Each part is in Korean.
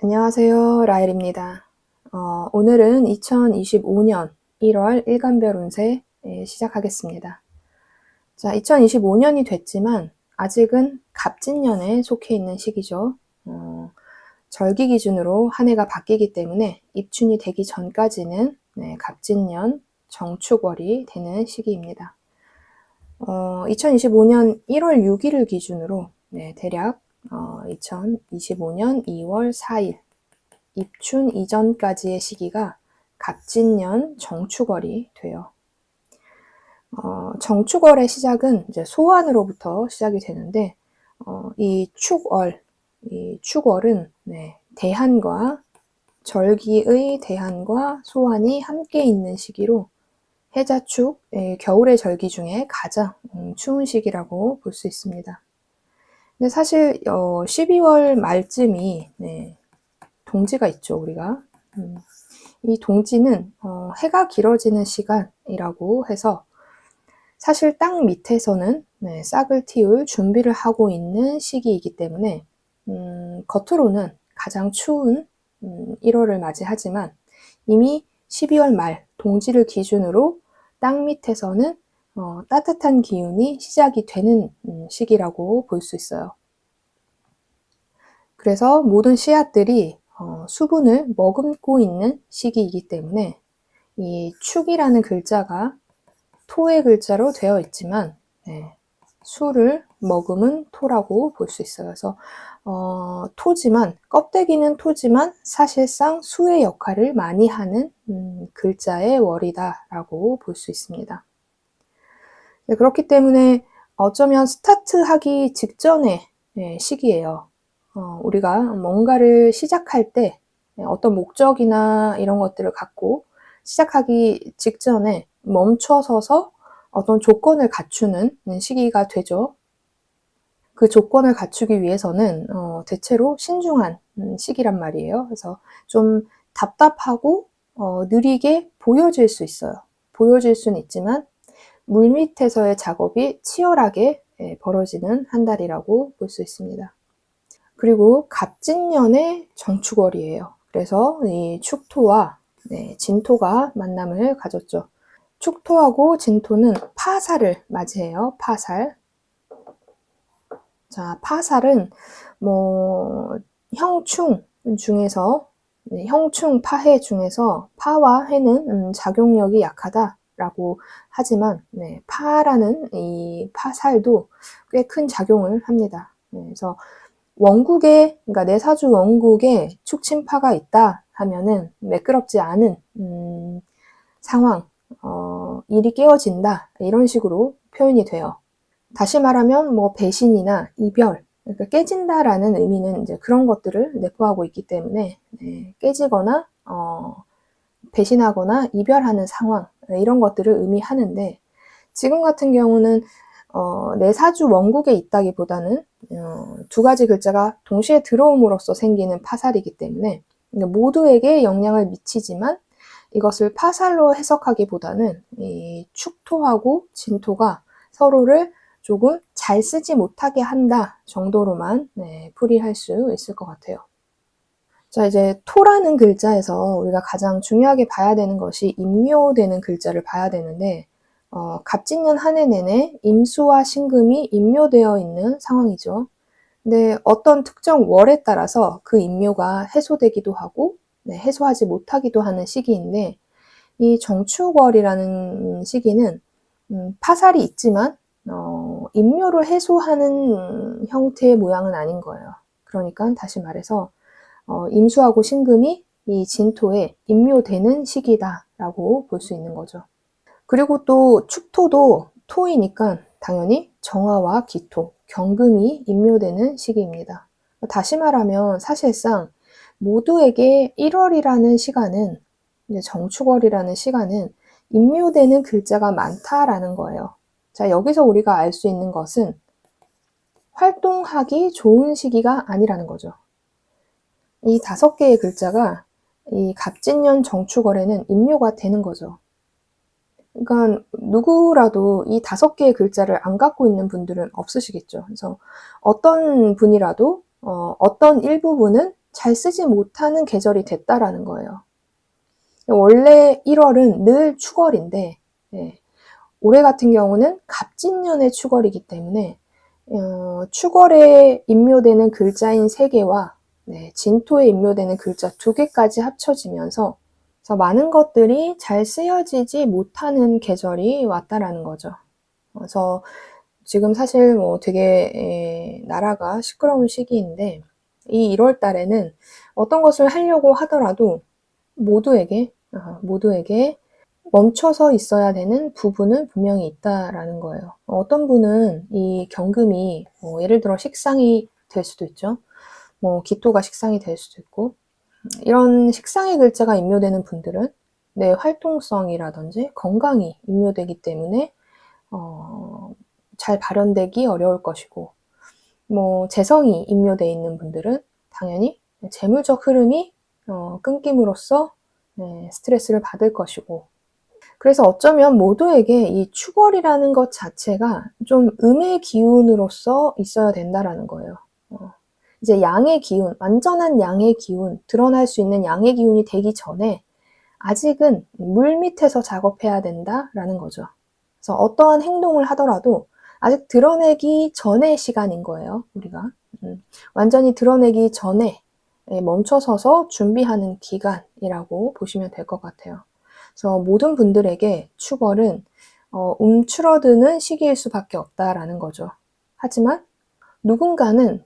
안녕하세요. 라엘입니다. 오늘은 2025년 1월 일간별 운세 시작하겠습니다. 자, 2025년이 됐지만 아직은 갑진년에 속해 있는 시기죠. 절기 기준으로 한 해가 바뀌기 때문에 입춘이 되기 전까지는 갑진년 정축월이 되는 시기입니다. 2025년 1월 6일을 기준으로 대략 2025년 2월 4일 입춘 이전까지의 시기가 갑진년 정축월이 돼요. 정축월의 시작은 이제 소환으로부터 시작이 되는데 이 축월은 대한과 절기의 대한과 소환이 함께 있는 시기로 해자축, 겨울의 절기 중에 가장 추운 시기라고 볼 수 있습니다. 근데 사실 12월 말쯤이 동지가 있죠, 우리가. 이 동지는 해가 길어지는 시간이라고 해서 사실 땅 밑에서는 싹을 틔울 준비를 하고 있는 시기이기 때문에 겉으로는 가장 추운 1월을 맞이하지만 이미 12월 말 동지를 기준으로 땅 밑에서는 따뜻한 기운이 시작이 되는 시기라고 볼 수 있어요. 그래서 모든 씨앗들이 수분을 머금고 있는 시기이기 때문에 이 축이라는 글자가 토의 글자로 되어 있지만 수를 머금은 토라고 볼 수 있어요. 그래서 토지만 껍데기는 토지만 사실상 수의 역할을 많이 하는 글자의 월이다라고 볼 수 있습니다. 그렇기 때문에 어쩌면 스타트하기 직전의 시기예요. 우리가 뭔가를 시작할 때 어떤 목적이나 이런 것들을 갖고 시작하기 직전에 멈춰서서 어떤 조건을 갖추는 시기가 되죠. 그 조건을 갖추기 위해서는 대체로 신중한 시기란 말이에요. 그래서 좀 답답하고 느리게 보여질 수 있어요. 보여질 수는 있지만 물밑에서의 작업이 치열하게 벌어지는 한 달이라고 볼 수 있습니다. 그리고 갑진년의 정축월이에요. 그래서 이 축토와 진토가 만남을 가졌죠. 축토하고 진토는 파살을 맞이해요. 파살. 자, 파살은 형충 중에서 형충 파해 중에서 파와 해는 작용력이 약하다라고 하지만 파라는 이 파살도 꽤 큰 작용을 합니다. 그래서 원국에, 그러니까 내 사주 원국에 축친파가 있다 하면은 매끄럽지 않은 상황, 일이 깨어진다 이런 식으로 표현이 돼요. 다시 말하면 배신이나 이별, 그러니까 깨진다라는 의미는 이제 그런 것들을 내포하고 있기 때문에 깨지거나 배신하거나 이별하는 상황 이런 것들을 의미하는데 지금 같은 경우는 내 사주 원국에 있다기보다는 두 가지 글자가 동시에 들어옴으로써 생기는 파살이기 때문에 모두에게 영향을 미치지만 이것을 파살로 해석하기보다는 이 축토하고 진토가 서로를 조금 잘 쓰지 못하게 한다 정도로만 풀이할 수 있을 것 같아요. 자, 이제 토라는 글자에서 우리가 가장 중요하게 봐야 되는 것이 임묘되는 글자를 봐야 되는데 갑진년 한 해 내내 임수와 신금이 임묘되어 있는 상황이죠. 근데 어떤 특정 월에 따라서 그 임묘가 해소되기도 하고 해소하지 못하기도 하는 시기인데 이 정축월이라는 시기는 파살이 있지만 임묘를 해소하는 형태의 모양은 아닌 거예요. 그러니까 다시 말해서 임수하고 신금이 이 진토에 임묘되는 시기다라고 볼 수 있는 거죠. 그리고 또 축토도 토이니까 당연히 정화와 기토, 경금이 임묘되는 시기입니다. 다시 말하면 사실상 모두에게 1월이라는 시간은, 정축월이라는 시간은 임묘되는 글자가 많다라는 거예요. 자, 여기서 우리가 알 수 있는 것은 활동하기 좋은 시기가 아니라는 거죠. 이 5개의 글자가 이 갑진년 정축월에는 임묘가 되는 거죠. 그러니까 누구라도 이 5개의 글자를 안 갖고 있는 분들은 없으시겠죠. 그래서 어떤 분이라도 어떤 일부분은 잘 쓰지 못하는 계절이 됐다라는 거예요. 원래 1월은 늘 축월인데 올해 같은 경우는 갑진년의 축월이기 때문에 축월에 인묘되는 글자인 3개와 진토에 인묘되는 글자 2개까지 합쳐지면서 많은 것들이 잘 쓰여지지 못하는 계절이 왔다라는 거죠. 그래서 지금 사실 되게 나라가 시끄러운 시기인데 이 1월 달에는 어떤 것을 하려고 하더라도 모두에게 멈춰서 있어야 되는 부분은 분명히 있다라는 거예요. 어떤 분은 이 경금이 예를 들어 식상이 될 수도 있죠. 기토가 식상이 될 수도 있고 이런 식상의 글자가 인묘되는 분들은 내 활동성이라든지 건강이 인묘되기 때문에 잘 발현되기 어려울 것이고 재성이 인묘되어 있는 분들은 당연히 재물적 흐름이 끊김으로써 스트레스를 받을 것이고 그래서 어쩌면 모두에게 이 축월이라는 것 자체가 좀 음의 기운으로서 있어야 된다라는 거예요. 이제 양의 기운, 완전한 양의 기운, 드러날 수 있는 양의 기운이 되기 전에 아직은 물 밑에서 작업해야 된다라는 거죠. 그래서 어떠한 행동을 하더라도 아직 드러내기 전의 시간인 거예요, 우리가. 완전히 드러내기 전에 멈춰서서 준비하는 기간이라고 보시면 될 것 같아요. 그래서 모든 분들에게 축월은 움츠러드는 시기일 수밖에 없다라는 거죠. 하지만 누군가는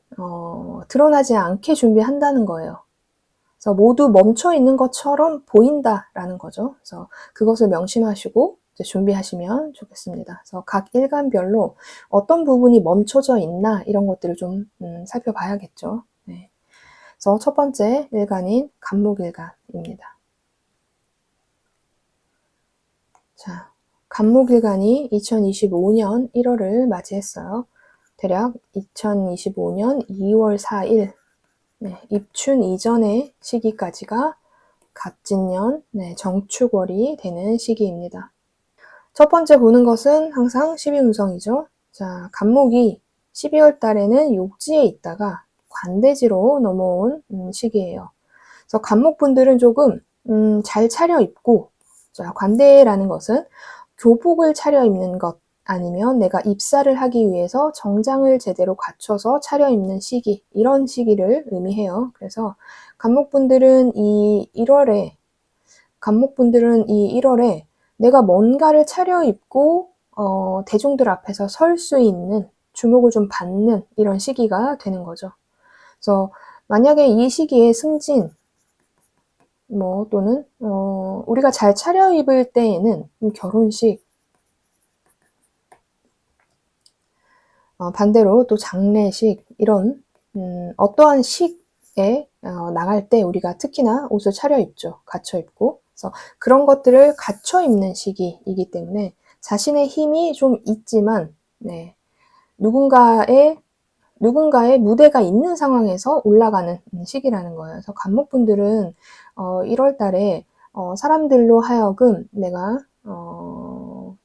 드러나지 않게 준비한다는 거예요. 그래서 모두 멈춰 있는 것처럼 보인다라는 거죠. 그래서 그것을 명심하시고 이제 준비하시면 좋겠습니다. 그래서 각 일간별로 어떤 부분이 멈춰져 있나 이런 것들을 좀 살펴봐야겠죠. 네. 그래서 첫 번째 일간인 간목일간입니다. 자, 간목일간이 2025년 1월을 맞이했어요. 대략 2025년 2월 4일 입춘 이전의 시기까지가 갑진년 정축월이 되는 시기입니다. 첫 번째 보는 것은 항상 12운성이죠. 자, 간목이 12월 달에는 욕지에 있다가 관대지로 넘어온 시기예요. 그래서 간목분들은 조금 잘 차려입고, 자, 관대라는 것은 교복을 차려입는 것 아니면 내가 입사를 하기 위해서 정장을 제대로 갖춰서 차려입는 시기, 이런 시기를 의미해요. 그래서 간목분들은 이 1월에 내가 뭔가를 차려입고 대중들 앞에서 설 수 있는, 주목을 좀 받는 이런 시기가 되는 거죠. 그래서 만약에 이 시기에 승진 또는 우리가 잘 차려입을 때에는 결혼식, 반대로 또 장례식 이런 어떠한 식에 나갈 때 우리가 특히나 옷을 차려입죠. 갖춰 입고. 그래서 그런 것들을 갖춰 입는 시기이기 때문에 자신의 힘이 좀 있지만 누군가의 무대가 있는 상황에서 올라가는 시기라는 거예요. 그래서 간목분들은 1월 달에 사람들로 하여금 내가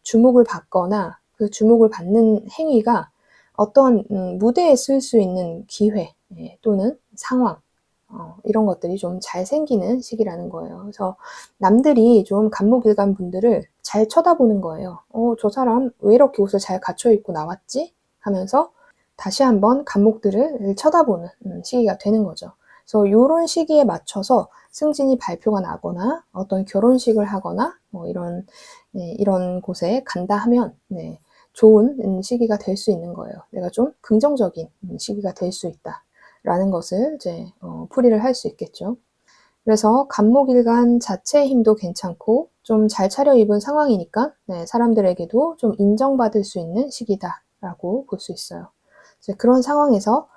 주목을 받거나 그 주목을 받는 행위가 어떤 무대에 쓸 수 있는 기회 또는 상황 이런 것들이 좀 잘 생기는 시기라는 거예요. 그래서 남들이 좀 간목일간 분들을 잘 쳐다보는 거예요. 저 사람 왜 이렇게 옷을 잘 갖춰 입고 나왔지? 하면서 다시 한번 간목들을 쳐다보는 시기가 되는 거죠. 그래서 이런 시기에 맞춰서 승진이 발표가 나거나 어떤 결혼식을 하거나 이런 곳에 간다 하면 좋은 시기가 될 수 있는 거예요. 내가 좀 긍정적인 시기가 될 수 있다라는 것을 이제 풀이를 할 수 있겠죠. 그래서 간목일간 자체의 힘도 괜찮고 좀 잘 차려입은 상황이니까 사람들에게도 좀 인정받을 수 있는 시기다라고 볼 수 있어요. 이제 그런 상황에서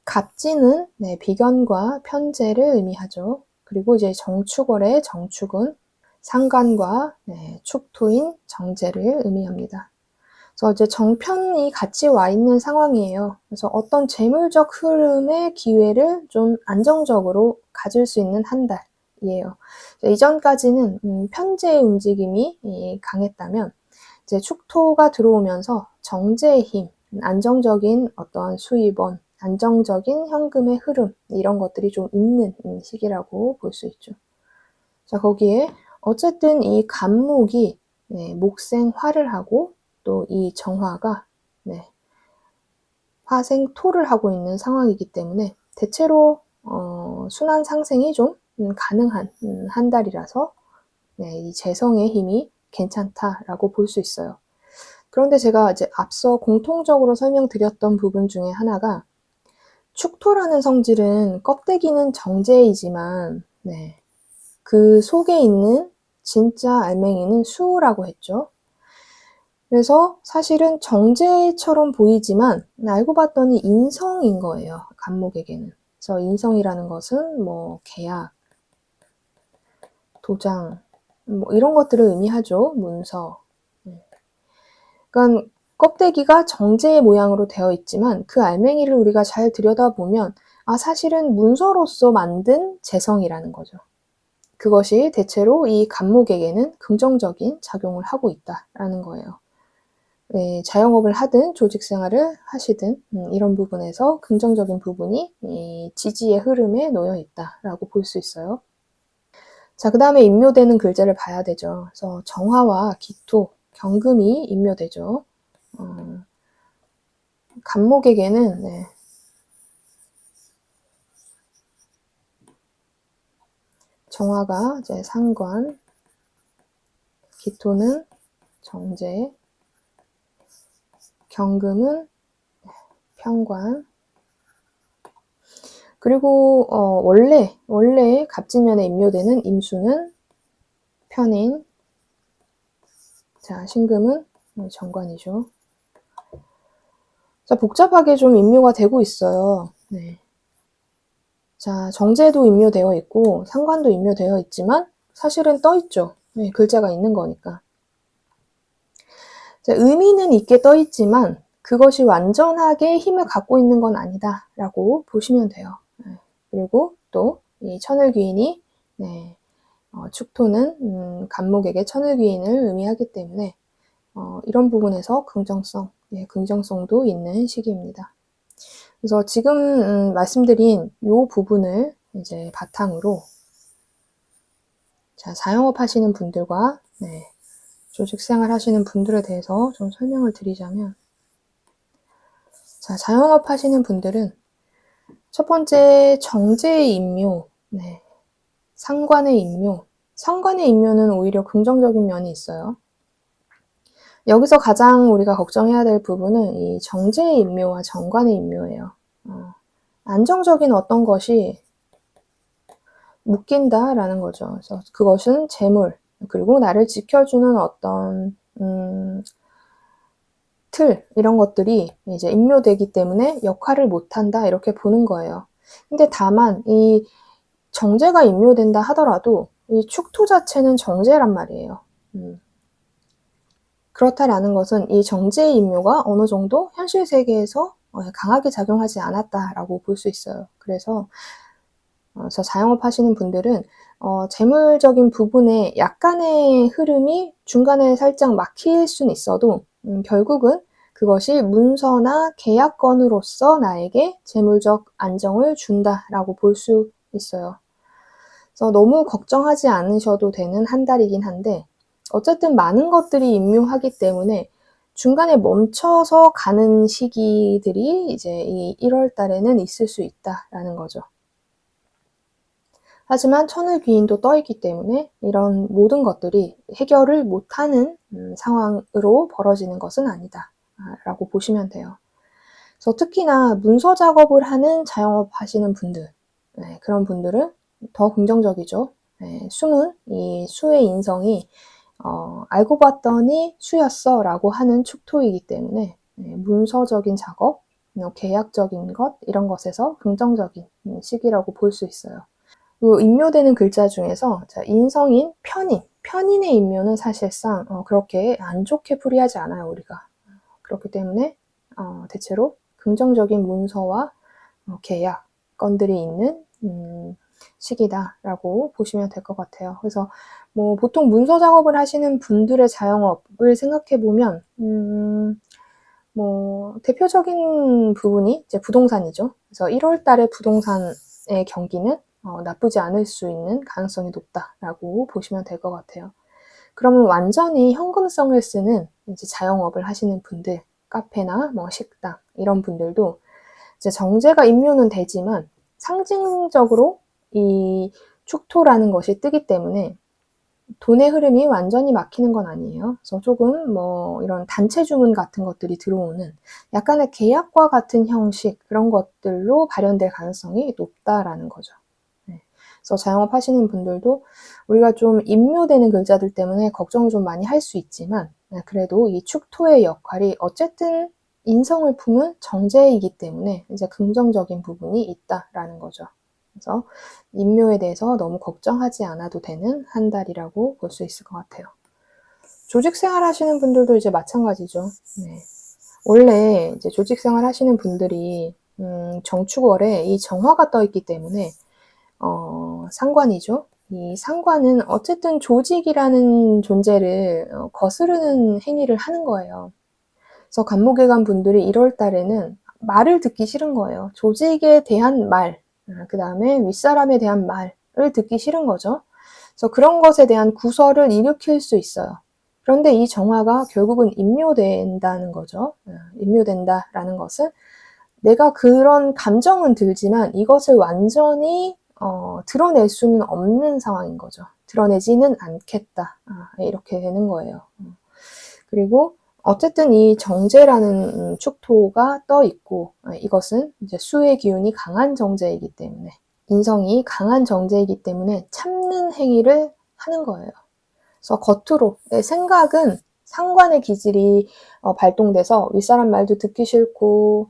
갑진은 비견과 편재를 의미하죠. 그리고 이제 정축월의 정축은 상관과 축토인 정제를 의미합니다. 그래서 이제 정편이 같이 와 있는 상황이에요. 그래서 어떤 재물적 흐름의 기회를 좀 안정적으로 가질 수 있는 한 달이에요. 이전까지는 편재의 움직임이 강했다면 이제 축토가 들어오면서 정제의 힘, 안정적인 어떤 수입원, 안정적인 현금의 흐름 이런 것들이 좀 있는 시기라고 볼 수 있죠. 자, 거기에 어쨌든 이 간목이 목생화를 하고 또 이 정화가 화생토를 하고 있는 상황이기 때문에 대체로 순환 상생이 좀 가능한 한 달이라서 이 재성의 힘이 괜찮다라고 볼 수 있어요. 그런데 제가 이제 앞서 공통적으로 설명드렸던 부분 중에 하나가 축토라는 성질은 껍데기는 정제이지만 그 속에 있는 진짜 알맹이는 수라고 했죠. 그래서 사실은 정제처럼 보이지만 알고 봤더니 인성인 거예요. 간목에게는. 그래서 인성이라는 것은 뭐 계약, 도장, 뭐 이런 것들을 의미하죠. 문서. 그러니까 껍데기가 정제의 모양으로 되어 있지만 그 알맹이를 우리가 잘 들여다보면 사실은 문서로서 만든 재성이라는 거죠. 그것이 대체로 이 간목에게는 긍정적인 작용을 하고 있다라는 거예요. 자영업을 하든 조직생활을 하시든 이런 부분에서 긍정적인 부분이 이 지지의 흐름에 놓여 있다라고 볼 수 있어요. 자, 그 다음에 임묘되는 글자를 봐야 되죠. 그래서 정화와 기토, 경금이 임묘되죠. 간목에게는 정화가 이제 상관, 기토는 정제, 경금은 편관. 그리고 원래 갑진년에 임묘되는 임수는 편인. 자, 신금은 정관이죠. 자, 복잡하게 좀 임묘가 되고 있어요. 자, 정제도 임묘되어 있고 상관도 임묘되어 있지만 사실은 떠 있죠. 글자가 있는 거니까. 자, 의미는 있게 떠 있지만 그것이 완전하게 힘을 갖고 있는 건 아니다라고 보시면 돼요. 그리고 또 이 천을귀인이 축토는 간목에게 천을귀인을 의미하기 때문에 이런 부분에서 긍정성도 있는 시기입니다. 그래서 지금 말씀드린 이 부분을 이제 바탕으로 자, 자영업 하시는 분들과 조직생활 하시는 분들에 대해서 좀 설명을 드리자면 자, 자영업 하시는 분들은 첫 번째 정제의 임묘, 상관의 임묘. 상관의 임묘는 오히려 긍정적인 면이 있어요. 여기서 가장 우리가 걱정해야 될 부분은 이 정제의 임묘와 정관의 임묘예요. 안정적인 어떤 것이 묶인다라는 거죠. 그래서 그것은 재물, 그리고 나를 지켜주는 어떤 틀 이런 것들이 이제 임묘되기 때문에 역할을 못한다 이렇게 보는 거예요. 근데 다만 이 정제가 임묘된다 하더라도 이 축토 자체는 정제란 말이에요. 그렇다라는 것은 이 정제의 임묘가 어느 정도 현실 세계에서 강하게 작용하지 않았다라고 볼 수 있어요. 그래서 자영업 하시는 분들은 재물적인 부분에 약간의 흐름이 중간에 살짝 막힐 수는 있어도 결국은 그것이 문서나 계약건으로서 나에게 재물적 안정을 준다라고 볼 수 있어요. 그래서 너무 걱정하지 않으셔도 되는 한 달이긴 한데 어쨌든 많은 것들이 임묘하기 때문에 중간에 멈춰서 가는 시기들이 이제 이 1월 달에는 있을 수 있다라는 거죠. 하지만 천을귀인도 떠있기 때문에 이런 모든 것들이 해결을 못하는 상황으로 벌어지는 것은 아니다 라고 보시면 돼요. 그래서 특히나 문서 작업을 하는 자영업 하시는 분들, 그런 분들은 더 긍정적이죠. 수문, 이 수의 인성이 알고 봤더니 수였어 라고 하는 축토이기 때문에 문서적인 작업, 계약적인 것 이런 것에서 긍정적인 시기라고 볼 수 있어요. 그 임묘되는 글자 중에서 인성인 편인의 임묘는 사실상 그렇게 안 좋게 풀이하지 않아요, 우리가. 그렇기 때문에 대체로 긍정적인 문서와 계약 건들이 있는 시기다라고 보시면 될 것 같아요. 그래서 뭐 보통 문서 작업을 하시는 분들의 자영업을 생각해 보면 대표적인 부분이 이제 부동산이죠. 그래서 1월 달에 부동산의 경기는 나쁘지 않을 수 있는 가능성이 높다라고 보시면 될 것 같아요. 그러면 완전히 현금성을 쓰는 이제 자영업을 하시는 분들, 카페나 식당 이런 분들도 이제 정제가 임묘는 되지만 상징적으로 이 축토라는 것이 뜨기 때문에 돈의 흐름이 완전히 막히는 건 아니에요. 그래서 조금 이런 단체 주문 같은 것들이 들어오는 약간의 계약과 같은 형식 그런 것들로 발현될 가능성이 높다라는 거죠. 네. 그래서 자영업 하시는 분들도 우리가 좀 임묘되는 글자들 때문에 걱정을 좀 많이 할 수 있지만 그래도 이 축토의 역할이 어쨌든 인성을 품은 정제이기 때문에 이제 긍정적인 부분이 있다라는 거죠. 그래서 임묘에 대해서 너무 걱정하지 않아도 되는 한 달이라고 볼 수 있을 것 같아요. 조직 생활 하시는 분들도 이제 마찬가지죠. 네. 원래 이제 조직 생활 하시는 분들이 정축월에 이 정화가 떠 있기 때문에 상관이죠. 이 상관은 어쨌든 조직이라는 존재를 거스르는 행위를 하는 거예요. 그래서 간목일간 분들이 1월 달에는 말을 듣기 싫은 거예요. 조직에 대한 말, 그 다음에 윗사람에 대한 말을 듣기 싫은 거죠. 그래서 그런 것에 대한 구설을 일으킬 수 있어요. 그런데 이 정화가 결국은 임묘된다는 거죠. 임묘된다라는 것은 내가 그런 감정은 들지만 이것을 완전히 드러낼 수는 없는 상황인 거죠. 드러내지는 않겠다. 이렇게 되는 거예요. 그리고 어쨌든 이 정제라는 축토가 떠 있고 이것은 이제 수의 기운이 강한 정제이기 때문에 인성이 강한 정제이기 때문에 참는 행위를 하는 거예요. 그래서 겉으로 내 생각은 상관의 기질이 발동돼서 윗사람 말도 듣기 싫고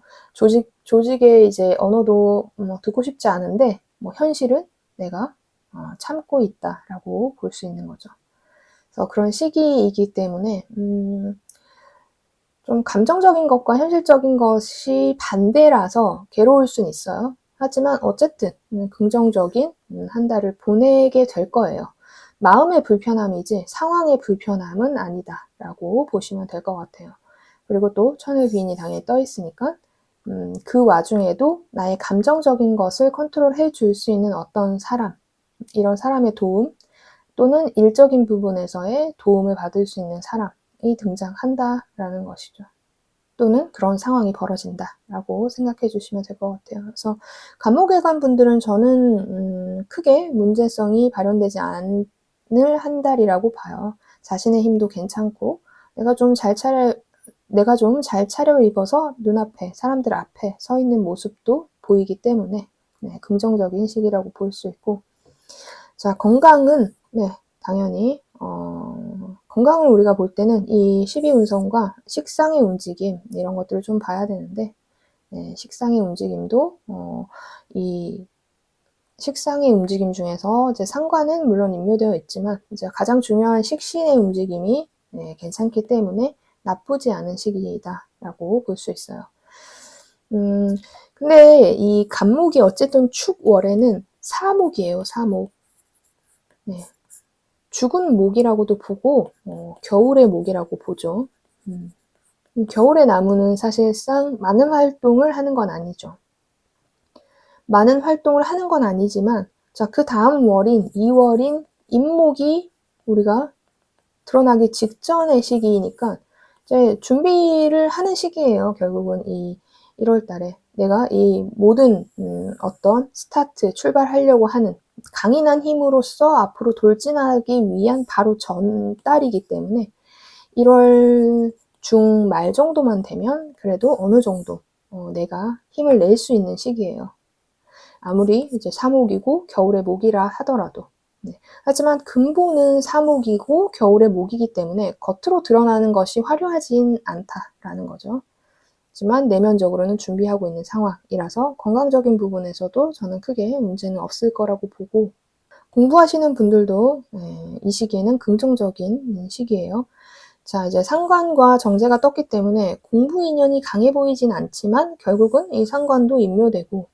조직의 이제 언어도 듣고 싶지 않은데 현실은 내가 참고 있다라고 볼 수 있는 거죠. 그래서 그런 시기이기 때문에 좀 감정적인 것과 현실적인 것이 반대라서 괴로울 수는 있어요. 하지만 어쨌든 긍정적인 한 달을 보내게 될 거예요. 마음의 불편함이지 상황의 불편함은 아니다라고 보시면 될 것 같아요. 그리고 또 천을 귀인이 당에 떠 있으니까 그 와중에도 나의 감정적인 것을 컨트롤해 줄 수 있는 어떤 사람, 이런 사람의 도움 또는 일적인 부분에서의 도움을 받을 수 있는 사람이 등장한다라는 것이죠. 또는 그런 상황이 벌어진다라고 생각해 주시면 될 것 같아요. 그래서 간목일간 분들은 저는 크게 문제성이 발현되지 않을 한 달이라고 봐요. 자신의 힘도 괜찮고 내가 좀 잘 차려입어서 눈앞에 사람들 앞에 서 있는 모습도 보이기 때문에 긍정적인 시기라고 볼 수 있고, 자, 건강은 당연히 건강을 우리가 볼 때는 이 12운성과 식상의 움직임 이런 것들을 좀 봐야 되는데 식상의 움직임도 이 식상의 움직임 중에서 이제 상관은 물론 임묘되어 있지만 이제 가장 중요한 식신의 움직임이 괜찮기 때문에 나쁘지 않은 시기이다라고 볼 수 있어요. 근데 이 간목이 어쨌든 축월에는 사목이에요, 사목. 죽은 목이라고도 보고 겨울의 목이라고 보죠. 겨울의 나무는 사실상 많은 활동을 하는 건 아니죠. 많은 활동을 하는 건 아니지만 그 다음 월인 2월인 임목이 우리가 드러나기 직전의 시기이니까 이제 준비를 하는 시기예요. 결국은 이 1월 달에 내가 이 모든 어떤 스타트, 출발하려고 하는 강인한 힘으로써 앞으로 돌진하기 위한 바로 전달이기 때문에 1월 중 말 정도만 되면 그래도 어느 정도 내가 힘을 낼 수 있는 시기예요. 아무리 이제 사목이고 겨울의 목이라 하더라도. 하지만 근본은 사목이고 겨울의 목이기 때문에 겉으로 드러나는 것이 화려하진 않다라는 거죠. 하지만 내면적으로는 준비하고 있는 상황이라서 건강적인 부분에서도 저는 크게 문제는 없을 거라고 보고, 공부하시는 분들도 이 시기에는 긍정적인 시기예요. 자, 이제 상관과 정제가 떴기 때문에 공부 인연이 강해 보이진 않지만 결국은 이 상관도 임묘되고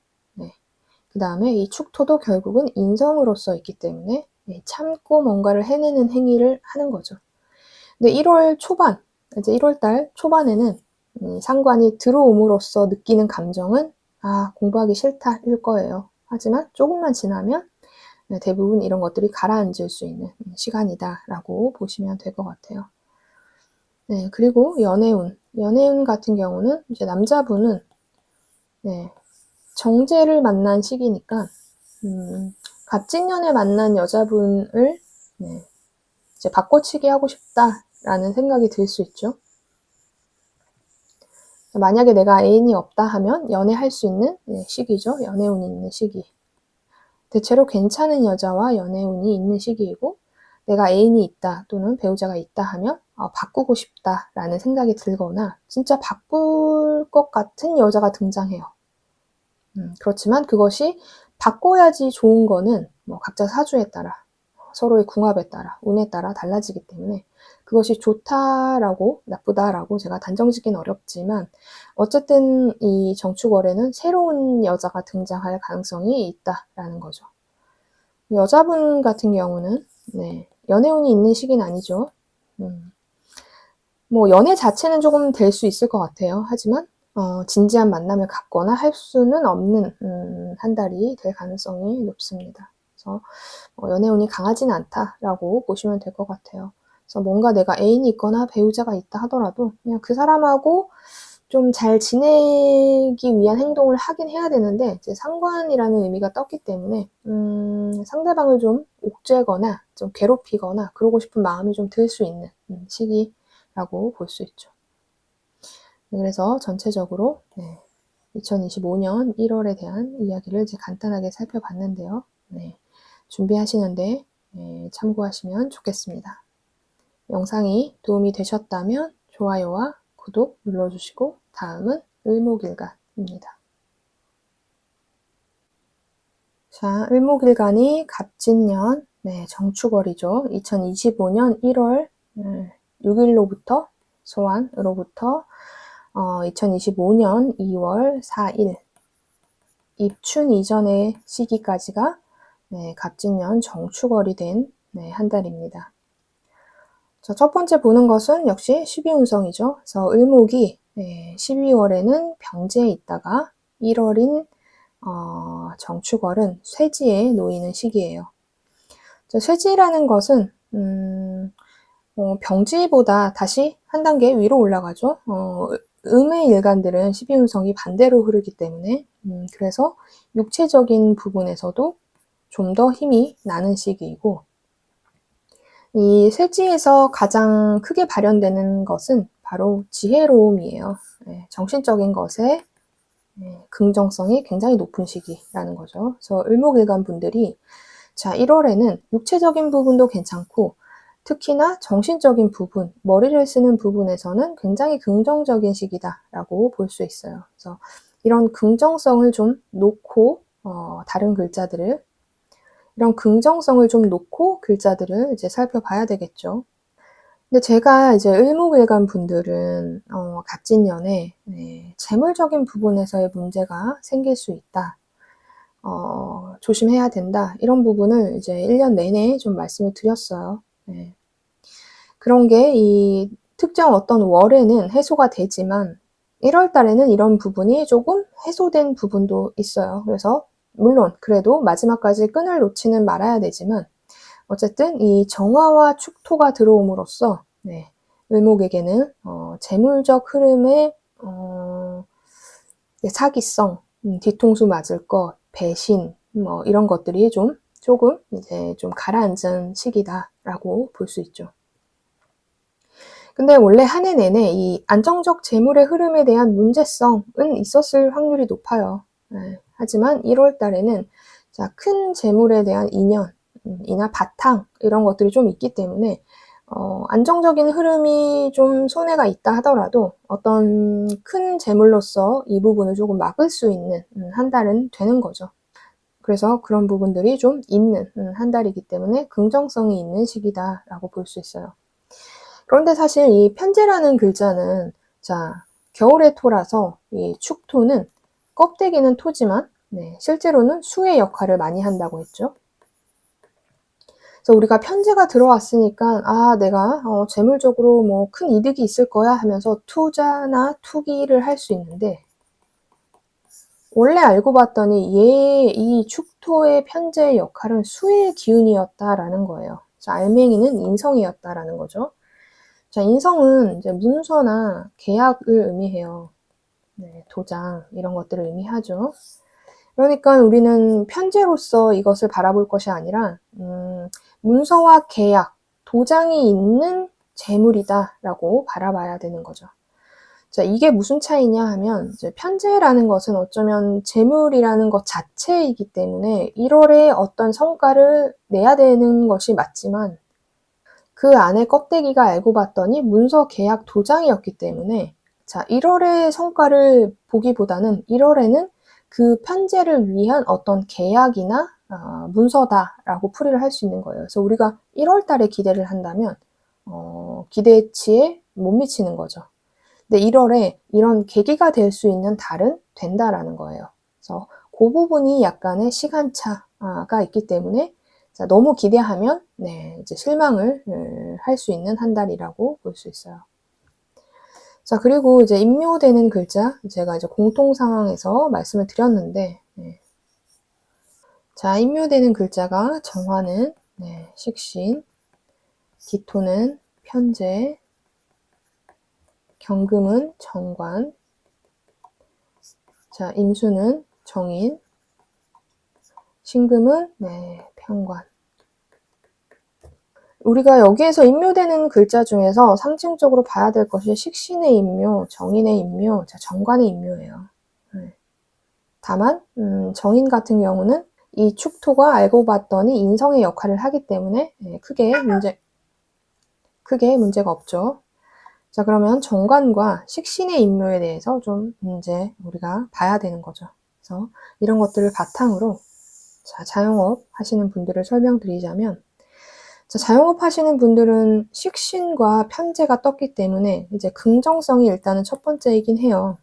그 다음에 이 축토도 결국은 인성으로서 있기 때문에 참고 뭔가를 해내는 행위를 하는 거죠. 근데 1월 초반, 이제 1월 달 초반에는 상관이 들어옴으로써 느끼는 감정은 공부하기 싫다일 거예요. 하지만 조금만 지나면 대부분 이런 것들이 가라앉을 수 있는 시간이다라고 보시면 될 것 같아요. 네, 그리고 연애운. 연애운 같은 경우는 이제 남자분은 정제를 만난 시기니까 갑진년에 만난 여자분을 이제 바꿔치기 하고 싶다라는 생각이 들 수 있죠. 만약에 내가 애인이 없다 하면 연애할 수 있는 시기죠. 연애운이 있는 시기. 대체로 괜찮은 여자와 연애운이 있는 시기이고, 내가 애인이 있다 또는 배우자가 있다 하면 바꾸고 싶다라는 생각이 들거나 진짜 바꿀 것 같은 여자가 등장해요. 그렇지만 그것이 바꿔야지 좋은 거는 각자 사주에 따라, 서로의 궁합에 따라, 운에 따라 달라지기 때문에 그것이 좋다라고 나쁘다라고 제가 단정짓기는 어렵지만, 어쨌든 이 정축월에는 새로운 여자가 등장할 가능성이 있다라는 거죠. 여자분 같은 경우는 연애운이 있는 시기는 아니죠. 연애 자체는 조금 될 수 있을 것 같아요. 하지만 진지한 만남을 갖거나 할 수는 없는 한 달이 될 가능성이 높습니다. 그래서 연애운이 강하지는 않다라고 보시면 될 것 같아요. 그래서 뭔가 내가 애인이 있거나 배우자가 있다 하더라도 그냥 그 사람하고 좀 잘 지내기 위한 행동을 하긴 해야 되는데, 이제 상관이라는 의미가 떴기 때문에 상대방을 좀 옥죄거나 좀 괴롭히거나 그러고 싶은 마음이 좀 들 수 있는 시기라고 볼 수 있죠. 그래서 전체적으로 2025년 1월에 대한 이야기를 이제 간단하게 살펴봤는데요. 준비하시는데 참고하시면 좋겠습니다. 영상이 도움이 되셨다면 좋아요와 구독 눌러주시고, 다음은 을목일간입니다. 자, 을목일간이 갑진년 정축월이죠. 2025년 1월 6일로부터 소환으로부터 2025년 2월 4일 입춘 이전의 시기까지가 갑진년 정축월이 된 한 달입니다. 자, 첫 번째 보는 것은 역시 12운성이죠. 그래서 을목이 12월에는 병지에 있다가 1월인 정축월은 쇠지에 놓이는 시기예요. 쇠지라는 것은 병지보다 다시 한 단계 위로 올라가죠. 음의 일간들은 12운성이 반대로 흐르기 때문에 그래서 육체적인 부분에서도 좀 더 힘이 나는 시기이고, 이 쇠지에서 가장 크게 발현되는 것은 바로 지혜로움이에요. 정신적인 것에 긍정성이 굉장히 높은 시기라는 거죠. 그래서 을목일간 분들이 1월에는 육체적인 부분도 괜찮고 특히나 정신적인 부분, 머리를 쓰는 부분에서는 굉장히 긍정적인 시기다라고 볼 수 있어요. 그래서 이런 긍정성을 좀 놓고 다른 글자들을 이런 긍정성을 좀 놓고 글자들을 이제 살펴봐야 되겠죠. 근데 제가 이제 을목일간 분들은 갑진년에 재물적인 부분에서의 문제가 생길 수 있다. 조심해야 된다. 이런 부분을 이제 1년 내내 좀 말씀을 드렸어요. 그런 게 이 특정 어떤 월에는 해소가 되지만 1월 달에는 이런 부분이 조금 해소된 부분도 있어요. 그래서 물론 그래도 마지막까지 끈을 놓지는 말아야 되지만, 어쨌든 이 정화와 축토가 들어옴으로써 을목에게는 재물적 흐름의 사기성, 뒤통수 맞을 것, 배신 이런 것들이 조금 이제 좀 가라앉은 시기다라고 볼 수 있죠. 근데 원래 한 해 내내 이 안정적 재물의 흐름에 대한 문제성은 있었을 확률이 높아요. 하지만 1월 달에는 큰 재물에 대한 인연이나 바탕 이런 것들이 좀 있기 때문에 안정적인 흐름이 좀 손해가 있다 하더라도 어떤 큰 재물로서 이 부분을 조금 막을 수 있는 한 달은 되는 거죠. 그래서 그런 부분들이 좀 있는 한 달이기 때문에 긍정성이 있는 시기다라고 볼 수 있어요. 그런데 사실 이 편재라는 글자는 겨울의 토라서 이 축토는 껍데기는 토지만 실제로는 수의 역할을 많이 한다고 했죠. 그래서 우리가 편제가 들어왔으니까 아 내가 재물적으로 뭐 큰 이득이 있을 거야 하면서 투자나 투기를 할 수 있는데 원래 알고 봤더니 이 축토의 편제의 역할은 수의 기운이었다라는 거예요. 자, 알맹이는 인성이었다라는 거죠. 자, 인성은 이제 문서나 계약을 의미해요. 네, 도장 이런 것들을 의미하죠. 그러니까 우리는 편제로서 이것을 바라볼 것이 아니라 문서와 계약, 도장이 있는 재물이다라고 바라봐야 되는 거죠. 자, 이게 무슨 차이냐 하면 이제 편제라는 것은 어쩌면 재물이라는 것 자체이기 때문에 1월에 어떤 성과를 내야 되는 것이 맞지만 그 안에 껍데기가 알고 봤더니 문서 계약 도장이었기 때문에 자, 1월의 성과를 보기보다는 1월에는 그 편제를 위한 어떤 계약이나 문서다라고 풀이를 할 수 있는 거예요. 그래서 우리가 1월 달에 기대를 한다면 기대치에 못 미치는 거죠. 근데 1월에 이런 계기가 될 수 있는 달은 된다라는 거예요. 그래서 그 부분이 약간의 시간차가 있기 때문에 자, 너무 기대하면 네, 이제 실망을 할 수 있는 한 달이라고 볼 수 있어요. 자, 그리고 이제 임묘되는 글자 제가 이제 공통 상황에서 말씀을 드렸는데 네. 자, 임묘되는 글자가 정화는 네, 식신, 기토는 편제, 경금은 정관, 자, 임수는 정인, 신금은 네, 편관. 우리가 여기에서 임묘되는 글자 중에서 상징적으로 봐야 될 것이 식신의 임묘, 정인의 임묘, 자, 정관의 임묘예요. 네. 다만 정인 같은 경우는 이 축토가 알고 봤더니 인성의 역할을 하기 때문에 네, 크게 문제가 없죠. 자, 그러면 정관과 식신의 임묘에 대해서 좀 이제 우리가 봐야 되는 거죠. 그래서 이런 것들을 바탕으로 자, 자영업 하시는 분들을 설명드리자면 자, 자영업 하시는 분들은 식신과 편제가 떴기 때문에 이제 긍정성이 일단은 첫 번째이긴 해요.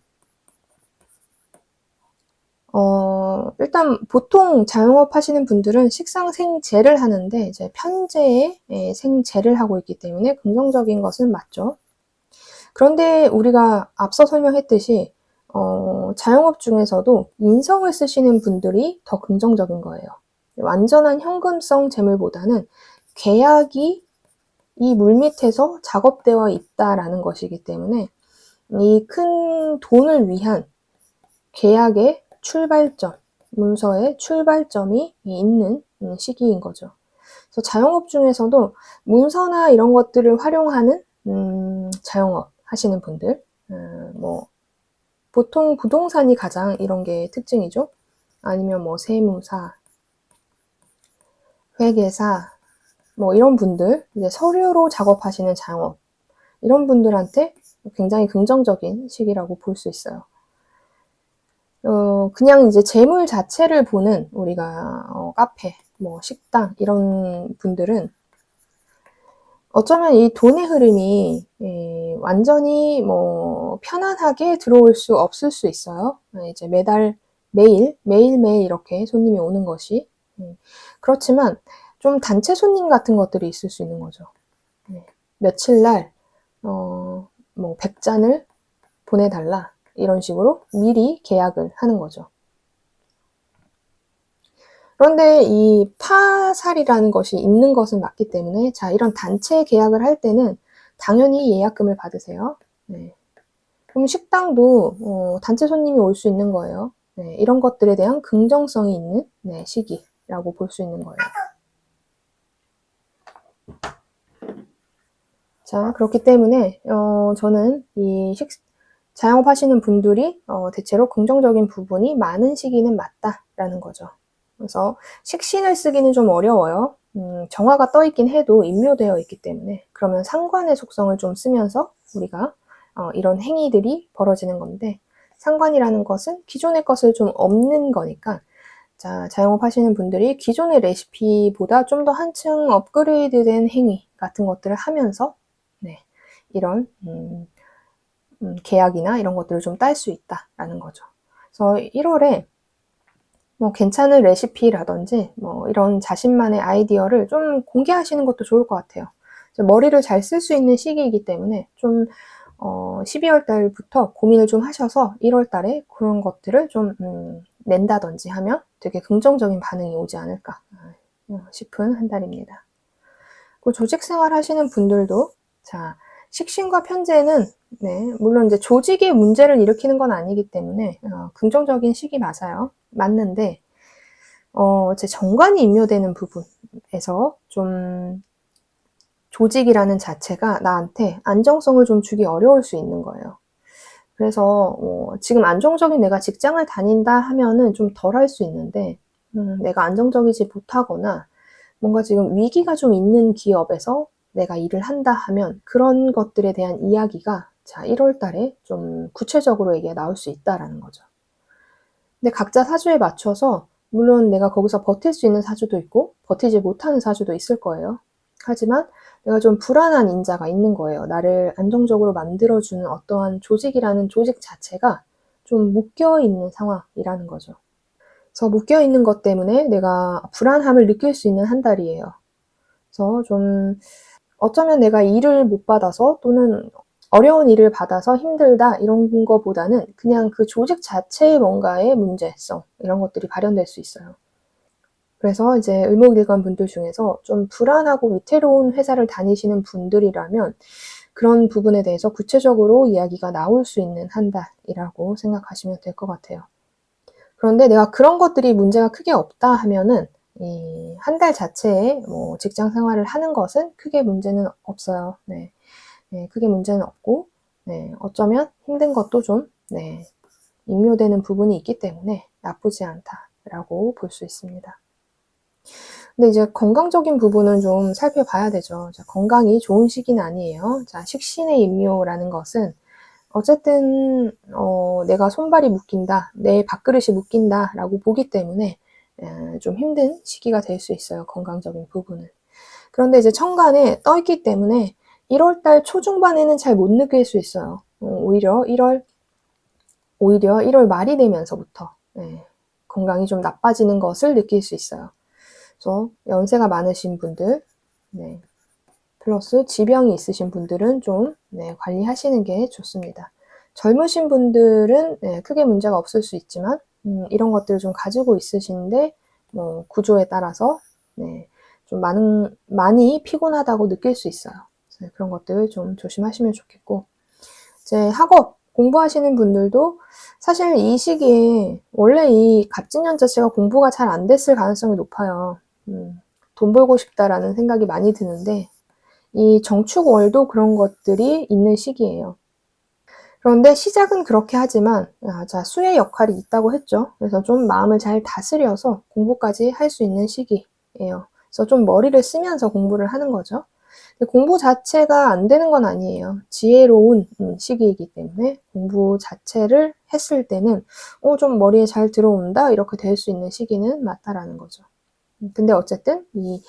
일단 보통 자영업 하시는 분들은 식상생재를 하는데 이제 편제에 생재를 하고 있기 때문에 긍정적인 것은 맞죠. 그런데 우리가 앞서 설명했듯이 자영업 중에서도 인성을 쓰시는 분들이 더 긍정적인 거예요. 완전한 현금성 재물보다는 계약이 이 물밑에서 작업되어 있다라는 것이기 때문에 이 큰 돈을 위한 계약의 출발점, 문서의 출발점이 있는 시기인 거죠. 그래서 자영업 중에서도 문서나 이런 것들을 활용하는 자영업 하시는 분들, 뭐 보통 부동산이 가장 이런 게 특징이죠. 아니면 뭐 세무사, 회계사, 뭐 이런 분들, 이제 서류로 작업하시는 자영업, 이런 분들한테 굉장히 긍정적인 시기라고 볼 수 있어요. 그냥 이제 재물 자체를 보는 우리가 카페, 뭐 식당 이런 분들은 어쩌면 이 돈의 흐름이 완전히 뭐 편안하게 들어올 수 없을 수 있어요. 이제 매일매일 이렇게 손님이 오는 것이. 그렇지만 좀 단체 손님 같은 것들이 있을 수 있는 거죠. 며칠 날, 뭐 100잔을 보내달라. 이런 식으로 미리 계약을 하는 거죠. 그런데 이 파살이라는 것이 있는 것은 맞기 때문에 자, 이런 단체 계약을 할 때는 당연히 예약금을 받으세요. 네. 그럼 식당도 단체 손님이 올 수 있는 거예요. 네, 이런 것들에 대한 긍정성이 있는 네, 시기라고 볼 수 있는 거예요. 자, 그렇기 때문에 저는 이 자영업 하시는 분들이 대체로 긍정적인 부분이 많은 시기는 맞다라는 거죠. 그래서 식신을 쓰기는 좀 어려워요. 정화가 떠 있긴 해도 임묘되어 있기 때문에 그러면 상관의 속성을 좀 쓰면서 우리가 이런 행위들이 벌어지는 건데 상관이라는 것은 기존의 것을 좀 없는 거니까 자, 자영업 하시는 분들이 기존의 레시피보다 좀 더 한층 업그레이드된 행위 같은 것들을 하면서 네, 이런 계약이나 이런 것들을 좀 딸 수 있다라는 거죠. 그래서 1월에 뭐 괜찮은 레시피라든지 뭐 이런 자신만의 아이디어를 좀 공개하시는 것도 좋을 것 같아요. 머리를 잘 쓸 수 있는 시기이기 때문에 좀 12월 달부터 고민을 좀 하셔서 1월 달에 그런 것들을 좀 낸다든지 하면 되게 긍정적인 반응이 오지 않을까 싶은 한 달입니다. 그 조직 생활 하시는 분들도 자, 식신과 편제는 네, 물론 이제 조직이 문제를 일으키는 건 아니기 때문에 긍정적인 시기 맞아요. 맞는데 제 정관이 임묘되는 부분에서 좀 조직이라는 자체가 나한테 안정성을 좀 주기 어려울 수 있는 거예요. 그래서 지금 안정적인 내가 직장을 다닌다 하면은 좀 덜 할 수 있는데 내가 안정적이지 못하거나 뭔가 지금 위기가 좀 있는 기업에서 내가 일을 한다 하면 그런 것들에 대한 이야기가 자 1월 달에 좀 구체적으로 얘기가 나올 수 있다라는 거죠. 근데 각자 사주에 맞춰서 물론 내가 거기서 버틸 수 있는 사주도 있고 버티지 못하는 사주도 있을 거예요. 하지만 내가 좀 불안한 인자가 있는 거예요. 나를 안정적으로 만들어주는 어떠한 조직이라는 조직 자체가 좀 묶여있는 상황이라는 거죠. 그래서 묶여있는 것 때문에 내가 불안함을 느낄 수 있는 한 달이에요. 그래서 좀 어쩌면 내가 일을 못 받아서 또는 어려운 일을 받아서 힘들다 이런 거보다는 그냥 그 조직 자체의 뭔가의 문제성 이런 것들이 발현될 수 있어요. 그래서 이제 을목일간 분들 중에서 좀 불안하고 위태로운 회사를 다니시는 분들이라면 그런 부분에 대해서 구체적으로 이야기가 나올 수 있는 한 달이라고 생각하시면 될 것 같아요. 그런데 내가 그런 것들이 문제가 크게 없다 하면은 이 한 달 자체에 뭐 직장 생활을 하는 것은 크게 문제는 없어요. 네. 네, 크게 문제는 없고, 네, 어쩌면 힘든 것도 좀, 네, 임묘되는 부분이 있기 때문에 나쁘지 않다라고 볼 수 있습니다. 근데 이제 건강적인 부분은 좀 살펴봐야 되죠. 자, 건강이 좋은 시기는 아니에요. 자, 식신의 임묘라는 것은 어쨌든 내가 손발이 묶인다, 내 밥그릇이 묶인다라고 보기 때문에 좀 힘든 시기가 될 수 있어요. 건강적인 부분은. 그런데 이제 천간에 떠 있기 때문에 1월 달 초중반에는 잘 못 느낄 수 있어요. 오히려 1월 말이 되면서부터 건강이 좀 나빠지는 것을 느낄 수 있어요. 그래서 연세가 많으신 분들, 네, 플러스 지병이 있으신 분들은 좀 관리하시는 게 좋습니다. 젊으신 분들은 크게 문제가 없을 수 있지만 이런 것들을 좀 가지고 있으신데 뭐 구조에 따라서 좀 많이 피곤하다고 느낄 수 있어요. 그런 것들 좀 조심하시면 좋겠고 이제 학업 공부하시는 분들도 사실 이 시기에 원래 이 갑진년 자체가 공부가 잘 안 됐을 가능성이 높아요. 돈 벌고 싶다라는 생각이 많이 드는데 이 정축월도 그런 것들이 있는 시기예요. 그런데 시작은 그렇게 하지만 자 수의 역할이 있다고 했죠. 그래서 좀 마음을 잘 다스려서 공부까지 할 수 있는 시기예요. 그래서 좀 머리를 쓰면서 공부를 하는 거죠. 공부 자체가 안 되는 건 아니에요. 지혜로운 시기이기 때문에 공부 자체를 했을 때는 좀 머리에 잘 들어온다 이렇게 될 수 있는 시기는 맞다라는 거죠. 근데 어쨌든 이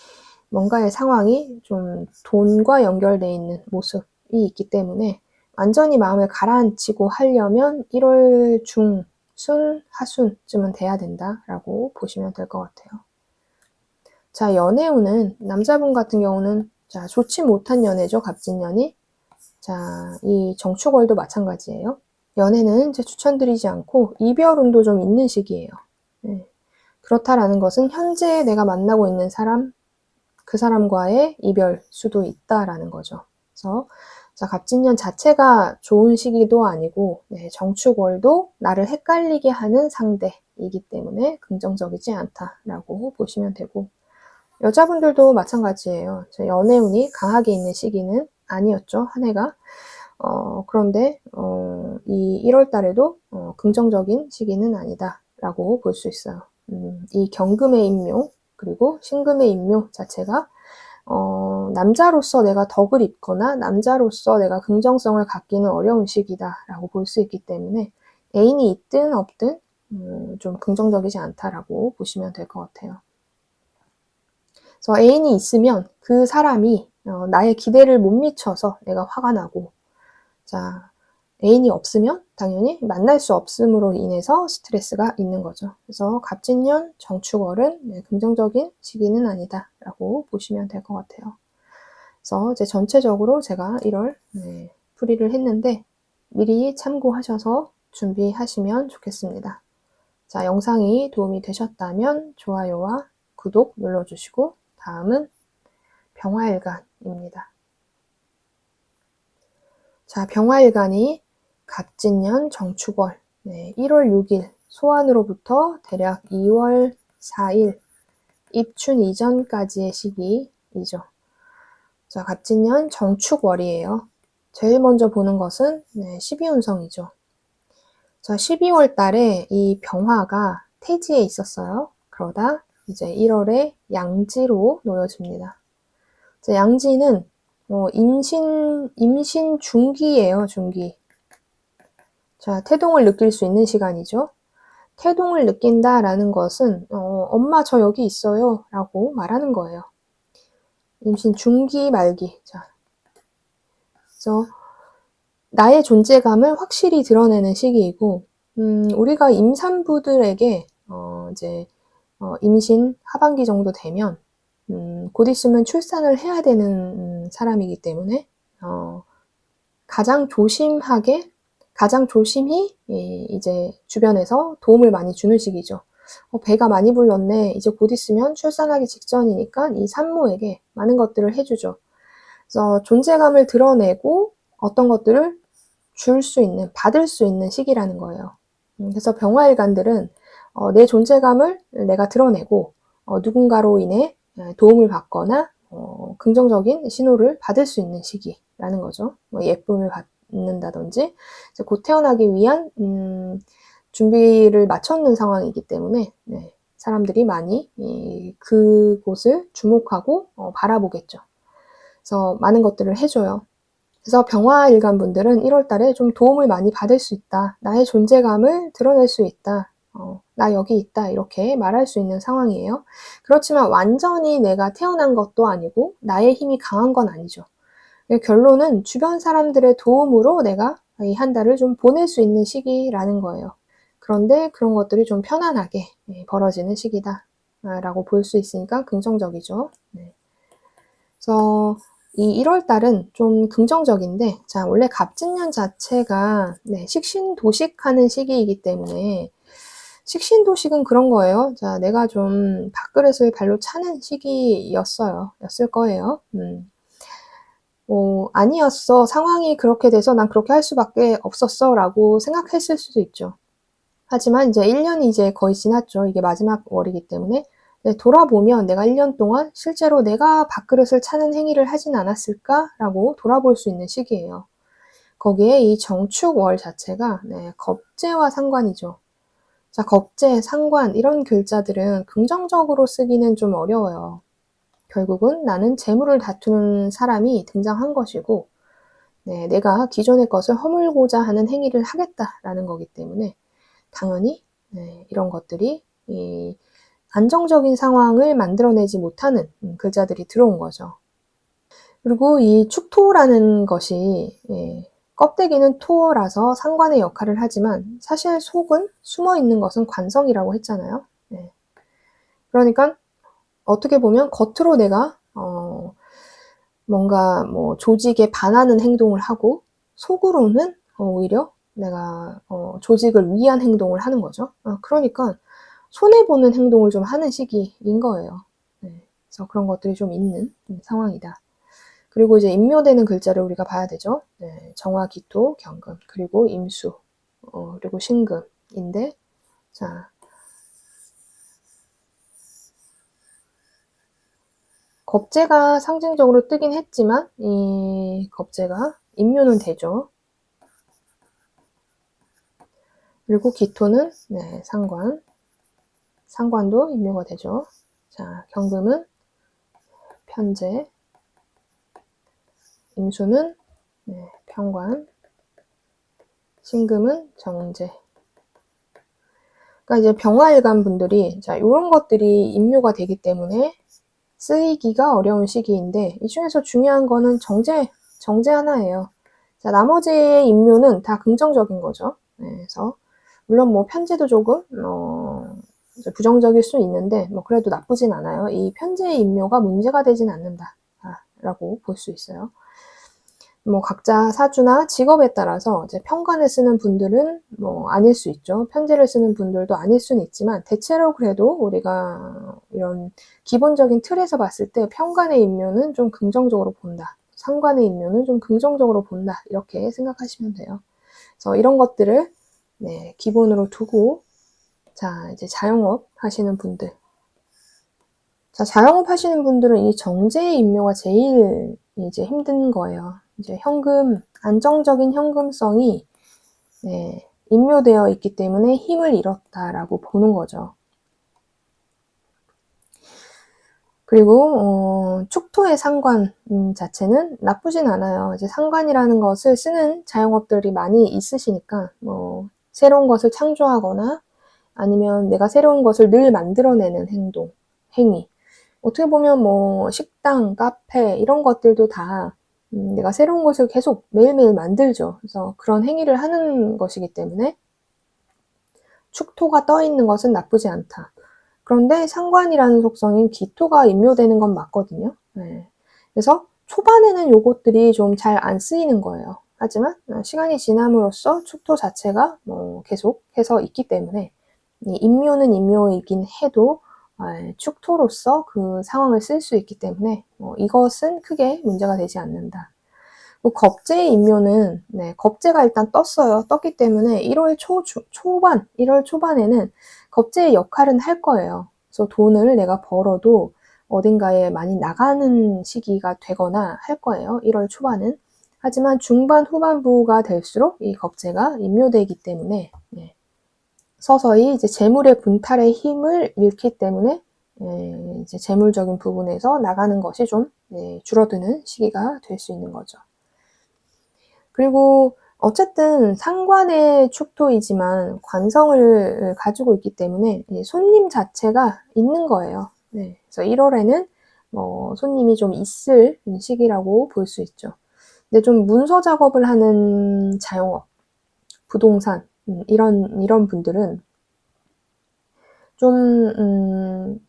뭔가의 상황이 좀 돈과 연결되어 있는 모습이 있기 때문에 완전히 마음을 가라앉히고 하려면 1월 중순, 하순쯤은 돼야 된다라고 보시면 될 것 같아요. 자, 연애운은 남자분 같은 경우는 자, 좋지 못한 연애죠. 갑진년이. 자, 이 정축월도 마찬가지예요. 연애는 이제 추천드리지 않고 이별운도 좀 있는 시기예요. 네. 그렇다라는 것은 현재 내가 만나고 있는 사람, 그 사람과의 이별 수도 있다라는 거죠. 그래서 자, 갑진년 자체가 좋은 시기도 아니고 정축월도 나를 헷갈리게 하는 상대이기 때문에 긍정적이지 않다라고 보시면 되고 여자분들도 마찬가지예요. 연애운이 강하게 있는 시기는 아니었죠. 한 해가. 그런데 이 1월 달에도 긍정적인 시기는 아니다라고 볼 수 있어요. 이 경금의 임묘 그리고 신금의 임묘 자체가 남자로서 내가 덕을 입거나 남자로서 내가 긍정성을 갖기는 어려운 시기다라고 볼 수 있기 때문에 애인이 있든 없든 좀 긍정적이지 않다라고 보시면 될 것 같아요. 그래서 애인이 있으면 그 사람이 나의 기대를 못 미쳐서 내가 화가 나고 자 애인이 없으면 당연히 만날 수 없음으로 인해서 스트레스가 있는 거죠. 그래서 갑진년 정축월은 긍정적인 시기는 아니다라고 보시면 될 것 같아요. 그래서 이제 전체적으로 제가 1월 풀이를 했는데 미리 참고하셔서 준비하시면 좋겠습니다. 자, 영상이 도움이 되셨다면 좋아요와 구독 눌러주시고 다음은 병화일간입니다. 자, 병화일간이 갑진년 정축월 1월 6일 소환으로부터 대략 2월 4일 입춘 이전까지의 시기이죠. 자, 갑진년 정축월이에요. 제일 먼저 보는 것은 12운성이죠. 자, 12월 달에 이 병화가 태지에 있었어요. 그러다 이제 1월에 양지로 놓여집니다. 자, 양지는 임신 중기예요, 중기. 자, 태동을 느낄 수 있는 시간이죠. 태동을 느낀다라는 것은 엄마 저 여기 있어요 라고 말하는 거예요. 임신 중기 말기. 자, 그래서 나의 존재감을 확실히 드러내는 시기이고, 우리가 임산부들에게 이제 임신 하반기 정도 되면 곧 있으면 출산을 해야 되는 사람이기 때문에 가장 조심히 이제 주변에서 도움을 많이 주는 시기죠. 배가 많이 불렀네. 이제 곧 있으면 출산하기 직전이니까 이 산모에게 많은 것들을 해주죠. 그래서 존재감을 드러내고 어떤 것들을 받을 수 있는 시기라는 거예요. 그래서 병화일간들은 내 존재감을 내가 드러내고 누군가로 인해 도움을 받거나 긍정적인 신호를 받을 수 있는 시기라는 거죠. 예쁨을 받는다든지 곧 태어나기 위한 준비를 마쳤는 상황이기 때문에 사람들이 많이 그곳을 주목하고 바라보겠죠. 그래서 많은 것들을 해줘요. 그래서 병화일간 분들은 1월 달에 좀 도움을 많이 받을 수 있다. 나의 존재감을 드러낼 수 있다. 나 여기 있다. 이렇게 말할 수 있는 상황이에요. 그렇지만 완전히 내가 태어난 것도 아니고 나의 힘이 강한 건 아니죠. 결론은 주변 사람들의 도움으로 내가 이 한 달을 좀 보낼 수 있는 시기라는 거예요. 그런데 그런 것들이 좀 편안하게 벌어지는 시기다 라고 볼 수 있으니까 긍정적이죠. 그래서 이 1월 달은 좀 긍정적인데, 자, 원래 갑진년 자체가 식신도식하는 시기이기 때문에 식신도식은 그런 거예요. 자, 내가 좀 밥그릇을 발로 차는 였을 거예요. 아니었어. 상황이 그렇게 돼서 난 그렇게 할 수밖에 없었어. 라고 생각했을 수도 있죠. 하지만 이제 1년이 이제 거의 지났죠. 이게 마지막 월이기 때문에. 돌아보면 내가 1년 동안 실제로 내가 밥그릇을 차는 행위를 하진 않았을까라고 돌아볼 수 있는 시기예요. 거기에 이 정축월 자체가 겁재와 상관이죠. 자, 겁재, 상관 이런 글자들은 긍정적으로 쓰기는 좀 어려워요. 결국은 나는 재물을 다투는 사람이 등장한 것이고 내가 기존의 것을 허물고자 하는 행위를 하겠다라는 거기 때문에 당연히 이런 것들이 안정적인 상황을 만들어내지 못하는 글자들이 들어온 거죠. 그리고 이 축토라는 것이 껍데기는 토라서 상관의 역할을 하지만 사실 속은 숨어있는 것은 관성이라고 했잖아요. 그러니까 어떻게 보면 겉으로 내가 뭔가 뭐 조직에 반하는 행동을 하고 속으로는 오히려 내가 조직을 위한 행동을 하는 거죠. 그러니까 손해보는 행동을 좀 하는 시기인 거예요. 그래서 그런 것들이 좀 있는 상황이다. 그리고 이제 임묘되는 글자를 우리가 봐야 되죠. 정화, 기토, 경금, 그리고 임수, 그리고 신금인데, 자, 겁재가 상징적으로 뜨긴 했지만 이 겁재가 임묘는 되죠. 그리고 기토는 상관도 임묘가 되죠. 자, 경금은 편재, 임수는 편관, 신금은 정제. 그러니까 이제 병화일간 분들이 자, 이런 것들이 임묘가 되기 때문에 쓰이기가 어려운 시기인데 이 중에서 중요한 거는 정제 하나예요. 자, 나머지의 인묘는 다 긍정적인 거죠. 네, 그래서 물론 뭐 편제도 조금 부정적일 수 있는데 뭐 그래도 나쁘진 않아요. 이 편제의 인묘가 문제가 되진 않는다라고 볼 수 있어요. 뭐 각자 사주나 직업에 따라서 이제 편관을 쓰는 분들은 뭐 아닐 수 있죠. 편제를 쓰는 분들도 아닐 수는 있지만 대체로 그래도 우리가 이런 기본적인 틀에서 봤을 때 편관의 인묘는 좀 긍정적으로 본다. 상관의 인묘는 좀 긍정적으로 본다. 이렇게 생각하시면 돼요. 그래서 이런 것들을 네, 기본으로 두고 자, 이제 자영업 하시는 분들. 자, 자영업 하시는 분들은 이 정제의 인묘가 제일 이제 힘든 거예요. 이제 안정적인 현금성이 네, 인묘되어 있기 때문에 힘을 잃었다라고 보는 거죠. 그리고 축토의 상관 자체는 나쁘진 않아요. 이제 상관이라는 것을 쓰는 자영업들이 많이 있으시니까 뭐 새로운 것을 창조하거나 아니면 내가 새로운 것을 늘 만들어내는 행위. 어떻게 보면 뭐 식당, 카페 이런 것들도 다 내가 새로운 것을 계속 매일매일 만들죠. 그래서 그런 행위를 하는 것이기 때문에 축토가 떠 있는 것은 나쁘지 않다. 그런데 상관이라는 속성인 기토가 인묘되는 건 맞거든요. 네. 그래서 초반에는 요것들이 좀 잘 안 쓰이는 거예요. 하지만 시간이 지남으로써 축토 자체가 뭐 계속해서 있기 때문에 이 인묘는 인묘이긴 해도 축토로서 그 상황을 쓸 수 있기 때문에 이것은 크게 문제가 되지 않는다. 겁재의 인묘는 겁재가 일단 떴어요. 떴기 때문에 1월 초반에는 겁재의 역할은 할 거예요. 그래서 돈을 내가 벌어도 어딘가에 많이 나가는 시기가 되거나 할 거예요. 1월 초반은. 하지만 중반 후반부가 될수록 이 겁재가 인묘되기 때문에 서서히 이제 재물의 분탈의 힘을 잃기 때문에 이제 재물적인 부분에서 나가는 것이 좀 줄어드는 시기가 될 수 있는 거죠. 그리고 어쨌든 상관의 축토이지만 관성을 가지고 있기 때문에 손님 자체가 있는 거예요. 네, 그래서 1월에는 뭐 손님이 좀 있을 시기라고 볼 수 있죠. 근데 좀 문서 작업을 하는 자영업, 부동산 이런 분들은 좀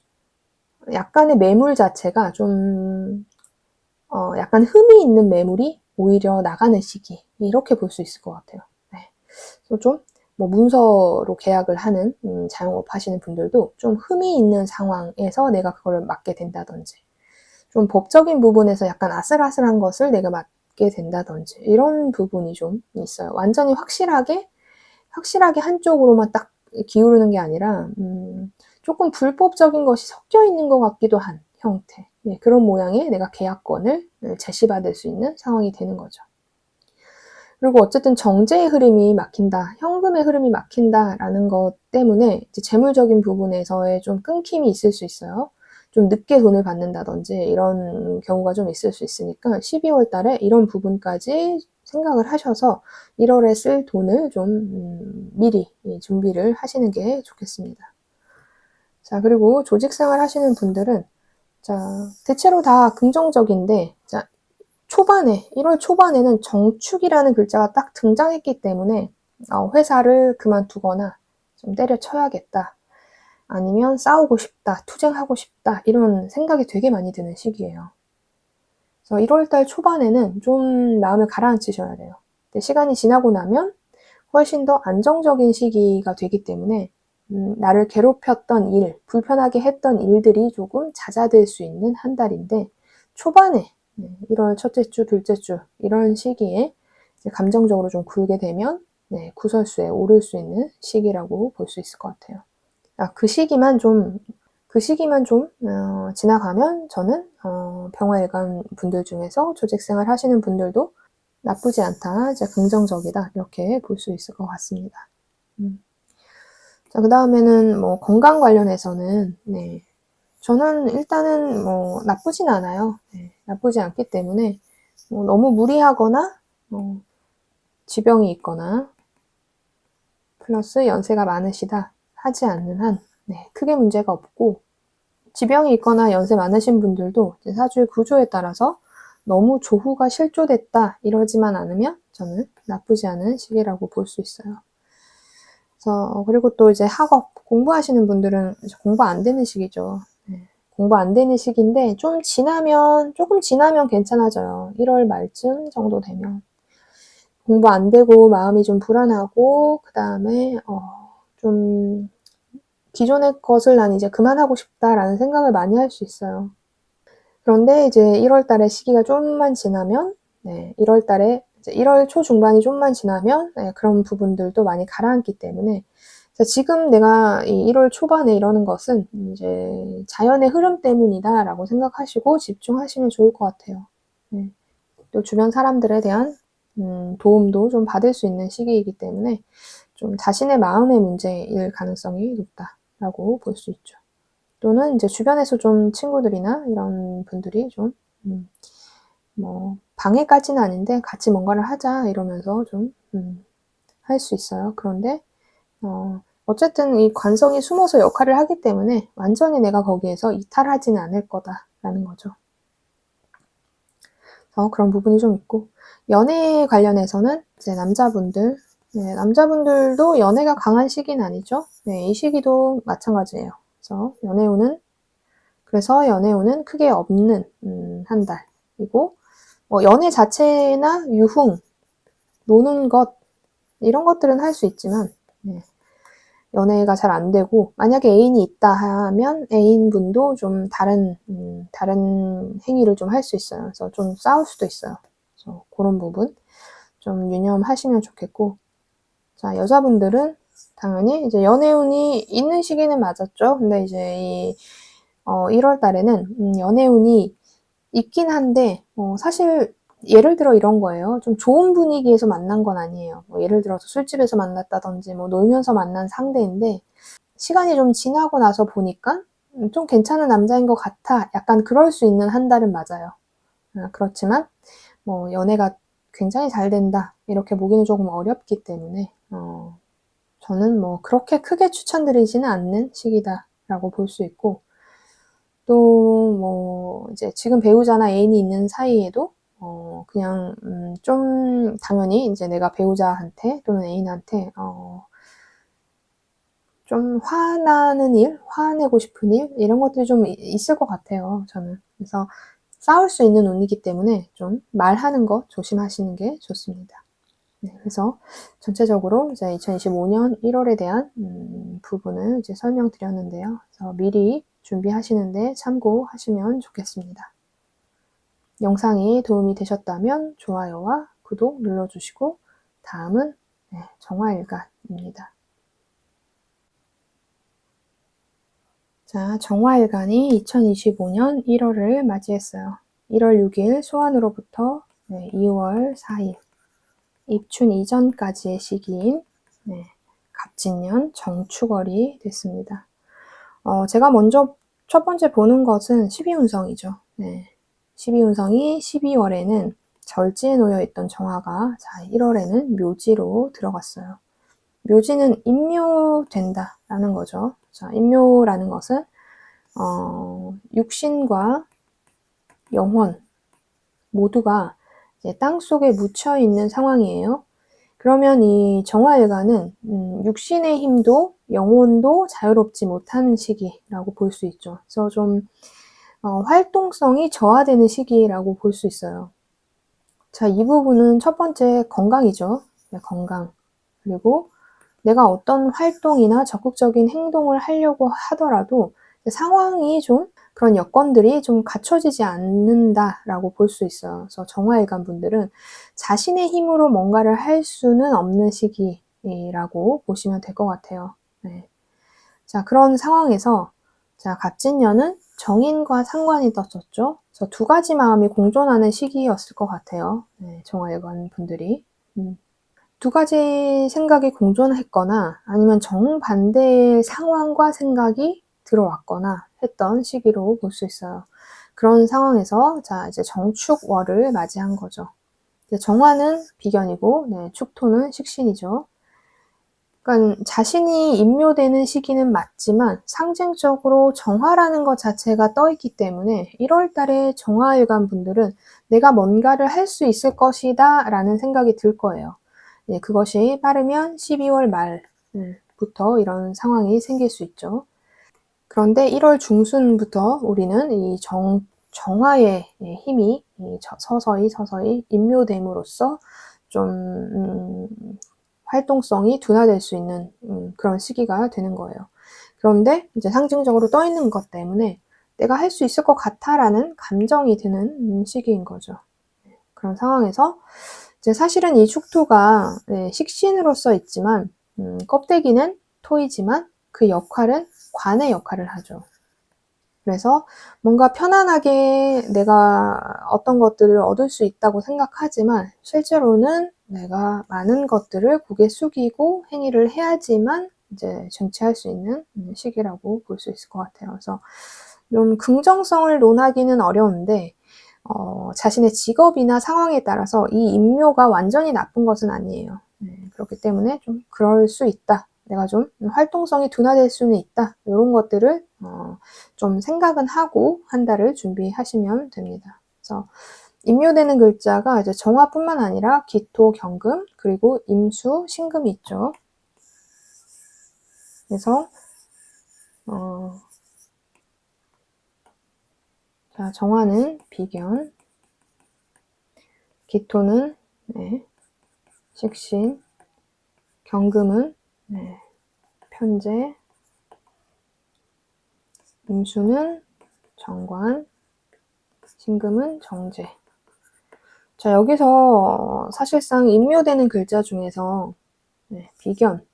약간의 매물 자체가 좀 약간 흠이 있는 매물이 오히려 나가는 시기 이렇게 볼 수 있을 것 같아요. 네. 그래서 좀 뭐 문서로 계약을 하는 자영업 하시는 분들도 좀 흠이 있는 상황에서 내가 그걸 맡게 된다든지 좀 법적인 부분에서 약간 아슬아슬한 것을 내가 맡게 된다든지 이런 부분이 좀 있어요. 완전히 확실하게 한쪽으로만 딱 기울이는 게 아니라 조금 불법적인 것이 섞여 있는 것 같기도 한 형태. 네, 그런 모양의 내가 계약권을 제시받을 수 있는 상황이 되는 거죠. 그리고 어쨌든 정제의 흐름이 막힌다, 현금의 흐름이 막힌다라는 것 때문에 이제 재물적인 부분에서의 좀 끊김이 있을 수 있어요. 좀 늦게 돈을 받는다든지 이런 경우가 좀 있을 수 있으니까 12월 달에 이런 부분까지 생각을 하셔서 1월에 쓸 돈을 좀 미리 준비를 하시는 게 좋겠습니다. 자, 그리고 조직생활 하시는 분들은 자, 대체로 다 긍정적인데 자, 1월 초반에는 정축이라는 글자가 딱 등장했기 때문에 회사를 그만두거나 좀 때려쳐야겠다. 아니면 싸우고 싶다, 투쟁하고 싶다 이런 생각이 되게 많이 드는 시기예요. 그래서 1월달 초반에는 좀 마음을 가라앉히셔야 돼요. 근데 시간이 지나고 나면 훨씬 더 안정적인 시기가 되기 때문에 나를 괴롭혔던 일, 불편하게 했던 일들이 조금 잦아들 수 있는 한 달인데 초반에 1월 첫째 주, 둘째 주 이런 시기에 감정적으로 좀 굴게 되면 구설수에 오를 수 있는 시기라고 볼 수 있을 것 같아요. 그 시기만 좀 지나가면 저는 병화일간 분들 중에서 조직생활 하시는 분들도 나쁘지 않다, 이제 긍정적이다 이렇게 볼 수 있을 것 같습니다. 자, 그 다음에는 뭐 건강 관련해서는 저는 일단은 뭐 나쁘진 않아요. 나쁘지 않기 때문에 뭐 너무 무리하거나 지병이 있거나 플러스 연세가 많으시다 하지 않는 한 크게 문제가 없고 지병이 있거나 연세 많으신 분들도 사주의 구조에 따라서 너무 조후가 실조됐다 이러지만 않으면 저는 나쁘지 않은 시기라고 볼 수 있어요. 그래서 그리고 또 이제 학업 공부하시는 분들은 공부 안 되는 시기죠. 네. 공부 안 되는 시기인데 조금 지나면 괜찮아져요. 1월 말쯤 정도 되면 공부 안 되고 마음이 좀 불안하고 그 다음에 좀 기존의 것을 난 이제 그만하고 싶다라는 생각을 많이 할 수 있어요. 그런데 이제 1월 달에 시기가 좀만 지나면 1월 달에 이제 1월 초중반이 좀만 지나면 그런 부분들도 많이 가라앉기 때문에 지금 내가 이 1월 초반에 이러는 것은 이제 자연의 흐름 때문이다라고 생각하시고 집중하시면 좋을 것 같아요. 또 주변 사람들에 대한 도움도 좀 받을 수 있는 시기이기 때문에 좀 자신의 마음의 문제일 가능성이 높다라고 볼 수 있죠. 또는 이제 주변에서 좀 친구들이나 이런 분들이 좀, 방해까지는 아닌데 같이 뭔가를 하자 이러면서 좀, 할 수 있어요. 그런데, 어쨌든 이 관성이 숨어서 역할을 하기 때문에 완전히 내가 거기에서 이탈하지는 않을 거다라는 거죠. 그런 부분이 좀 있고, 연애 관련해서는 이제 남자분들도 연애가 강한 시기는 아니죠. 이 시기도 마찬가지예요. 그래서 연애운은 크게 없는 한 달이고 연애 자체나 유흥, 노는 것 이런 것들은 할 수 있지만 연애가 잘 안 되고 만약에 애인이 있다 하면 애인분도 좀 다른 행위를 좀 할 수 있어요. 그래서 좀 싸울 수도 있어요. 그래서 그런 부분 좀 유념하시면 좋겠고 자 여자분들은 당연히 이제 연애운이 있는 시기는 맞았죠. 근데 이제 1월 달에는 연애운이 있긴 한데 사실 예를 들어 이런 거예요. 좀 좋은 분위기에서 만난 건 아니에요. 예를 들어서 술집에서 만났다든지 놀면서 만난 상대인데 시간이 좀 지나고 나서 보니까 좀 괜찮은 남자인 것 같아. 약간 그럴 수 있는 한 달은 맞아요. 그렇지만 연애가 굉장히 잘 된다. 이렇게 보기는 조금 어렵기 때문에 저는 그렇게 크게 추천드리지는 않는 시기다라고 볼 수 있고 또 이제 지금 배우자나 애인이 있는 사이에도 그냥 좀 당연히 이제 내가 배우자한테 또는 애인한테 좀 화내고 싶은 일 이런 것들이 좀 있을 것 같아요. 저는. 그래서 싸울 수 있는 운이기 때문에 좀 말하는 거 조심하시는 게 좋습니다. 그래서 전체적으로 이제 2025년 1월에 대한 부분을 이제 설명드렸는데요. 그래서 미리 준비하시는데 참고하시면 좋겠습니다. 영상이 도움이 되셨다면 좋아요와 구독 눌러주시고 다음은 정화일간입니다. 자, 정화일간이 2025년 1월을 맞이했어요. 1월 6일 소환으로부터 2월 4일 입춘 이전까지의 시기인 갑진년 정축월이 됐습니다. 제가 먼저 첫 번째 보는 것은 12운성이죠. 12운성이 12월에는 절지에 놓여있던 정화가 1월에는 묘지로 들어갔어요. 묘지는 임묘된다라는 거죠. 자, 임묘라는 것은 육신과 영혼 모두가 이제 땅 속에 묻혀 있는 상황이에요. 그러면 이 정화일간은 육신의 힘도 영혼도 자유롭지 못하는 시기라고 볼 수 있죠. 그래서 좀 활동성이 저하되는 시기라고 볼 수 있어요. 자, 이 부분은 첫 번째 건강이죠. 건강. 그리고 내가 어떤 활동이나 적극적인 행동을 하려고 하더라도 상황이 좀 그런 여건들이 좀 갖춰지지 않는다라고 볼 수 있어요. 그래서 정화일간 분들은 자신의 힘으로 뭔가를 할 수는 없는 시기라고 보시면 될 것 같아요. 자, 그런 상황에서 자, 갑진년은 정인과 상관이 떴었죠. 그래서 두 가지 마음이 공존하는 시기였을 것 같아요. 정화일간 분들이. 두 가지 생각이 공존했거나 아니면 정반대의 상황과 생각이 들어왔거나 했던 시기로 볼 수 있어요. 그런 상황에서 자 이제 정축월을 맞이한 거죠. 정화는 비견이고 축토는 식신이죠. 그러니까 자신이 임묘되는 시기는 맞지만 상징적으로 정화라는 것 자체가 떠 있기 때문에 1월 달에 정화일간 분들은 내가 뭔가를 할 수 있을 것이다 라는 생각이 들 거예요. 그것이 빠르면 12월 말부터 이런 상황이 생길 수 있죠. 그런데 1월 중순부터 우리는 이 정화의 힘이 서서히 임묘됨으로써 좀 활동성이 둔화될 수 있는 그런 시기가 되는 거예요. 그런데 이제 상징적으로 떠 있는 것 때문에 내가 할 수 있을 것 같아라는 감정이 드는 시기인 거죠. 그런 상황에서 이제 사실은 이 축토가 식신으로서 있지만 껍데기는 토이지만 그 역할은 관의 역할을 하죠. 그래서 뭔가 편안하게 내가 어떤 것들을 얻을 수 있다고 생각하지만 실제로는 내가 많은 것들을 고개 숙이고 행위를 해야지만 이제 쟁취할 수 있는 시기라고 볼 수 있을 것 같아요. 그래서 좀 긍정성을 논하기는 어려운데 자신의 직업이나 상황에 따라서 이 임묘가 완전히 나쁜 것은 아니에요. 그렇기 때문에 좀 그럴 수 있다. 내가 좀 활동성이 둔화될 수는 있다. 이런 것들을 좀 생각은 하고 한 달을 준비하시면 됩니다. 그래서 임묘되는 글자가 이제 정화뿐만 아니라 기토, 경금, 그리고 임수, 신금이 있죠. 그래서 자, 정화는 비견, 기토는 식신, 경금은 편재, 임수는 정관, 신금은 정제. 자, 여기서 사실상 임묘되는 글자 중에서 비견,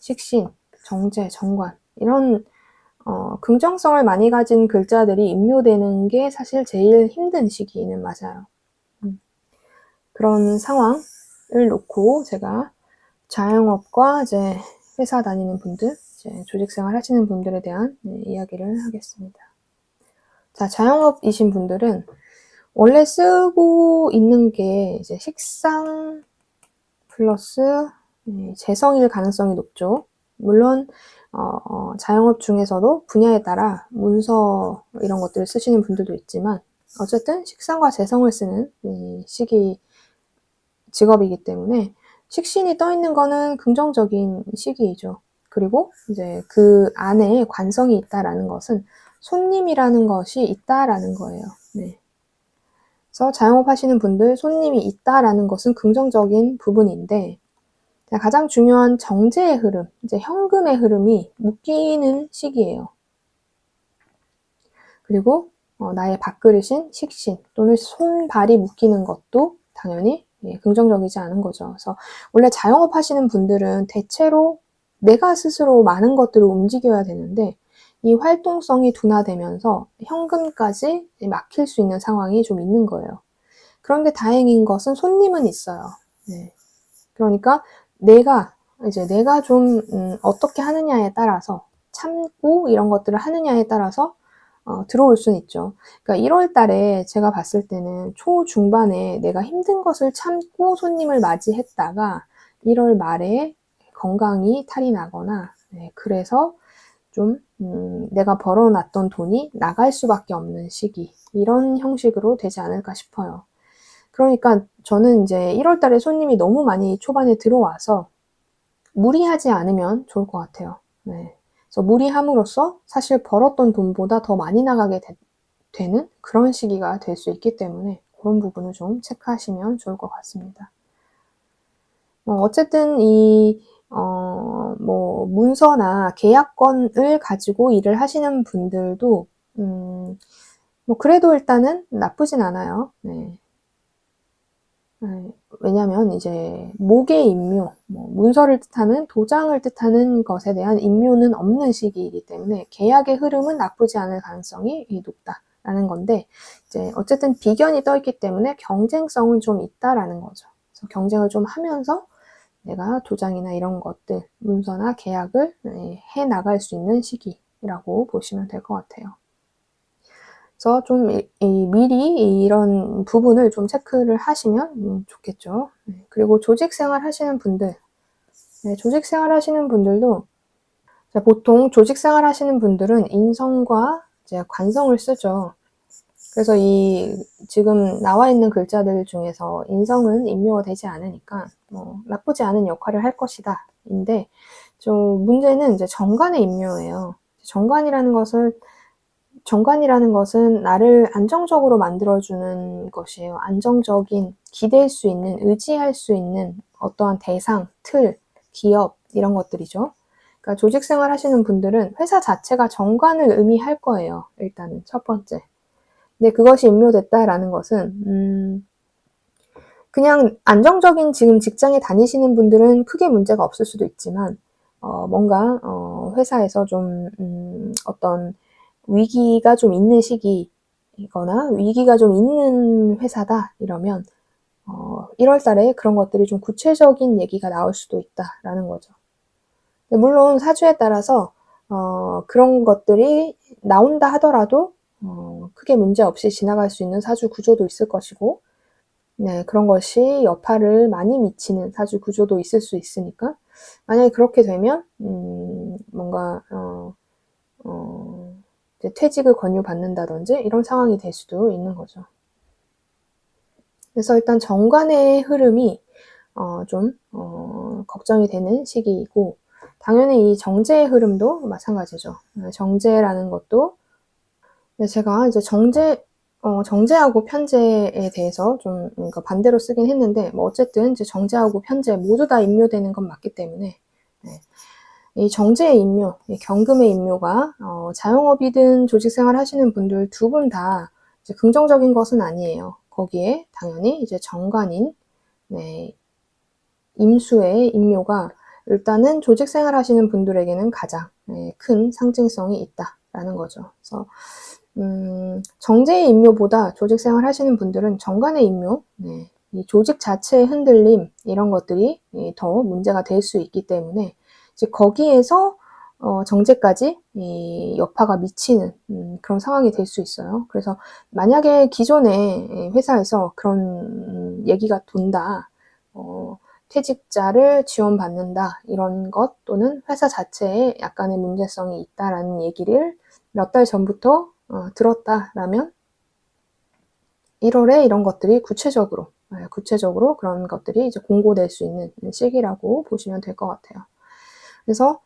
식신, 정제, 정관 이런 긍정성을 많이 가진 글자들이 임묘되는 게 사실 제일 힘든 시기는 맞아요. 그런 상황을 놓고 제가 자영업과 이제 회사 다니는 분들, 이제 조직생활 하시는 분들에 대한 이야기를 하겠습니다. 자, 자영업이신 분들은 원래 쓰고 있는 게 이제 식상 플러스 재성일 가능성이 높죠. 물론 자영업 중에서도 분야에 따라 문서 이런 것들을 쓰시는 분들도 있지만 어쨌든 식상과 재성을 쓰는 시기 직업이기 때문에 식신이 떠 있는 거는 긍정적인 시기이죠. 그리고 이제 그 안에 관성이 있다라는 것은 손님이라는 것이 있다라는 거예요. 네. 그래서 자영업 하시는 분들 손님이 있다라는 것은 긍정적인 부분인데 가장 중요한 정제의 흐름, 이제 현금의 흐름이 묶이는 시기예요. 그리고 나의 밥그릇인 식신 또는 손발이 묶이는 것도 당연히 긍정적이지 않은 거죠. 그래서 원래 자영업 하시는 분들은 대체로 내가 스스로 많은 것들을 움직여야 되는데 이 활동성이 둔화되면서 현금까지 막힐 수 있는 상황이 좀 있는 거예요. 그런데 다행인 것은 손님은 있어요. 네. 그러니까 내가 좀 어떻게 하느냐에 따라서 참고 이런 것들을 하느냐에 따라서 들어올 수는 있죠. 그러니까 1월 달에 제가 봤을 때는 초중반에 내가 힘든 것을 참고 손님을 맞이했다가 1월 말에 건강이 탈이 나거나 그래서 좀 내가 벌어놨던 돈이 나갈 수밖에 없는 시기 이런 형식으로 되지 않을까 싶어요. 그러니까 저는 이제 1월 달에 손님이 너무 많이 초반에 들어와서 무리하지 않으면 좋을 것 같아요. 네. 그래서 무리함으로써 사실 벌었던 돈보다 더 많이 나가게 되는 그런 시기가 될 수 있기 때문에 그런 부분을 좀 체크하시면 좋을 것 같습니다. 어쨌든 뭐 문서나 계약건을 가지고 일을 하시는 분들도 뭐 그래도 일단은 나쁘진 않아요. 네. 왜냐면 이제 목의 임묘, 문서를 뜻하는 도장을 뜻하는 것에 대한 임묘는 없는 시기이기 때문에 계약의 흐름은 나쁘지 않을 가능성이 높다라는 건데 이제 어쨌든 비견이 떠 있기 때문에 경쟁성은 좀 있다라는 거죠. 그래서 경쟁을 좀 하면서 내가 도장이나 이런 것들, 문서나 계약을 해 나갈 수 있는 시기라고 보시면 될 것 같아요. 그래서 좀 미리 이런 부분을 좀 체크를 하시면 좋겠죠. 그리고 조직 생활 하시는 분들, 네, 조직 생활 하시는 분들도 보통 조직 생활 하시는 분들은 인성과 이제 관성을 쓰죠. 그래서 이 지금 나와 있는 글자들 중에서 인성은 임묘가 되지 않으니까 뭐 나쁘지 않은 역할을 할 것이다. 인데 좀 문제는 이제 정관의 임묘예요. 정관이라는 것은 나를 안정적으로 만들어주는 것이에요. 안정적인, 기댈 수 있는, 의지할 수 있는 어떠한 대상, 틀, 기업 이런 것들이죠. 그러니까 조직 생활 하시는 분들은 회사 자체가 정관을 의미할 거예요. 일단은 첫 번째. 근데 그것이 임묘됐다라는 것은 그냥 안정적인 지금 직장에 다니시는 분들은 크게 문제가 없을 수도 있지만 뭔가 회사에서 좀 어떤 위기가 좀 있는 시기이거나 위기가 좀 있는 회사다 이러면 1월 달에 그런 것들이 좀 구체적인 얘기가 나올 수도 있다라는 거죠. 물론 사주에 따라서 그런 것들이 나온다 하더라도 크게 문제 없이 지나갈 수 있는 사주 구조도 있을 것이고 네, 그런 것이 여파를 많이 미치는 사주 구조도 있을 수 있으니까 만약에 그렇게 되면 뭔가 이제 퇴직을 권유받는다든지 이런 상황이 될 수도 있는 거죠. 그래서 일단 정관의 흐름이 좀 걱정이 되는 시기이고 당연히 이 정제의 흐름도 마찬가지죠. 정제라는 것도 제가 이제 정제하고 편제에 대해서 좀 그러니까 반대로 쓰긴 했는데 뭐 어쨌든 이제 정제하고 편제 모두 다 임묘되는 건 맞기 때문에 네. 이 정제의 임묘, 이 경금의 임묘가 자영업이든 조직생활 하시는 분들 두 분 다 긍정적인 것은 아니에요. 거기에 당연히 이제 정관인 네, 임수의 임묘가 일단은 조직생활 하시는 분들에게는 가장 네, 큰 상징성이 있다라는 거죠. 그래서 정제의 임묘보다 조직생활 하시는 분들은 정관의 임묘, 네, 이 조직 자체의 흔들림 이런 것들이 더 문제가 될 수 있기 때문에 이제 거기에서 정제까지 이 여파가 미치는 그런 상황이 될 수 있어요. 그래서 만약에 기존에 회사에서 그런 얘기가 돈다, 퇴직자를 지원받는다 이런 것 또는 회사 자체에 약간의 문제성이 있다라는 얘기를 몇 달 전부터 들었다라면 1월에 이런 것들이 구체적으로 그런 것들이 이제 공고될 수 있는 시기라고 보시면 될 것 같아요. 그래서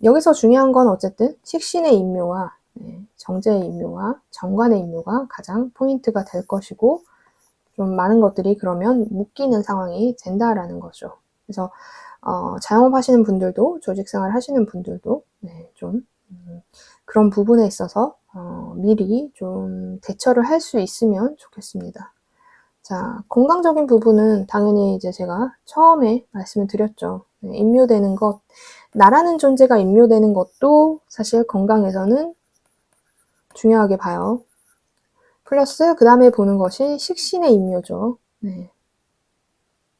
여기서 중요한 건 어쨌든 식신의 임묘와 정제의 임묘와 정관의 임묘가 가장 포인트가 될 것이고 좀 많은 것들이 그러면 묶이는 상황이 된다라는 거죠. 그래서 자영업 하시는 분들도 조직생활 하시는 분들도 좀 그런 부분에 있어서 미리 좀 대처를 할 수 있으면 좋겠습니다. 자, 건강적인 부분은 당연히 이제 제가 처음에 말씀을 드렸죠. 임묘되는 것, 나라는 존재가 임묘되는 것도 사실 건강에서는 중요하게 봐요. 플러스 그 다음에 보는 것이 식신의 임묘죠. 네.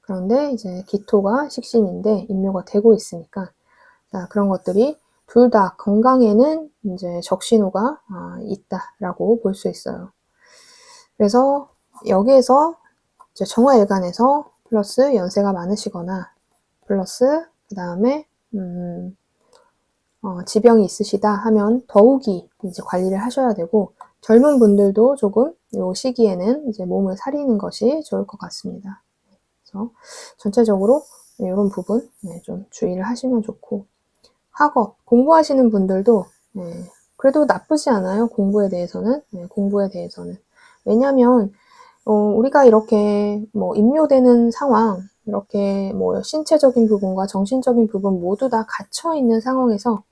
그런데 이제 기토가 식신인데 임묘가 되고 있으니까 자, 그런 것들이 둘 다 건강에는 이제 적신호가 있다라고 볼 수 있어요. 그래서 여기에서 이제 정화일간에서 플러스 연세가 많으시거나 플러스 그 다음에 지병이 있으시다 하면 더욱이 이제 관리를 하셔야 되고 젊은 분들도 조금 이 시기에는 이제 몸을 사리는 것이 좋을 것 같습니다. 그래서 전체적으로 이런 부분 좀 주의를 하시면 좋고 학업, 공부하시는 분들도 그래도 나쁘지 않아요. 공부에 대해서는. 왜냐하면 우리가 이렇게 뭐 임묘되는 상황, 이렇게 뭐 신체적인 부분과 정신적인 부분 모두 다 갇혀 있는 상황에서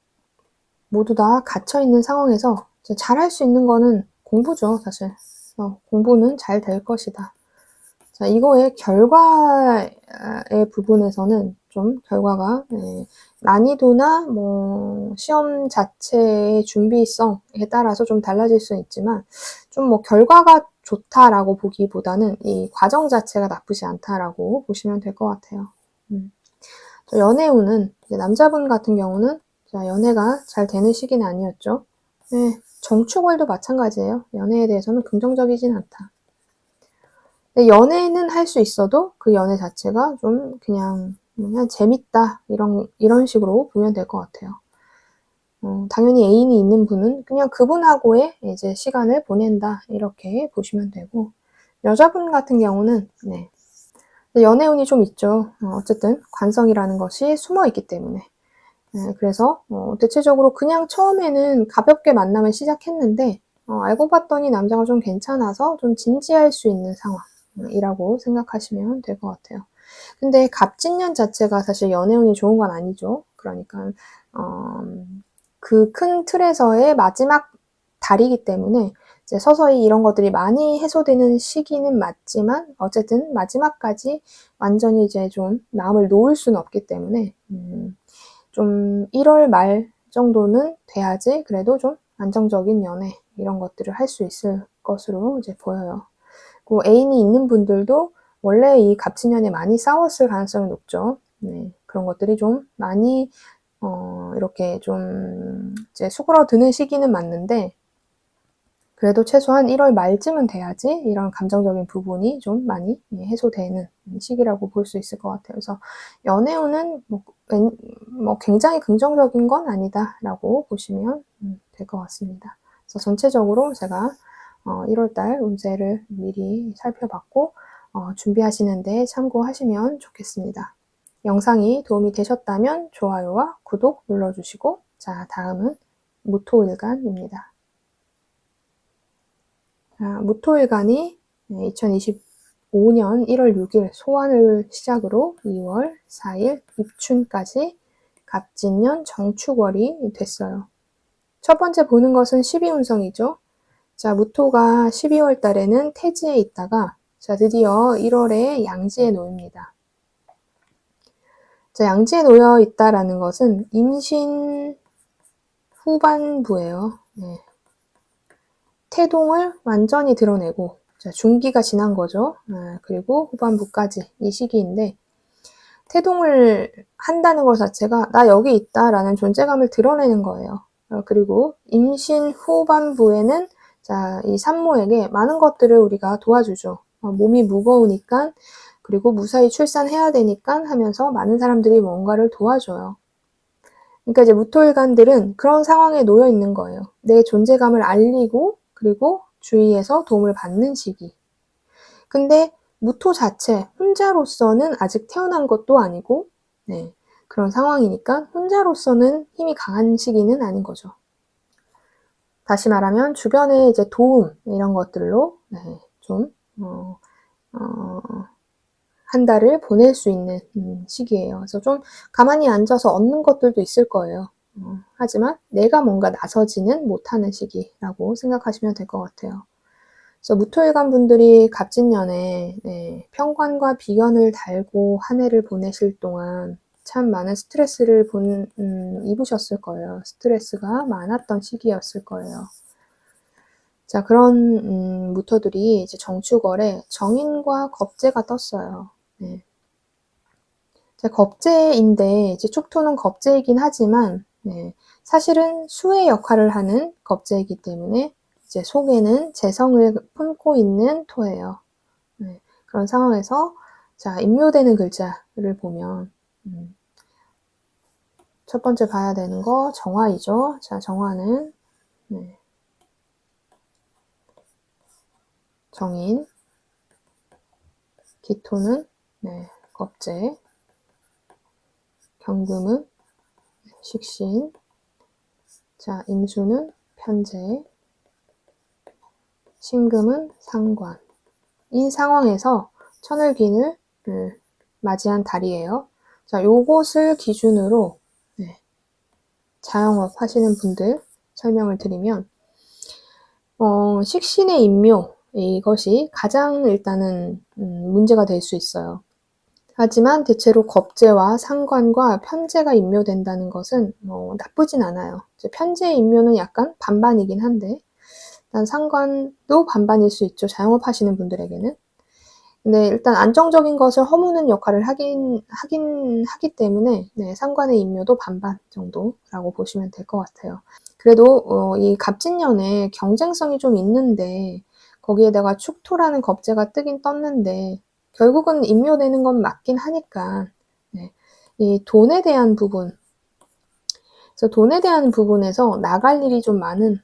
잘할 수 있는 거는 공부죠, 사실. 공부는 잘 될 것이다. 자, 이거의 결과의 부분에서는 좀 결과가 난이도나 뭐 시험 자체의 준비성에 따라서 좀 달라질 수는 있지만 좀 뭐 결과가 좋다라고 보기보다는 이 과정 자체가 나쁘지 않다라고 보시면 될 것 같아요. 연애운은 남자분 같은 경우는 연애가 잘 되는 시기는 아니었죠. 네, 정축월도 마찬가지예요. 연애에 대해서는 긍정적이진 않다. 연애는 할 수 있어도 그 연애 자체가 좀 그냥 그냥 재밌다 이런 식으로 보면 될 것 같아요. 당연히 애인이 있는 분은 그냥 그분하고의 이제 시간을 보낸다 이렇게 보시면 되고, 여자분 같은 경우는 네, 연애운이 좀 있죠. 어쨌든 관성이라는 것이 숨어 있기 때문에. 네, 그래서 대체적으로 그냥 처음에는 가볍게 만남을 시작했는데 알고 봤더니 남자가 좀 괜찮아서 좀 진지할 수 있는 상황이라고 생각하시면 될 것 같아요. 근데 갑진년 자체가 사실 연애운이 좋은 건 아니죠. 그러니까 그 큰 틀에서의 마지막 달이기 때문에 이제 서서히 이런 것들이 많이 해소되는 시기는 맞지만, 어쨌든 마지막까지 완전히 이제 좀 마음을 놓을 수는 없기 때문에 좀 1월 말 정도는 돼야지 그래도 좀 안정적인 연애 이런 것들을 할 수 있을 것으로 이제 보여요. 그리고 애인이 있는 분들도 원래 이 갑진년에 많이 싸웠을 가능성이 높죠. 네, 그런 것들이 좀 많이 이렇게 좀 이제 수그러드는 시기는 맞는데, 그래도 최소한 1월 말쯤은 돼야지 이런 감정적인 부분이 좀 많이 해소되는 시기라고 볼 수 있을 것 같아요. 그래서 연애운은 뭐 굉장히 긍정적인 건 아니다라고 보시면 될 것 같습니다. 그래서 전체적으로 제가 1월달 운세를 미리 살펴봤고 준비하시는데 참고하시면 좋겠습니다. 영상이 도움이 되셨다면 좋아요와 구독 눌러주시고, 자, 다음은 무토일간입니다. 무토일간이 2025년 1월 6일 소환을 시작으로 2월 4일 입춘까지 갑진년 정축월이 됐어요. 첫 번째 보는 것은 12운성이죠. 자, 무토가 12월 달에는 태지에 있다가 자, 드디어 1월에 양지에 놓입니다. 자, 양지에 놓여 있다라는 것은 임신 후반부예요. 네. 태동을 완전히 드러내고, 자, 중기가 지난 거죠. 그리고 후반부까지 이 시기인데, 태동을 한다는 것 자체가 나 여기 있다라는 존재감을 드러내는 거예요. 그리고 임신 후반부에는 자, 이 산모에게 많은 것들을 우리가 도와주죠. 몸이 무거우니까, 그리고 무사히 출산해야 되니까 하면서 많은 사람들이 뭔가를 도와줘요. 그러니까 이제 무토일간들은 그런 상황에 놓여 있는 거예요. 내 존재감을 알리고, 그리고 주위에서 도움을 받는 시기. 근데 무토 자체 혼자로서는 아직 태어난 것도 아니고, 네, 그런 상황이니까 혼자로서는 힘이 강한 시기는 아닌 거죠. 다시 말하면 주변에 이제 도움 이런 것들로 네, 좀 한 달을 보낼 수 있는 시기예요. 그래서 좀 가만히 앉아서 얻는 것들도 있을 거예요. 하지만 내가 뭔가 나서지는 못하는 시기라고 생각하시면 될 것 같아요. 그래서 무토일간 분들이 갑진년에 네, 편관과 비견을 달고 한 해를 보내실 동안 참 많은 스트레스를 입으셨을 거예요. 스트레스가 많았던 시기였을 거예요. 자, 그런 무토들이 이제 정축월에 정인과 겁재가 떴어요. 네. 자, 겁재인데 이제 축토는 겁재이긴 하지만 네, 사실은 수의 역할을 하는 겁재이기 때문에 이제 속에는 재성을 품고 있는 토예요. 네, 그런 상황에서 자, 임묘되는 글자를 보면 첫 번째 봐야 되는 거 정화이죠. 자, 정화는 네, 정인, 기토는 네, 겁재, 경금은 식신, 자, 임수는 편재, 신금은 상관. 이 상황에서 천을기를 맞이한 달이에요. 자, 요것을 기준으로 네, 자영업 하시는 분들 설명을 드리면 식신의 임묘 이것이 가장 일단은 문제가 될 수 있어요. 하지만 대체로 겁재와 상관과 편재가 임묘된다는 것은 나쁘진 않아요. 편재 임묘는 약간 반반이긴 한데 일단 상관도 반반일 수 있죠. 자영업 하시는 분들에게는. 근데 일단 안정적인 것을 허무는 역할을 하기 때문에 네, 상관의 임묘도 반반 정도라고 보시면 될 것 같아요. 그래도 이 갑진년에 경쟁성이 좀 있는데 거기에다가 축토라는 겁재가 뜨긴 떴는데 결국은 임묘되는 건 맞긴 하니까 네, 이 돈에 대한 부분, 그래서 돈에 대한 부분에서 나갈 일이 좀 많은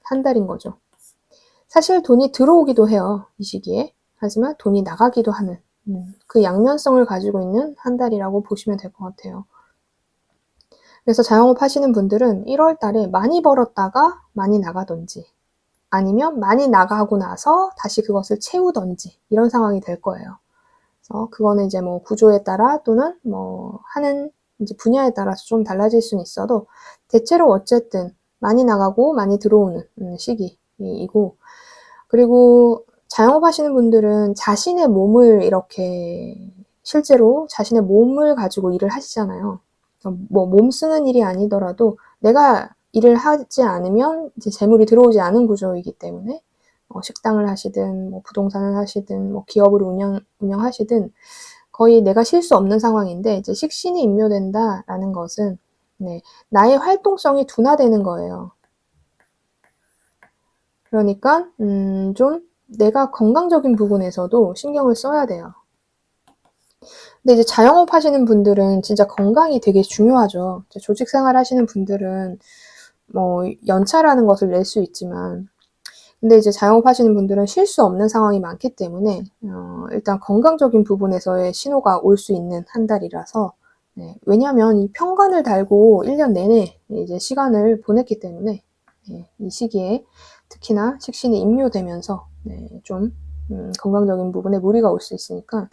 한 달인 거죠. 사실 돈이 들어오기도 해요, 이 시기에. 하지만 돈이 나가기도 하는 그 양면성을 가지고 있는 한 달이라고 보시면 될 것 같아요. 그래서 자영업 하시는 분들은 1월 달에 많이 벌었다가 많이 나가든지 아니면 많이 나가고 나서 다시 그것을 채우든지 이런 상황이 될 거예요. 그래서 그거는 이제 뭐 구조에 따라 또는 뭐 하는 이제 분야에 따라서 좀 달라질 수는 있어도 대체로 어쨌든 많이 나가고 많이 들어오는 시기이고, 그리고 자영업 하시는 분들은 자신의 몸을 이렇게 실제로 자신의 몸을 가지고 일을 하시잖아요. 뭐 몸 쓰는 일이 아니더라도 내가 일을 하지 않으면 이제 재물이 들어오지 않은 구조이기 때문에 식당을 하시든 뭐 부동산을 하시든 뭐 기업을 운영하시든 거의 내가 쉴 수 없는 상황인데, 이제 식신이 임묘된다라는 것은 네, 나의 활동성이 둔화되는 거예요. 그러니까 좀 내가 건강적인 부분에서도 신경을 써야 돼요. 근데 이제 자영업 하시는 분들은 진짜 건강이 되게 중요하죠. 조직 생활 하시는 분들은 뭐 연차라는 것을 낼 수 있지만, 근데 이제 자영업 하시는 분들은 쉴 수 없는 상황이 많기 때문에 일단 건강적인 부분에서의 신호가 올 수 있는 한 달이라서, 네, 왜냐하면 이 평관을 달고 1년 내내 이제 시간을 보냈기 때문에 네, 이 시기에 특히나 식신이 임묘되면서 네, 좀 건강적인 부분에 무리가 올 수 있으니까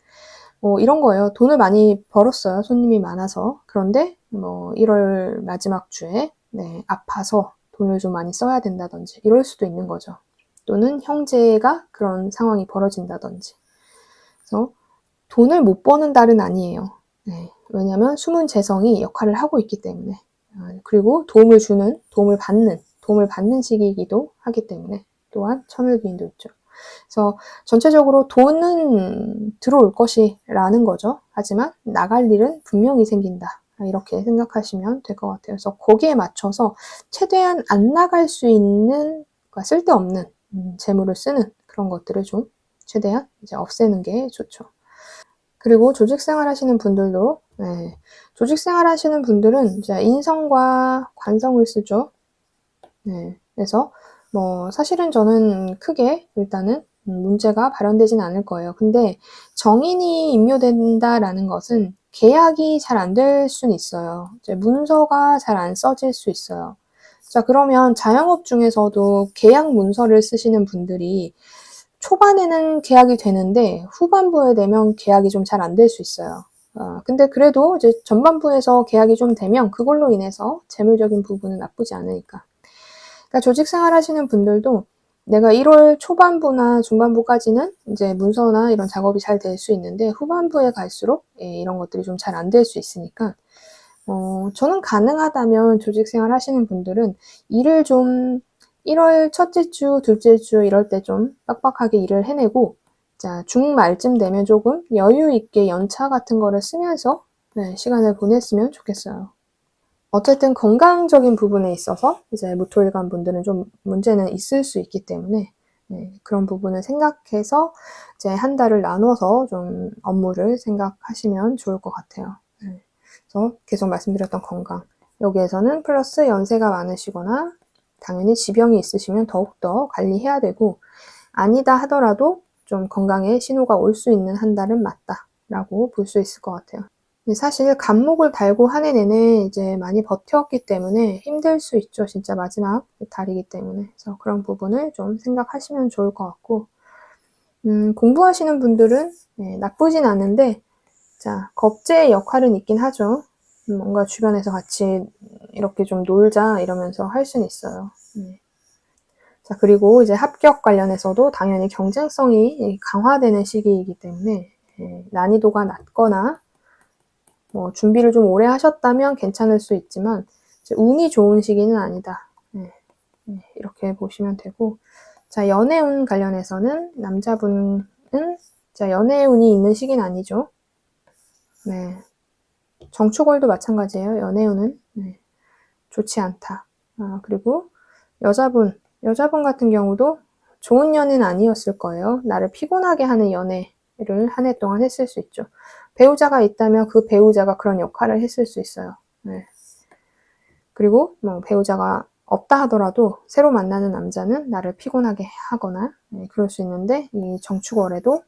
이런 거예요. 돈을 많이 벌었어요. 손님이 많아서. 그런데 뭐 1월 마지막 주에 네, 아파서 돈을 좀 많이 써야 된다든지 이럴 수도 있는 거죠. 또는 형제가 그런 상황이 벌어진다든지. 그래서 돈을 못 버는 달은 아니에요. 네, 왜냐하면 숨은 재성이 역할을 하고 있기 때문에. 그리고 도움을 받는 시기이기도 하기 때문에 또한 천을기인도 있죠. 그래서 전체적으로 돈은 들어올 것이라는 거죠. 하지만 나갈 일은 분명히 생긴다. 이렇게 생각하시면 될 것 같아요. 그래서 거기에 맞춰서 최대한 안 나갈 수 있는, 그러니까 쓸데없는 재물을 쓰는 그런 것들을 좀 최대한 이제 없애는 게 좋죠. 그리고 조직생활 하시는 분들도 네, 조직생활 하시는 분들은 이제 인성과 관성을 쓰죠. 네, 그래서 뭐 사실은 저는 크게 일단은 문제가 발현되진 않을 거예요. 근데 정인이 임묘된다라는 것은 계약이 잘 안 될 수는 있어요. 이제 문서가 잘 안 써질 수 있어요. 자, 그러면 자영업 중에서도 계약 문서를 쓰시는 분들이 초반에는 계약이 되는데 후반부에 되면 계약이 좀 잘 안 될 수 있어요. 근데 그래도 이제 전반부에서 계약이 좀 되면 그걸로 인해서 재물적인 부분은 나쁘지 않으니까. 그러니까 조직 생활 하시는 분들도 내가 1월 초반부나 중반부까지는 이제 문서나 이런 작업이 잘 될 수 있는데 후반부에 갈수록 이런 것들이 좀 잘 안 될 수 있으니까 저는 가능하다면 조직 생활 하시는 분들은 일을 좀 1월 첫째 주, 둘째 주 이럴 때 좀 빡빡하게 일을 해내고, 자, 중말쯤 되면 조금 여유 있게 연차 같은 거를 쓰면서 네, 시간을 보냈으면 좋겠어요. 어쨌든 건강적인 부분에 있어서 이제 무토일관 분들은 좀 문제는 있을 수 있기 때문에 네, 그런 부분을 생각해서 이제 한 달을 나눠서 좀 업무를 생각하시면 좋을 것 같아요. 네. 그래서 계속 말씀드렸던 건강. 여기에서는 플러스 연세가 많으시거나 당연히 지병이 있으시면 더욱더 관리해야 되고, 아니다 하더라도 좀 건강에 신호가 올 수 있는 한 달은 맞다라고 볼 수 있을 것 같아요. 사실 간목을 달고 한 해 내내 이제 많이 버텼기 때문에 힘들 수 있죠. 진짜 마지막 달이기 때문에. 그래서 그런 부분을 좀 생각하시면 좋을 것 같고, 공부하시는 분들은 네, 나쁘진 않은데, 자, 겁제의 역할은 있긴 하죠. 뭔가 주변에서 같이 이렇게 좀 놀자 이러면서 할 수는 있어요. 자, 그리고 이제 합격 관련해서도 당연히 경쟁성이 강화되는 시기이기 때문에 난이도가 낮거나 뭐 준비를 좀 오래 하셨다면 괜찮을 수 있지만 운이 좋은 시기는 아니다. 이렇게 보시면 되고, 자, 연애운 관련해서는 남자분은 자, 연애운이 있는 시기는 아니죠. 네. 정축월도 마찬가지예요. 연애운은 좋지 않다. 그리고 여자분 같은 경우도 좋은 연애는 아니었을 거예요. 나를 피곤하게 하는 연애를 한 해 동안 했을 수 있죠. 배우자가 있다면 그 배우자가 그런 역할을 했을 수 있어요. 네. 그리고 뭐 배우자가 없다 하더라도 새로 만나는 남자는 나를 피곤하게 하거나 그럴 수 있는데 이 정축월에도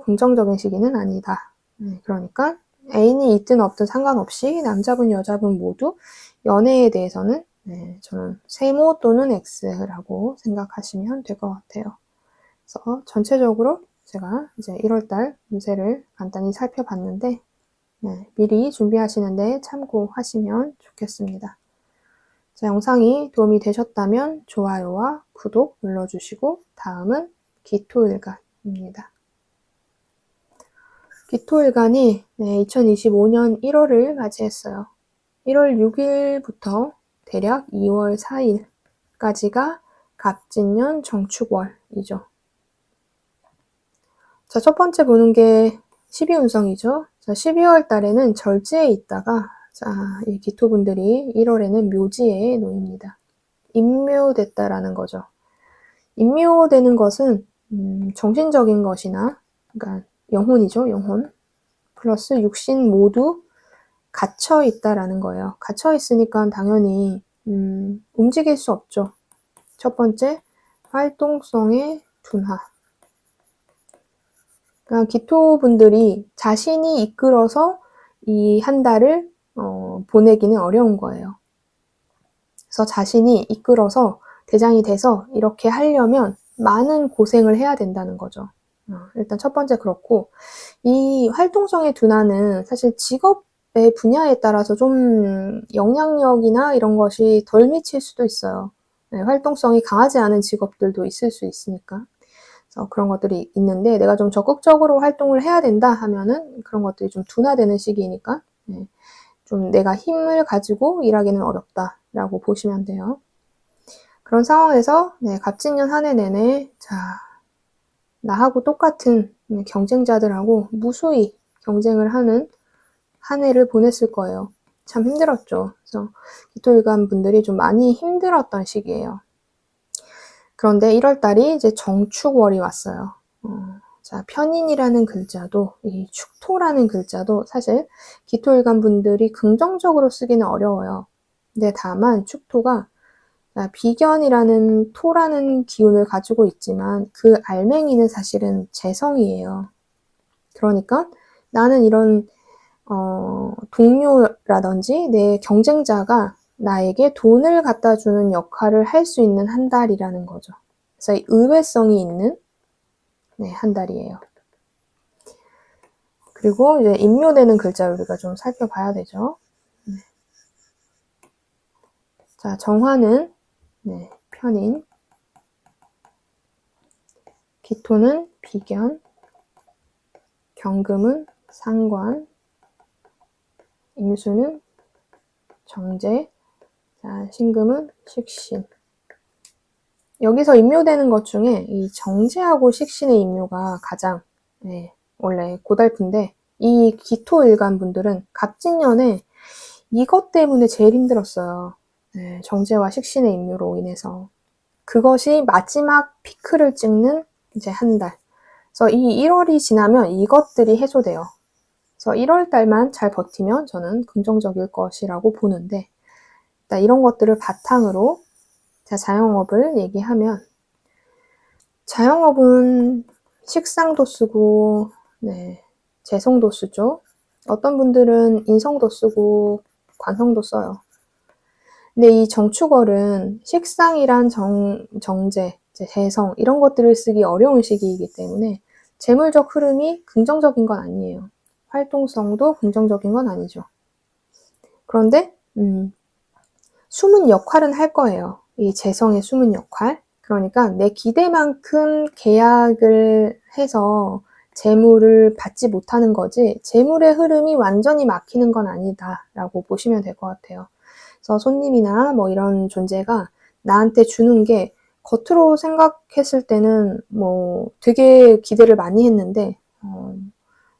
긍정적인 시기는 아니다. 그러니까 애인이 있든 없든 상관없이 남자분 여자분 모두 연애에 대해서는 저는 세모 또는 X라고 생각하시면 될 것 같아요. 그래서 전체적으로 제가 이제 1월달 운세를 간단히 살펴봤는데 미리 준비하시는데 참고하시면 좋겠습니다. 자, 영상이 도움이 되셨다면 좋아요와 구독 눌러주시고 다음은 기토일간입니다. 기토일간이 2025년 1월을 맞이했어요. 1월 6일부터 대략 2월 4일까지가 갑진년 정축월이죠. 자, 첫 번째 보는 게 12운성이죠. 자, 12월 달에는 절지에 있다가 자, 이 기토분들이 1월에는 묘지에 놓입니다. 임묘됐다라는 거죠. 임묘되는 것은 정신적인 것이나 그러니까 영혼이죠. 영혼 플러스 육신 모두 갇혀 있다라는 거예요. 갇혀 있으니까 당연히 움직일 수 없죠. 첫 번째, 활동성의 둔화. 그러니까 기토분들이 자신이 이끌어서 이 한 달을 보내기는 어려운 거예요. 그래서 자신이 이끌어서 대장이 돼서 이렇게 하려면 많은 고생을 해야 된다는 거죠. 일단 첫 번째 그렇고 이 활동성의 둔화는 사실 직업의 분야에 따라서 좀 영향력이나 이런 것이 덜 미칠 수도 있어요. 활동성이 강하지 않은 직업들도 있을 수 있으니까. 그래서 그런 것들이 있는데 내가 좀 적극적으로 활동을 해야 된다 하면은 그런 것들이 좀 둔화되는 시기니까 좀 내가 힘을 가지고 일하기는 어렵다라고 보시면 돼요. 그런 상황에서 갑진년 한 해 내내 자 나하고 똑같은 경쟁자들하고 무수히 경쟁을 하는 한 해를 보냈을 거예요. 참 힘들었죠. 그래서 기토일간 분들이 좀 많이 힘들었던 시기예요. 그런데 1월달이 이제 정축월이 왔어요. 자, 편인이라는 글자도, 이 축토라는 글자도 사실 기토일간 분들이 긍정적으로 쓰기는 어려워요. 근데 다만 축토가 비견이라는 토라는 기운을 가지고 있지만 그 알맹이는 사실은 재성이에요. 그러니까 나는 이런 동료라든지 내 경쟁자가 나에게 돈을 갖다 주는 역할을 할 수 있는 한 달이라는 거죠. 그래서 이 의외성이 있는 한 달이에요. 그리고 이제 임묘되는 글자를 우리가 좀 살펴봐야 되죠. 자, 정화는 편인, 기토는 비견, 경금은 상관, 임수는 정제, 자, 신금은 식신. 여기서 임묘되는 것 중에 이 정제하고 식신의 임묘가 가장 원래 고달픈데 이 기토일간 분들은 갑진년에 이것 때문에 제일 힘들었어요. 정제와 식신의 임묘로 인해서. 그것이 마지막 피크를 찍는 이제 한 달. 그래서 이 1월이 지나면 이것들이 해소돼요. 그래서 1월 달만 잘 버티면 저는 긍정적일 것이라고 보는데 일단 이런 것들을 바탕으로 자영업을 얘기하면 자영업은 식상도 쓰고 재성도 쓰죠. 어떤 분들은 인성도 쓰고 관성도 써요. 근데 이 정축월은 식상이란 정제, 재성 이런 것들을 쓰기 어려운 시기이기 때문에 재물적 흐름이 긍정적인 건 아니에요. 활동성도 긍정적인 건 아니죠. 그런데 숨은 역할은 할 거예요. 이 재성의 숨은 역할. 그러니까 내 기대만큼 계약을 해서 재물을 받지 못하는 거지 재물의 흐름이 완전히 막히는 건 아니다라고 보시면 될 것 같아요. 그래서 손님이나 뭐 이런 존재가 나한테 주는 게 겉으로 생각했을 때는 뭐 되게 기대를 많이 했는데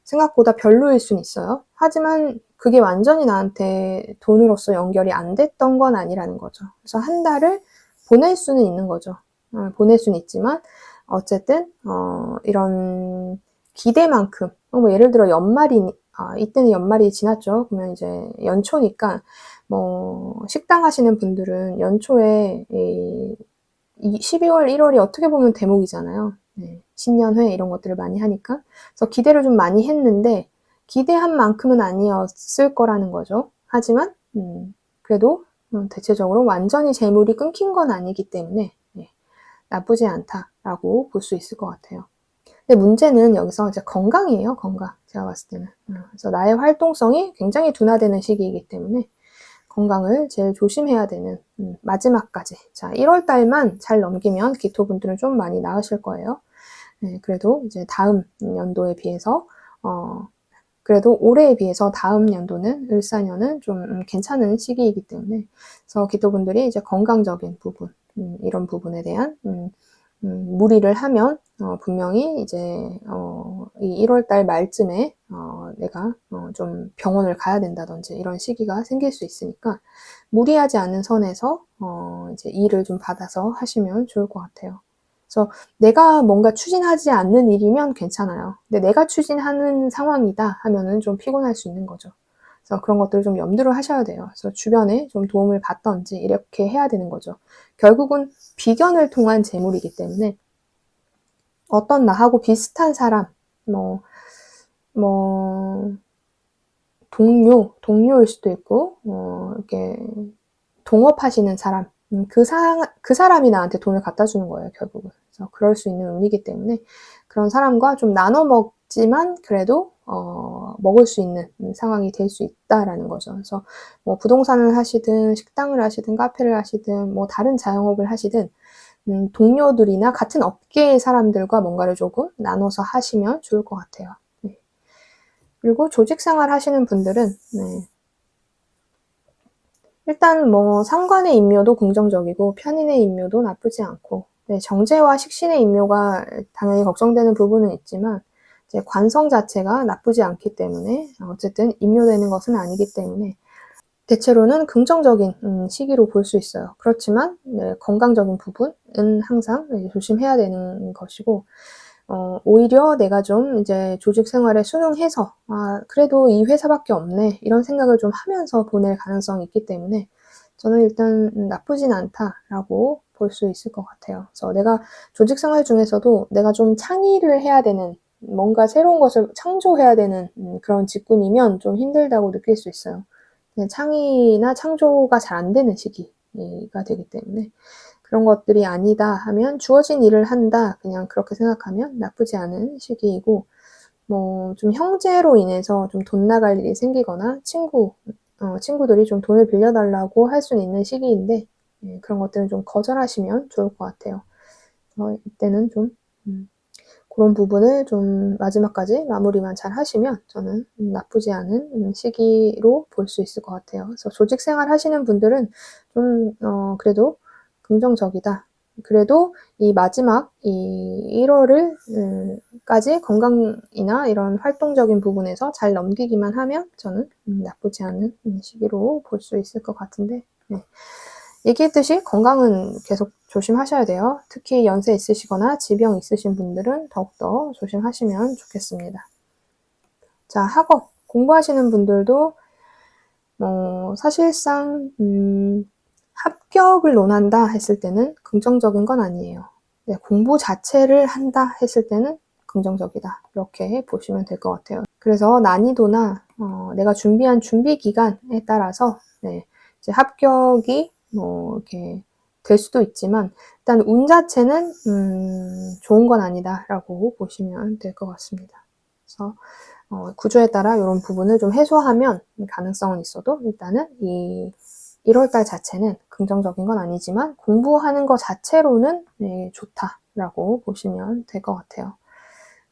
생각보다 별로일 수는 있어요. 하지만 그게 완전히 나한테 돈으로서 연결이 안 됐던 건 아니라는 거죠. 그래서 한 달을 보낼 수는 있는 거죠. 보낼 수는 있지만 어쨌든 이런 기대만큼, 뭐 예를 들어 이때는 연말이 지났죠. 그러면 이제 연초니까, 뭐, 식당 하시는 분들은 연초에 12월, 1월이 어떻게 보면 대목이잖아요. 네, 신년회 이런 것들을 많이 하니까. 그래서 기대를 좀 많이 했는데, 기대한 만큼은 아니었을 거라는 거죠. 하지만, 그래도 대체적으로 완전히 재물이 끊긴 건 아니기 때문에, 네, 나쁘지 않다라고 볼 수 있을 것 같아요. 근데 문제는 여기서 이제 건강이에요, 건강. 제가 봤을 때는. 그래서 나의 활동성이 굉장히 둔화되는 시기이기 때문에 건강을 제일 조심해야 되는 마지막까지. 자, 1월 달만 잘 넘기면 기토분들은 좀 많이 나으실 거예요. 네, 그래도 이제 다음 연도에 비해서 그래도 올해에 비해서 다음 연도는 을사년은 좀 괜찮은 시기이기 때문에 그래서 기토분들이 이제 건강적인 부분 이런 부분에 대한 무리를 하면 분명히 이제 이 1월달 말쯤에 내가 좀 병원을 가야 된다든지 이런 시기가 생길 수 있으니까 무리하지 않은 선에서 이제 일을 좀 받아서 하시면 좋을 것 같아요. 그래서 내가 뭔가 추진하지 않는 일이면 괜찮아요. 근데 내가 추진하는 상황이다 하면은 좀 피곤할 수 있는 거죠. 그래서 그런 것들을 좀 염두를 하셔야 돼요. 그래서 주변에 좀 도움을 받던지 이렇게 해야 되는 거죠. 결국은 비견을 통한 재물이기 때문에 어떤 나하고 비슷한 사람, 동료일 수도 있고, 이렇게 동업하시는 사람, 그 사람이 나한테 돈을 갖다 주는 거예요, 결국은. 그래서 그럴 수 있는 운이기 때문에 그런 사람과 좀 나눠 먹지만 그래도 먹을 수 있는 상황이 될 수 있다라는 거죠. 그래서 뭐 부동산을 하시든 식당을 하시든 카페를 하시든 뭐 다른 자영업을 하시든 동료들이나 같은 업계의 사람들과 뭔가를 조금 나눠서 하시면 좋을 것 같아요. 네. 그리고 조직생활 하시는 분들은 네. 일단 뭐 상관의 인묘도 긍정적이고 편인의 인묘도 나쁘지 않고 네, 정제와 식신의 인묘가 당연히 걱정되는 부분은 있지만 이제 관성 자체가 나쁘지 않기 때문에 어쨌든 인묘되는 것은 아니기 때문에 대체로는 긍정적인 시기로 볼 수 있어요. 그렇지만 네, 건강적인 부분은 항상 조심해야 되는 것이고 오히려 내가 좀 이제 조직 생활에 순응해서 그래도 이 회사밖에 없네 이런 생각을 좀 하면서 보낼 가능성이 있기 때문에 저는 일단 나쁘진 않다라고 볼 수 있을 것 같아요. 그래서 내가 조직 생활 중에서도 내가 좀 창의를 해야 되는 뭔가 새로운 것을 창조해야 되는 그런 직군이면 좀 힘들다고 느낄 수 있어요. 창의나 창조가 잘 안 되는 시기가 되기 때문에 그런 것들이 아니다 하면 주어진 일을 한다 그냥 그렇게 생각하면 나쁘지 않은 시기이고 뭐 좀 형제로 인해서 좀 돈 나갈 일이 생기거나 친구들이 좀 돈을 빌려달라고 할 수는 있는 시기인데 그런 것들은 좀 거절하시면 좋을 것 같아요. 이때는 좀 그런 부분을 좀 마지막까지 마무리만 잘 하시면 저는 나쁘지 않은 시기로 볼 수 있을 것 같아요. 그래서 조직 생활 하시는 분들은 좀 그래도 긍정적이다. 그래도 이 마지막 이 1월을 까지 건강이나 이런 활동적인 부분에서 잘 넘기기만 하면 저는 나쁘지 않은 시기로 볼 수 있을 것 같은데 네. 얘기했듯이 건강은 계속 조심하셔야 돼요. 특히 연세 있으시거나 지병 있으신 분들은 더욱더 조심하시면 좋겠습니다. 자, 학업 공부하시는 분들도 사실상 합격을 논한다 했을 때는 긍정적인 건 아니에요. 네, 공부 자체를 한다 했을 때는 긍정적이다. 이렇게 보시면 될 것 같아요. 그래서 난이도나 내가 준비한 준비 기간에 따라서 네, 이제 합격이 이렇게 될 수도 있지만 일단 운 자체는 좋은 건 아니다라고 보시면 될 것 같습니다. 그래서 구조에 따라 이런 부분을 좀 해소하면 가능성은 있어도 일단은 이 1월달 자체는 긍정적인 건 아니지만 공부하는 것 자체로는 네, 좋다라고 보시면 될 것 같아요.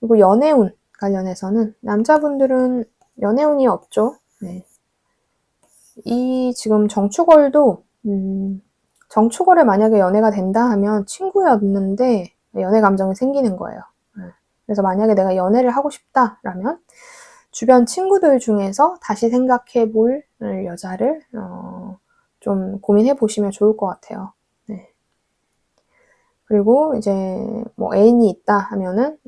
그리고 연애운 관련해서는 남자분들은 연애운이 없죠. 네. 이 지금 정축월도 정축월에 만약에 연애가 된다 하면 친구였는데 연애 감정이 생기는 거예요. 그래서 만약에 내가 연애를 하고 싶다라면 주변 친구들 중에서 다시 생각해 볼 여자를 좀 고민해 보시면 좋을 것 같아요. 네. 그리고 이제 뭐 애인이 있다 하면은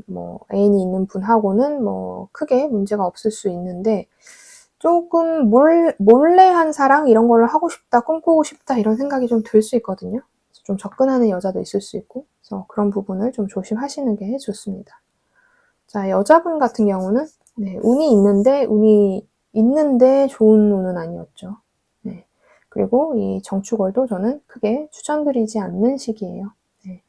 뭐 애인이 있는 분하고는 뭐 크게 문제가 없을 수 있는데 조금 몰래 한 사랑 이런 걸 하고 싶다, 꿈꾸고 싶다 이런 생각이 좀 들 수 있거든요. 좀 접근하는 여자도 있을 수 있고, 그래서 그런 부분을 좀 조심하시는 게 좋습니다. 자, 여자분 같은 경우는 네, 운이 있는데 좋은 운은 아니었죠. 네. 그리고 이 정축월도 저는 크게 추천드리지 않는 시기예요. 네.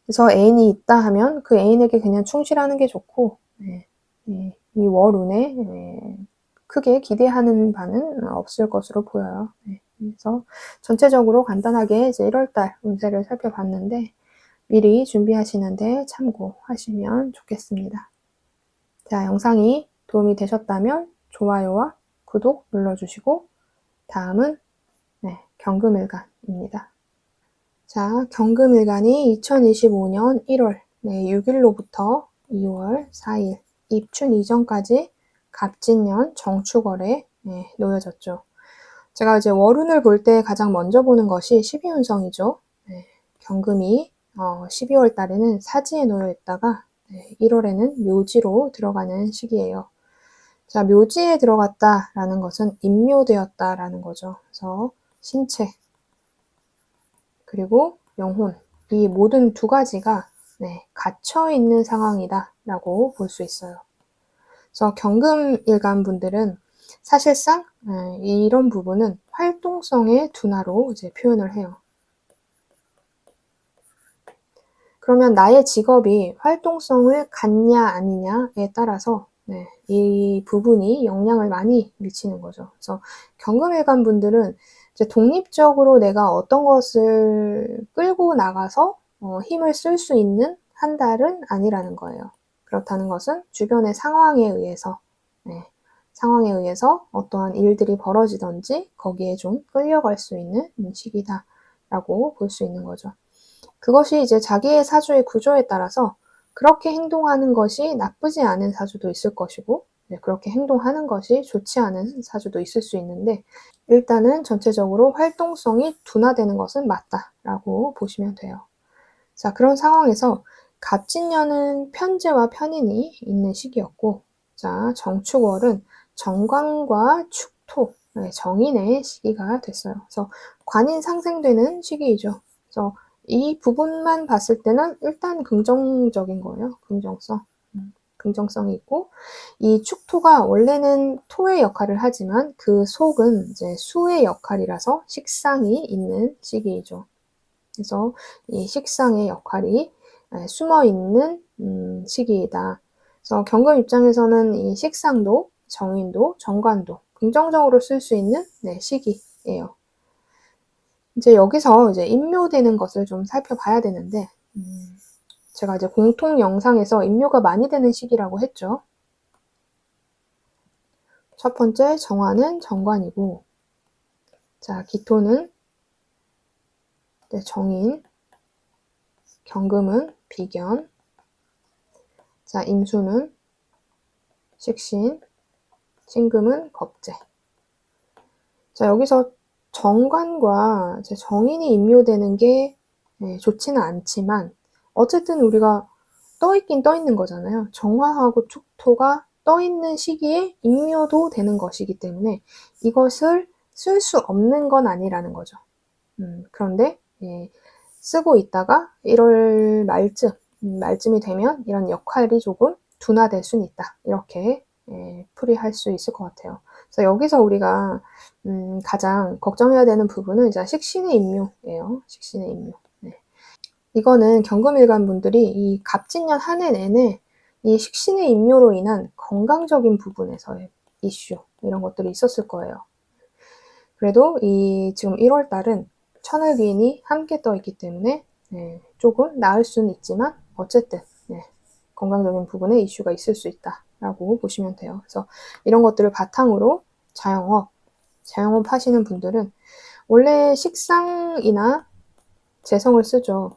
그래서 애인이 있다 하면 그 애인에게 그냥 충실하는 게 좋고, 네. 이 월운에 크게 기대하는 바는 없을 것으로 보여요. 네. 그래서 전체적으로 간단하게 이제 1월달 운세를 살펴봤는데 미리 준비하시는데 참고하시면 좋겠습니다. 자, 영상이 도움이 되셨다면 좋아요와 구독 눌러주시고 다음은 경금일간입니다. 자, 경금일간이 2025년 1월 6일로부터 2월 4일 입춘 이전까지 갑진년 정축월에 놓여졌죠. 제가 이제 월운을 볼 때 가장 먼저 보는 것이 12운성이죠. 경금이 12월 달에는 사지에 놓여 있다가 1월에는 묘지로 들어가는 시기예요. 자, 묘지에 들어갔다라는 것은 임묘되었다라는 거죠. 그래서 신체 그리고 영혼 이 모든 두 가지가 갇혀 있는 상황이다라고 볼 수 있어요. 그래서 경금일간 분들은 사실상 이런 부분은 활동성의 둔화로 이제 표현을 해요. 그러면 나의 직업이 활동성을 갖냐 아니냐에 따라서 이 부분이 영향을 많이 미치는 거죠. 그래서 경금일간 분들은 이제 독립적으로 내가 어떤 것을 끌고 나가서 힘을 쓸 수 있는 한 달은 아니라는 거예요. 그렇다는 것은 주변의 상황에 의해서 어떠한 일들이 벌어지든지 거기에 좀 끌려갈 수 있는 시기다라고 볼 수 있는 거죠. 그것이 이제 자기의 사주의 구조에 따라서 그렇게 행동하는 것이 나쁘지 않은 사주도 있을 것이고 그렇게 행동하는 것이 좋지 않은 사주도 있을 수 있는데 일단은 전체적으로 활동성이 둔화되는 것은 맞다라고 보시면 돼요. 자, 그런 상황에서 갑진년은 편재와 편인이 있는 시기였고 자, 정축월은 정관과 축토, 정인의 시기가 됐어요. 그래서 관인 상생되는 시기이죠. 그래서 이 부분만 봤을 때는 일단 긍정적인 거예요. 긍정성이 있고 이 축토가 원래는 토의 역할을 하지만 그 속은 이제 수의 역할이라서 식상이 있는 시기이죠. 그래서 이 식상의 역할이 숨어 있는 시기이다. 그래서 경금 입장에서는 이 식상도, 정인도, 정관도 긍정적으로 쓸 수 있는 시기예요. 이제 여기서 이제 임묘되는 것을 좀 살펴봐야 되는데, 제가 이제 공통 영상에서 임묘가 많이 되는 시기라고 했죠. 첫 번째 정화는 정관이고, 자, 기토는 정인, 경금은 비견, 자, 임수는 식신, 신금은 겁재. 자, 여기서 정관과 정인이 임묘되는 게 좋지는 않지만 어쨌든 우리가 떠있긴 떠있는 거잖아요. 정화하고 축토가 떠있는 시기에 임묘도 되는 것이기 때문에 이것을 쓸 수 없는 건 아니라는 거죠. 그런데 쓰고 있다가 1월 말쯤이 되면 이런 역할이 조금 둔화될 수는 있다. 이렇게 풀이할 수 있을 것 같아요. 그래서 여기서 우리가 가장 걱정해야 되는 부분은 이제 식신의 임묘예요. 식신의 임묘. 이거는 경금일간 분들이 이 갑진년 한 해 내내 이 식신의 임묘로 인한 건강적인 부분에서의 이슈 이런 것들이 있었을 거예요. 그래도 이 지금 1월 달은 천을기인이 함께 떠 있기 때문에 조금 나을 수는 있지만 어쨌든 건강적인 부분에 이슈가 있을 수 있다라고 보시면 돼요. 그래서 이런 것들을 바탕으로 자영업 하시는 분들은 원래 식상이나 재성을 쓰죠.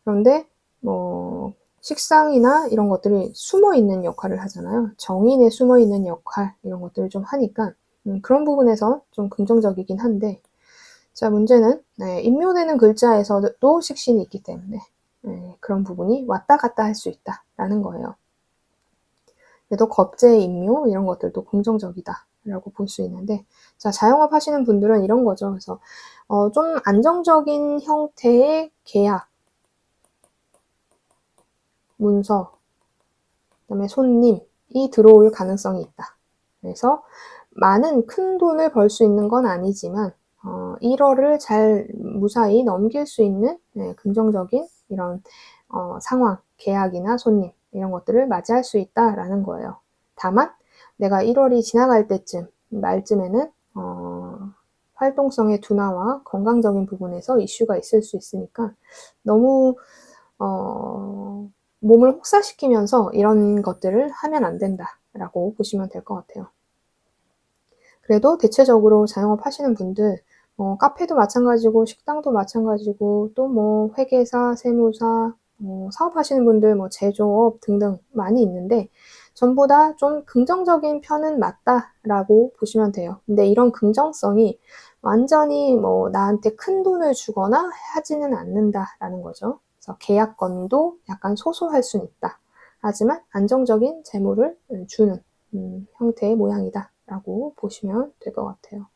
그런데 뭐 식상이나 이런 것들이 숨어있는 역할을 하잖아요. 정인에 숨어있는 역할 이런 것들을 좀 하니까 그런 부분에서 좀 긍정적이긴 한데 자, 문제는 인묘되는 글자에서도 식신이 있기 때문에 그런 부분이 왔다 갔다 할 수 있다라는 거예요. 그래도 겁재, 인묘 이런 것들도 긍정적이다라고 볼 수 있는데, 자, 자영업 하시는 분들은 이런 거죠. 그래서 좀 안정적인 형태의 계약, 문서, 그다음에 손님이 들어올 가능성이 있다. 그래서 많은 큰 돈을 벌 수 있는 건 아니지만 1월을 잘 무사히 넘길 수 있는 긍정적인 이런 상황, 계약이나 손님 이런 것들을 맞이할 수 있다라는 거예요. 다만 내가 1월이 지나갈 때쯤 말쯤에는 활동성의 둔화와 건강적인 부분에서 이슈가 있을 수 있으니까 너무 몸을 혹사시키면서 이런 것들을 하면 안 된다라고 보시면 될 것 같아요. 그래도 대체적으로 자영업 하시는 분들 카페도 마찬가지고 식당도 마찬가지고 또 뭐 회계사, 세무사, 사업하시는 분들 뭐 제조업 등등 많이 있는데 전부 다 좀 긍정적인 편은 맞다라고 보시면 돼요. 근데 이런 긍정성이 완전히 뭐 나한테 큰 돈을 주거나 하지는 않는다라는 거죠. 그래서 계약건도 약간 소소할 수는 있다. 하지만 안정적인 재물을 주는 형태의 모양이다라고 보시면 될 것 같아요.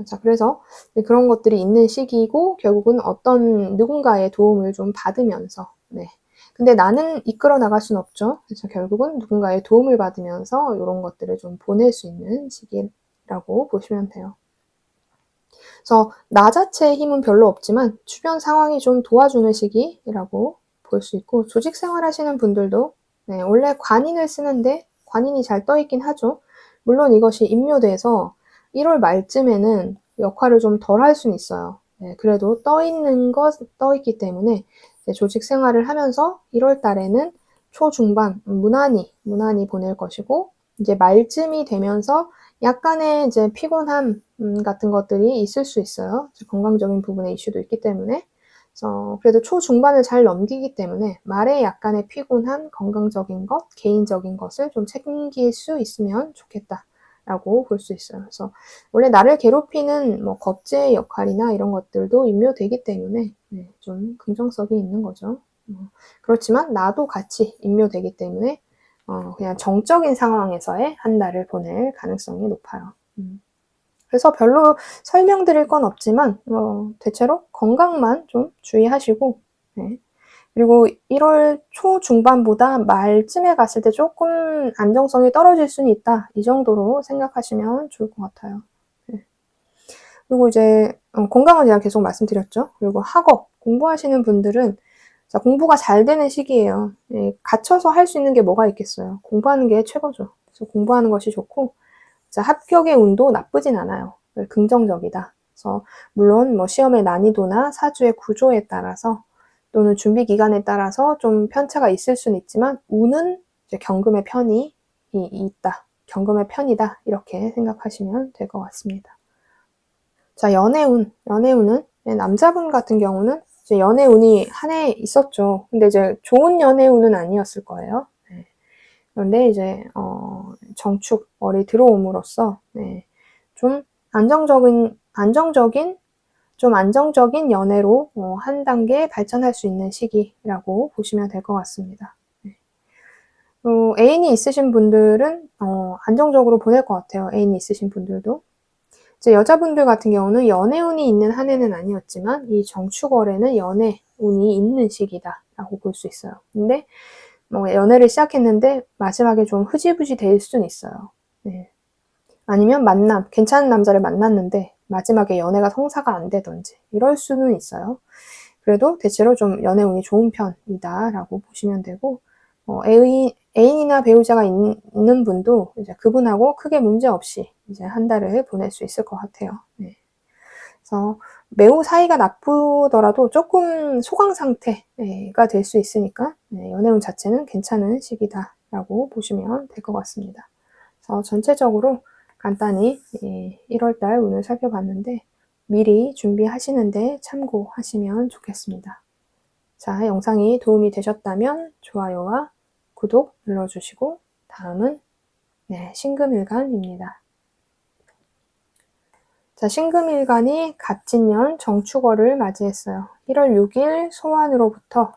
자, 그래서 그런 것들이 있는 시기이고 결국은 어떤 누군가의 도움을 좀 받으면서 근데 나는 이끌어 나갈 수는 없죠. 그래서 결국은 누군가의 도움을 받으면서 이런 것들을 좀 보낼 수 있는 시기라고 보시면 돼요. 그래서 나 자체의 힘은 별로 없지만 주변 상황이 좀 도와주는 시기라고 볼 수 있고, 조직 생활 하시는 분들도 원래 관인을 쓰는데 관인이 잘 떠있긴 하죠. 물론 이것이 인묘돼서 1월 말쯤에는 역할을 좀 덜 할 수는 있어요. 그래도 떠있기 때문에 조직 생활을 하면서 1월 달에는 초중반 무난히 보낼 것이고, 이제 말쯤이 되면서 약간의 이제 피곤함 같은 것들이 있을 수 있어요. 건강적인 부분의 이슈도 있기 때문에. 그래도 초중반을 잘 넘기기 때문에 말에 약간의 피곤한 건강적인 것, 개인적인 것을 좀 챙길 수 있으면 좋겠다라고 볼 수 있어요. 그래서 원래 나를 괴롭히는 뭐 겁제의 역할이나 이런 것들도 인묘되기 때문에 좀 긍정성이 있는 거죠. 그렇지만 나도 같이 인묘되기 때문에 그냥 정적인 상황에서의 한 달을 보낼 가능성이 높아요. 그래서 별로 설명드릴 건 없지만 대체로 건강만 좀 주의하시고, 그리고 1월 초중반보다 말쯤에 갔을 때 조금 안정성이 떨어질 수는 있다. 이 정도로 생각하시면 좋을 것 같아요. 그리고 이제 건강은 제가 계속 말씀드렸죠. 그리고 학업, 공부하시는 분들은 자, 공부가 잘 되는 시기예요. 갇혀서 할 수 있는 게 뭐가 있겠어요. 공부하는 게 최고죠. 그래서 공부하는 것이 좋고, 자, 합격의 운도 나쁘진 않아요. 긍정적이다. 그래서 물론 뭐 시험의 난이도나 사주의 구조에 따라서 또는 준비 기간에 따라서 좀 편차가 있을 수는 있지만 운은 이제 경금의 편이 있다. 경금의 편이다. 이렇게 생각하시면 될 것 같습니다. 자, 연애운은 남자분 같은 경우는 이제 연애운이 한 해 있었죠. 근데 이제 좋은 연애운은 아니었을 거예요. 그런데 이제 정축월이 들어옴으로써 좀 안정적인 연애로 한 단계 발전할 수 있는 시기라고 보시면 될 것 같습니다. 애인이 있으신 분들은 안정적으로 보낼 것 같아요. 애인이 있으신 분들도. 이제 여자분들 같은 경우는 연애운이 있는 한 해는 아니었지만 이 정축월에는 연애운이 있는 시기다라고 볼 수 있어요. 근데 뭐 연애를 시작했는데 마지막에 좀 흐지부지 될 수는 있어요. 아니면 괜찮은 남자를 만났는데 마지막에 연애가 성사가 안 되던지 이럴 수는 있어요. 그래도 대체로 좀 연애운이 좋은 편이다라고 보시면 되고, 애인이나 배우자가 있는 분도 이제 그분하고 크게 문제 없이 이제 한 달을 보낼 수 있을 것 같아요. 그래서 매우 사이가 나쁘더라도 조금 소강 상태가 될 수 있으니까 연애운 자체는 괜찮은 시기다라고 보시면 될 것 같습니다. 그래서 전체적으로 간단히 1월달 운을 살펴봤는데 미리 준비하시는데 참고하시면 좋겠습니다. 자, 영상이 도움이 되셨다면 좋아요와 구독 눌러주시고 다음은 신금일간입니다. 자, 신금일간이 갑진년 정축월을 맞이했어요. 1월 6일 소환으로부터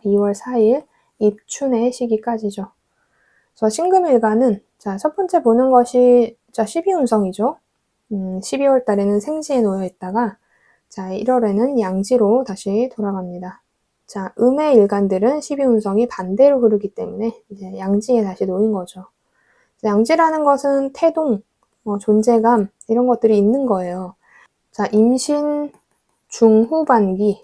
2월 4일 입춘의 시기까지죠. 그래서 신금일간은 자, 첫 번째 보는 것이 자, 12운성이죠. 12월 달에는 생지에 놓여 있다가 자, 1월에는 양지로 다시 돌아갑니다. 자, 음의 일간들은 12운성이 반대로 흐르기 때문에 이제 양지에 다시 놓인 거죠. 양지라는 것은 태동, 존재감 이런 것들이 있는 거예요. 자, 임신 중후반기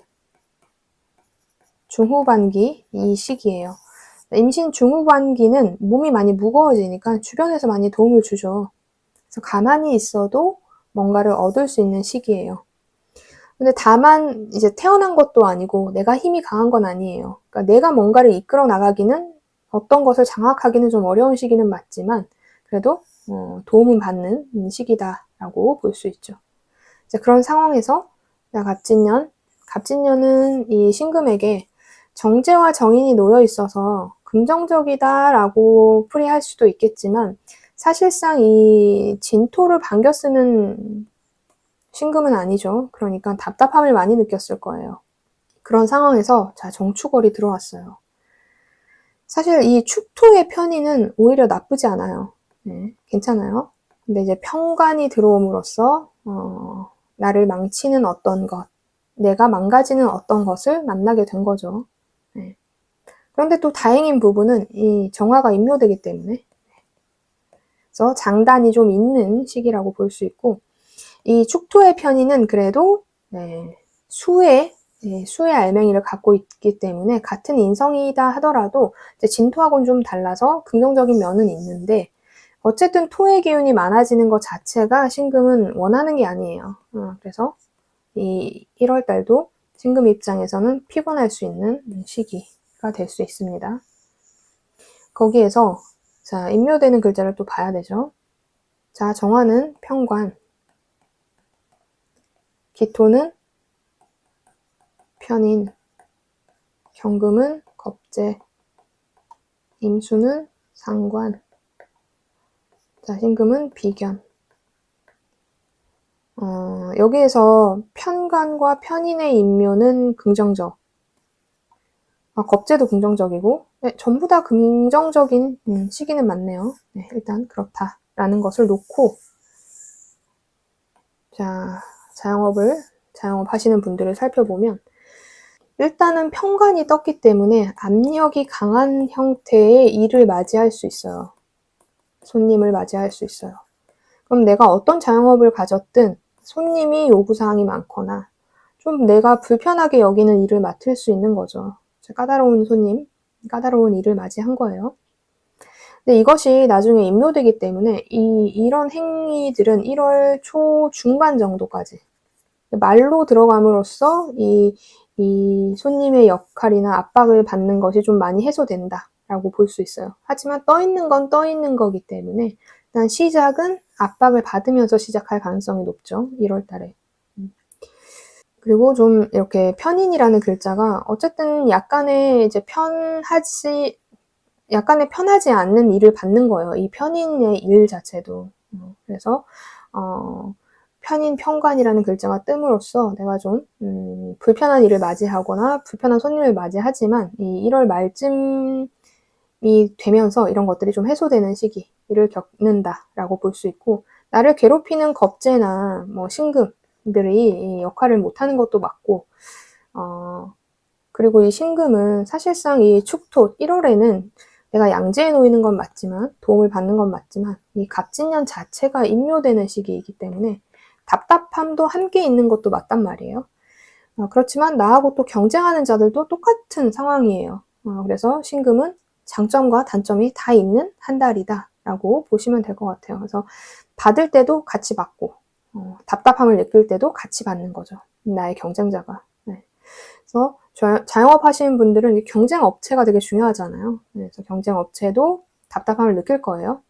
이 시기예요. 임신 중후반기는 몸이 많이 무거워지니까 주변에서 많이 도움을 주죠. 그래서 가만히 있어도 뭔가를 얻을 수 있는 시기예요. 근데 다만 이제 태어난 것도 아니고 내가 힘이 강한 건 아니에요. 그러니까 내가 뭔가를 이끌어 나가기는 어떤 것을 장악하기는 좀 어려운 시기는 맞지만 그래도 도움은 받는 시기다라고 볼 수 있죠. 이제 그런 상황에서 갑진년은 이 신금에게 정제와 정인이 놓여 있어서 긍정적이다라고 풀이할 수도 있겠지만 사실상 이 진토를 반겨 쓰는 신금은 아니죠. 그러니까 답답함을 많이 느꼈을 거예요. 그런 상황에서 자, 정축월이 들어왔어요. 사실 이 축토의 편의는 오히려 나쁘지 않아요. 네, 괜찮아요. 근데 이제 편관이 들어옴으로써 나를 망치는 어떤 것, 내가 망가지는 어떤 것을 만나게 된 거죠. 네. 그런데 또 다행인 부분은 이 정화가 임묘되기 때문에 그래서 장단이 좀 있는 시기라고 볼 수 있고 이 축토의 편의는 그래도 수의 알맹이를 갖고 있기 때문에 같은 인성이다 하더라도 진토하고는 좀 달라서 긍정적인 면은 있는데 어쨌든 토의 기운이 많아지는 것 자체가 신금은 원하는 게 아니에요. 그래서 이 1월 달도 신금 입장에서는 피곤할 수 있는 시기가 될 수 있습니다. 거기에서 자, 임묘되는 글자를 또 봐야 되죠. 자, 정화는 편관, 기토는 편인, 경금은 겁재, 임수는 상관, 자, 신금은 비견. 여기에서 편관과 편인의 임묘는 긍정적, 겁재도 긍정적이고 네, 전부 다 긍정적인 시기는 맞네요. 네, 일단 그렇다라는 것을 놓고 자, 자영업 하시는 분들을 살펴보면 일단은 편관이 떴기 때문에 압력이 강한 형태의 일을 맞이할 수 있어요. 손님을 맞이할 수 있어요. 그럼 내가 어떤 자영업을 가졌든 손님이 요구사항이 많거나 좀 내가 불편하게 여기는 일을 맡을 수 있는 거죠. 까다로운 일을 맞이한 거예요. 근데 이것이 나중에 임묘되기 때문에 이런 행위들은 1월 초 중반 정도까지 말로 들어감으로써 이 손님의 역할이나 압박을 받는 것이 좀 많이 해소된다라고 볼 수 있어요. 하지만 떠 있는 건 떠 있는 거기 때문에 일단 시작은 압박을 받으면서 시작할 가능성이 높죠. 1월 달에. 그리고 좀 이렇게 편인이라는 글자가 어쨌든 약간의 편하지 않는 일을 받는 거예요. 이 편인의 일 자체도. 그래서 편인 편관이라는 글자가 뜸으로써 내가 좀 불편한 일을 맞이하거나 불편한 손님을 맞이하지만 이 1월 말쯤이 되면서 이런 것들이 좀 해소되는 시기를 겪는다라고 볼 수 있고 나를 괴롭히는 겁재나 뭐 신금들이 이 역할을 못하는 것도 맞고 그리고 이 신금은 사실상 이 축토 1월에는 내가 양지에 놓이는 건 맞지만 도움을 받는 건 맞지만 이 갑진년 자체가 임묘되는 시기이기 때문에 답답함도 함께 있는 것도 맞단 말이에요. 그렇지만 나하고 또 경쟁하는 자들도 똑같은 상황이에요. 그래서 신금은 장점과 단점이 다 있는 한 달이다 라고 보시면 될 것 같아요. 그래서 받을 때도 같이 받고 답답함을 느낄 때도 같이 받는 거죠. 나의 경쟁자가. 네. 그래서 자영업 하시는 분들은 경쟁 업체가 되게 중요하잖아요. 그래서 경쟁 업체도 답답함을 느낄 거예요.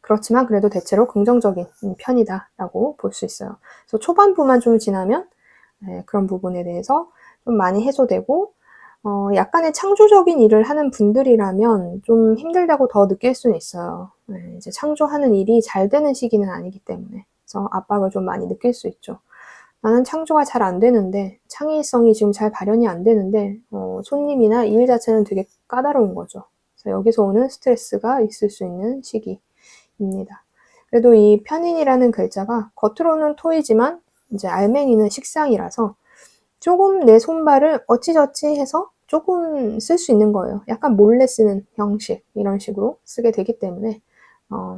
그렇지만 그래도 대체로 긍정적인 편이다라고 볼 수 있어요. 그래서 초반부만 좀 지나면 그런 부분에 대해서 좀 많이 해소되고 약간의 창조적인 일을 하는 분들이라면 좀 힘들다고 더 느낄 수는 있어요. 이제 창조하는 일이 잘 되는 시기는 아니기 때문에 그래서 압박을 좀 많이 느낄 수 있죠. 나는 창조가 잘 안 되는데, 창의성이 지금 잘 발현이 안 되는데, 손님이나 일 자체는 되게 까다로운 거죠. 그래서 여기서 오는 스트레스가 있을 수 있는 시기입니다. 그래도 이 편인이라는 글자가 겉으로는 토이지만 이제 알맹이는 식상이라서 조금 내 손발을 어찌저찌 해서 조금 쓸 수 있는 거예요. 약간 몰래 쓰는 형식, 이런 식으로 쓰게 되기 때문에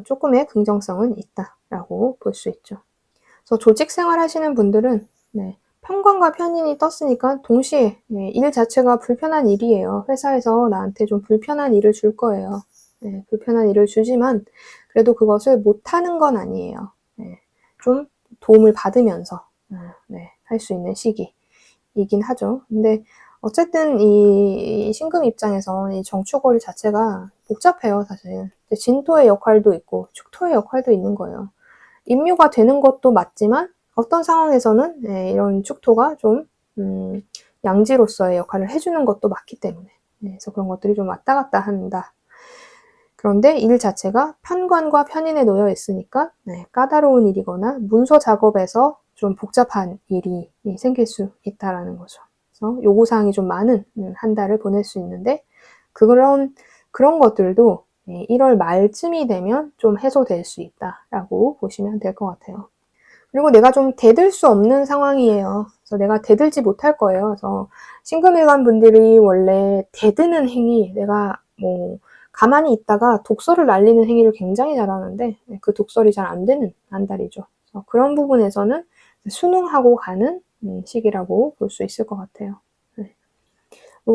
조금의 긍정성은 있다라고 볼 수 있죠. 그래서 조직 생활 하시는 분들은 편관과 편인이 떴으니까 동시에 일 자체가 불편한 일이에요. 회사에서 나한테 좀 불편한 일을 줄 거예요. 불편한 일을 주지만 그래도 그것을 못하는 건 아니에요. 좀 도움을 받으면서 할 수 있는 시기이긴 하죠. 근데 어쨌든 이 신금 입장에서 이 정축월 자체가 복잡해요, 사실. 진토의 역할도 있고 축토의 역할도 있는 거예요. 임묘가 되는 것도 맞지만 어떤 상황에서는 이런 축토가 좀 양지로서의 역할을 해주는 것도 맞기 때문에 그래서 그런 것들이 좀 왔다 갔다 한다. 그런데 일 자체가 편관과 편인에 놓여 있으니까 까다로운 일이거나 문서 작업에서 좀 복잡한 일이 생길 수 있다라는 거죠. 그래서 요구사항이 좀 많은 한 달을 보낼 수 있는데 그런 것들도 1월 말쯤이 되면 좀 해소될 수 있다라고 보시면 될 것 같아요. 그리고 내가 좀 대들 수 없는 상황이에요. 그래서 내가 대들지 못할 거예요. 그래서 신금일간 분들이 원래 대드는 행위, 내가 뭐 가만히 있다가 독설을 날리는 행위를 굉장히 잘하는데 그 독설이 잘 안 되는 한 달이죠. 그래서 그런 부분에서는 순응하고 가는 시기라고 볼 수 있을 것 같아요.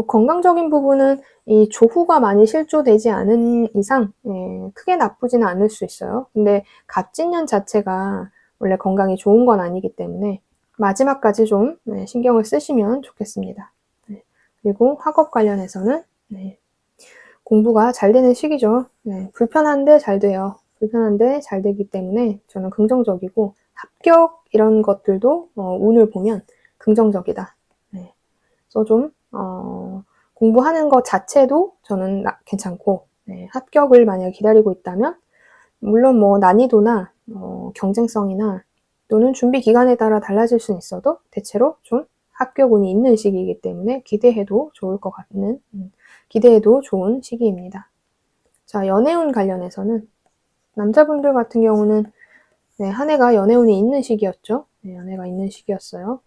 건강적인 부분은 이 조후가 많이 실조되지 않은 이상 크게 나쁘지는 않을 수 있어요. 근데 갑진년 자체가 원래 건강이 좋은 건 아니기 때문에 마지막까지 좀 신경을 쓰시면 좋겠습니다. 그리고 학업 관련해서는 공부가 잘 되는 시기죠. 불편한데 잘 돼요. 불편한데 잘 되기 때문에 저는 긍정적이고 합격 이런 것들도 운을 보면 긍정적이다. 그래서 좀 공부하는 것 자체도 저는 괜찮고 합격을 만약에 기다리고 있다면 물론 뭐 난이도나 경쟁성이나 또는 준비 기간에 따라 달라질 수는 있어도 대체로 좀 합격 운이 있는 시기이기 때문에 기대해도 좋을 것 같은 기대해도 좋은 시기입니다. 자, 연애운 관련해서는 남자분들 같은 경우는 한 해가 연애운이 있는 시기였죠. 연애가 있는 시기였어요.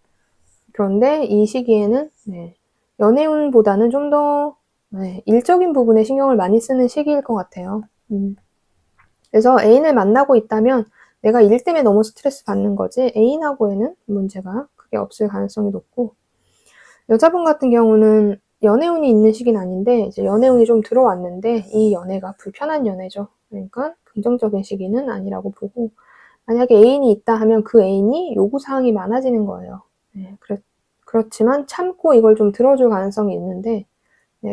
그런데 이 시기에는 연애운보다는 좀 더 일적인 부분에 신경을 많이 쓰는 시기일 것 같아요. 그래서 애인을 만나고 있다면 내가 일 때문에 너무 스트레스 받는 거지 애인하고에는 문제가 크게 없을 가능성이 높고 여자분 같은 경우는 연애운이 있는 시기는 아닌데 이제 연애운이 좀 들어왔는데 이 연애가 불편한 연애죠. 그러니까 긍정적인 시기는 아니라고 보고 만약에 애인이 있다 하면 그 애인이 요구사항이 많아지는 거예요. 그렇지만 참고 이걸 좀 들어줄 가능성이 있는데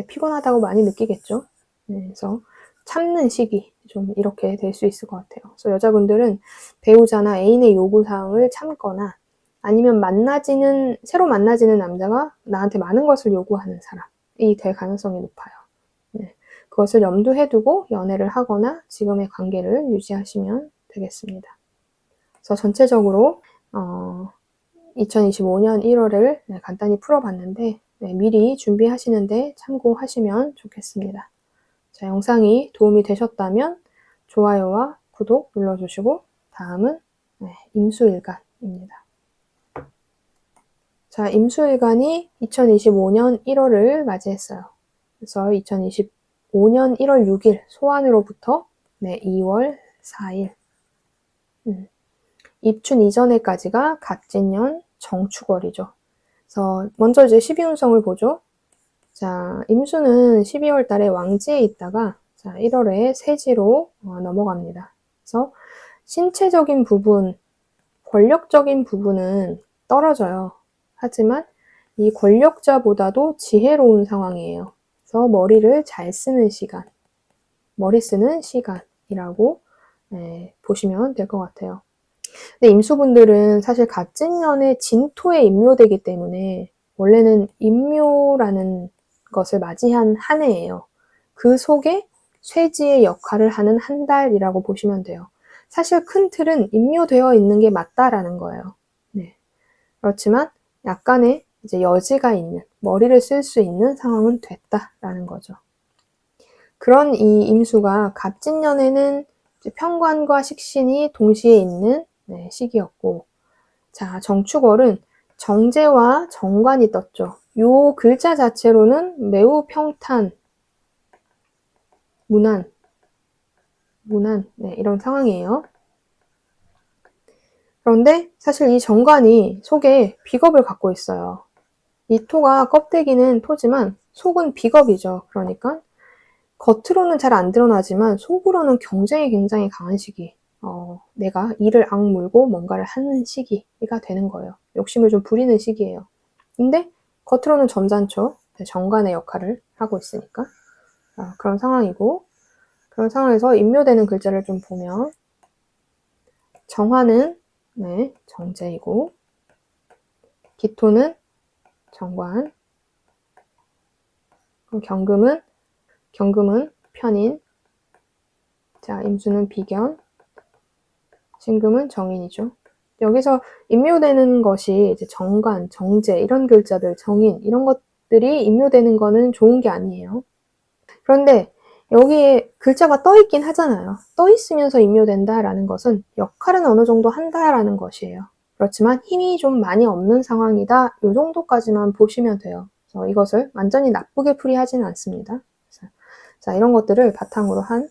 피곤하다고 많이 느끼겠죠. 그래서 참는 시기 좀 이렇게 될 수 있을 것 같아요. 그래서 여자분들은 배우자나 애인의 요구사항을 참거나 아니면 새로 만나지는 남자가 나한테 많은 것을 요구하는 사람이 될 가능성이 높아요. 그것을 염두에 두고 연애를 하거나 지금의 관계를 유지하시면 되겠습니다. 그래서 전체적으로 2025년 1월을 간단히 풀어봤는데 미리 준비하시는데 참고하시면 좋겠습니다. 자, 영상이 도움이 되셨다면 좋아요와 구독 눌러주시고 다음은 임수일간입니다. 자, 임수일간이 2025년 1월을 맞이했어요. 그래서 2025년 1월 6일 소환으로부터 2월 4일 입춘 이전에까지가 갑진년 정축월이죠. 그래서 먼저 이제 12운성을 보죠. 자, 임수는 12월 달에 왕지에 있다가 자, 1월에 세지로 넘어갑니다. 그래서 신체적인 부분, 권력적인 부분은 떨어져요. 하지만 이 권력자보다도 지혜로운 상황이에요. 그래서 머리를 잘 쓰는 시간, 머리 쓰는 시간이라고 보시면 될 것 같아요. 근데 임수분들은 사실 갑진년에 진토에 임묘되기 때문에 원래는 임묘라는 것을 맞이한 한 해예요. 그 속에 쇠지의 역할을 하는 한 달이라고 보시면 돼요. 사실 큰 틀은 임묘되어 있는 게 맞다라는 거예요. 네. 그렇지만 약간의 이제 여지가 있는, 머리를 쓸 수 있는 상황은 됐다라는 거죠. 그런 이 임수가 갑진년에는 편관과 식신이 동시에 있는 시기였고, 자, 정축월은 정제와 정관이 떴죠. 요 글자 자체로는 매우 평탄, 무난, 이런 상황이에요. 그런데 사실 이 정관이 속에 비겁을 갖고 있어요. 이 토가 껍데기는 토지만 속은 비겁이죠. 그러니까 겉으로는 잘 안 드러나지만 속으로는 경쟁이 굉장히 강한 시기. 내가 이를 악물고 뭔가를 하는 시기가 되는 거예요. 욕심을 좀 부리는 시기예요. 근데 겉으로는 점잖죠. 정관의 역할을 하고 있으니까. 그런 상황이고, 그런 상황에서 임묘되는 글자를 좀 보면 정화는 정제이고, 기토는 정관, 경금은 편인, 자, 임수는 비견, 신금은 정인이죠. 여기서 임묘되는 것이 이제 정관, 정제 이런 글자들, 정인 이런 것들이 임묘되는 거는 좋은 게 아니에요. 그런데 여기에 글자가 떠 있긴 하잖아요. 떠 있으면서 임묘된다라는 것은 역할은 어느 정도 한다라는 것이에요. 그렇지만 힘이 좀 많이 없는 상황이다. 이 정도까지만 보시면 돼요. 그래서 이것을 완전히 나쁘게 풀이하지는 않습니다. 자, 이런 것들을 바탕으로 한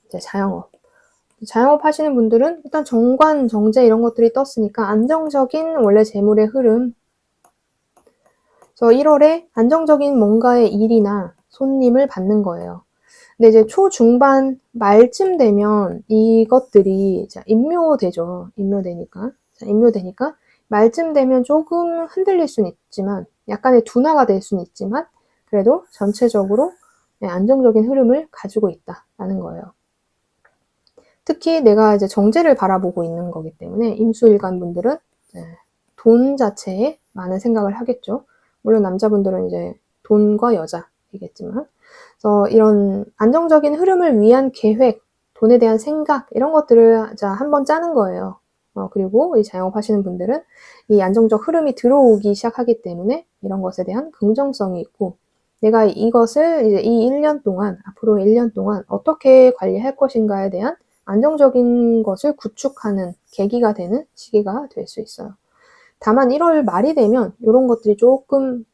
이제 자영업. 자영업 하시는 분들은 일단 정관, 정제 이런 것들이 떴으니까 안정적인 원래 재물의 흐름. 그래서 1월에 안정적인 뭔가의 일이나 손님을 받는 거예요. 근데 이제 초중반 말쯤 되면 이것들이 이제 임묘되죠. 임묘되니까 말쯤 되면 조금 흔들릴 수는 있지만 약간의 둔화가 될 수는 있지만 그래도 전체적으로 안정적인 흐름을 가지고 있다라는 거예요. 특히 내가 이제 정제를 바라보고 있는 거기 때문에 임수일간 분들은 돈 자체에 많은 생각을 하겠죠. 물론 남자분들은 이제 돈과 여자이겠지만, 그래서 이런 안정적인 흐름을 위한 계획, 돈에 대한 생각 이런 것들을 자 한번 짜는 거예요. 그리고 이 자영업 하시는 분들은 이 안정적 흐름이 들어오기 시작하기 때문에 이런 것에 대한 긍정성이 있고, 내가 이것을 이제 이 1년 동안, 앞으로 1년 동안 어떻게 관리할 것인가에 대한 안정적인 것을 구축하는 계기가 되는 시기가 될 수 있어요. 다만 1월 말이 되면 이런 것들이 조금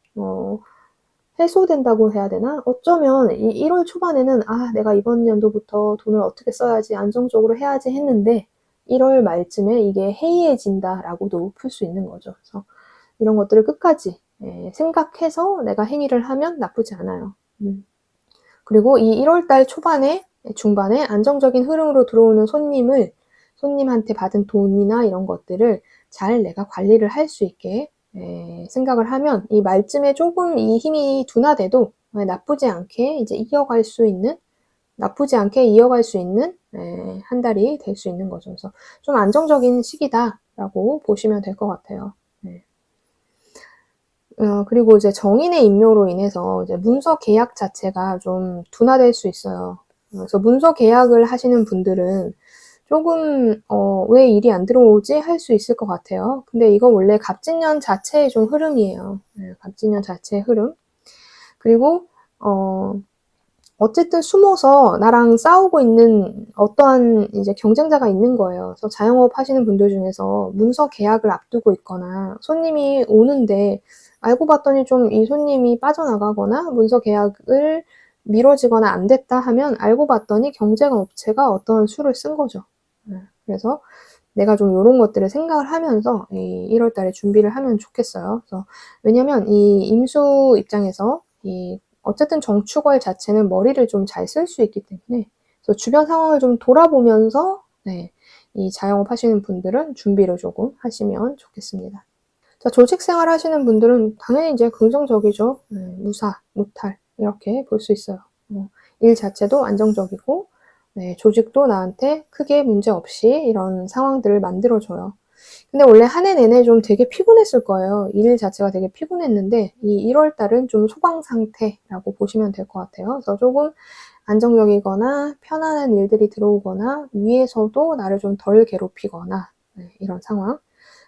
해소된다고 해야 되나? 어쩌면 이 1월 초반에는 내가 이번 연도부터 돈을 어떻게 써야지 안정적으로 해야지 했는데 1월 말쯤에 이게 해이해진다라고도 풀 수 있는 거죠. 그래서 이런 것들을 끝까지 생각해서 내가 행위를 하면 나쁘지 않아요. 그리고 이 1월달 초반에 중반에 안정적인 흐름으로 들어오는 손님한테 받은 돈이나 이런 것들을 잘 내가 관리를 할 수 있게 생각을 하면 이 말쯤에 조금 이 힘이 둔화돼도 나쁘지 않게 이어갈 수 있는 한 달이 될 수 있는 거죠. 그래서 좀 안정적인 시기다라고 보시면 될 것 같아요. 그리고 이제 정인의 임묘로 인해서 이제 문서 계약 자체가 좀 둔화될 수 있어요. 그래서 문서 계약을 하시는 분들은 조금 왜 일이 안 들어오지 할 수 있을 것 같아요. 근데 이거 원래 갑진년 자체의 좀 흐름이에요. 갑진년 자체의 흐름. 그리고 어쨌든 숨어서 나랑 싸우고 있는 어떠한 이제 경쟁자가 있는 거예요. 그래서 자영업 하시는 분들 중에서 문서 계약을 앞두고 있거나 손님이 오는데 알고 봤더니 좀 이 손님이 빠져나가거나 문서 계약을 미뤄지거나 안 됐다 하면 알고 봤더니 경쟁 업체가 어떤 수를 쓴 거죠. 그래서 내가 좀 이런 것들을 생각을 하면서 이 1월 달에 준비를 하면 좋겠어요. 그래서 왜냐면 이 임수 입장에서 어쨌든 정축월 자체는 머리를 좀 잘 쓸 수 있기 때문에 그래서 주변 상황을 좀 돌아보면서 이 자영업 하시는 분들은 준비를 조금 하시면 좋겠습니다. 자, 조직 생활 하시는 분들은 당연히 이제 긍정적이죠. 무사, 무탈 이렇게 볼 수 있어요. 일 자체도 안정적이고 조직도 나한테 크게 문제 없이 이런 상황들을 만들어줘요. 근데 원래 한 해 내내 좀 되게 피곤했을 거예요. 일 자체가 되게 피곤했는데 이 1월 달은 좀 소강 상태라고 보시면 될 것 같아요. 그래서 조금 안정적이거나 편안한 일들이 들어오거나 위에서도 나를 좀 덜 괴롭히거나 이런 상황.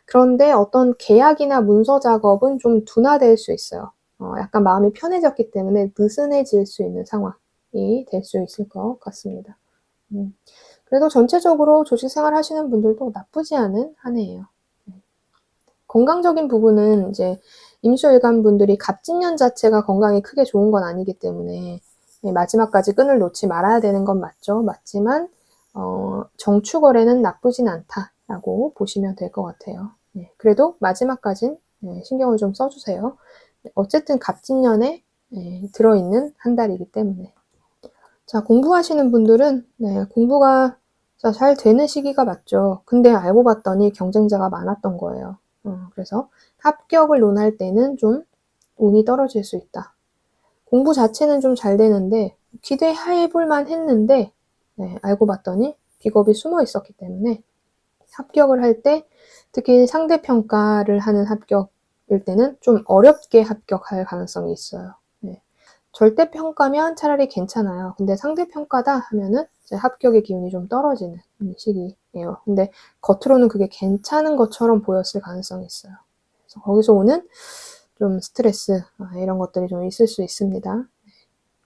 그런데 어떤 계약이나 문서 작업은 좀 둔화될 수 있어요. 약간 마음이 편해졌기 때문에 느슨해질 수 있는 상황이 될 수 있을 것 같습니다. 그래도 전체적으로 조직 생활 하시는 분들도 나쁘지 않은 한 해예요. 건강적인 부분은 이제 임수일간 분들이 갑진년 자체가 건강에 크게 좋은 건 아니기 때문에 마지막까지 끈을 놓지 말아야 되는 건 맞죠. 맞지만 정축월에는 나쁘진 않다라고 보시면 될 것 같아요. 그래도 마지막까진 신경을 좀 써주세요. 어쨌든 갑진년에 들어있는 한 달이기 때문에. 자, 공부하시는 분들은 공부가 잘 되는 시기가 맞죠. 근데 알고 봤더니 경쟁자가 많았던 거예요. 그래서 합격을 논할 때는 좀 운이 떨어질 수 있다. 공부 자체는 좀 잘 되는데 기대해볼만 했는데 알고 봤더니 비겁이 숨어 있었기 때문에 합격을 할 때 특히 상대평가를 하는 합격일 때는 좀 어렵게 합격할 가능성이 있어요. 절대평가면 차라리 괜찮아요. 근데 상대평가다 하면은 이제 합격의 기운이 좀 떨어지는 시기예요. 근데 겉으로는 그게 괜찮은 것처럼 보였을 가능성이 있어요. 그래서 거기서 오는 좀 스트레스 이런 것들이 좀 있을 수 있습니다.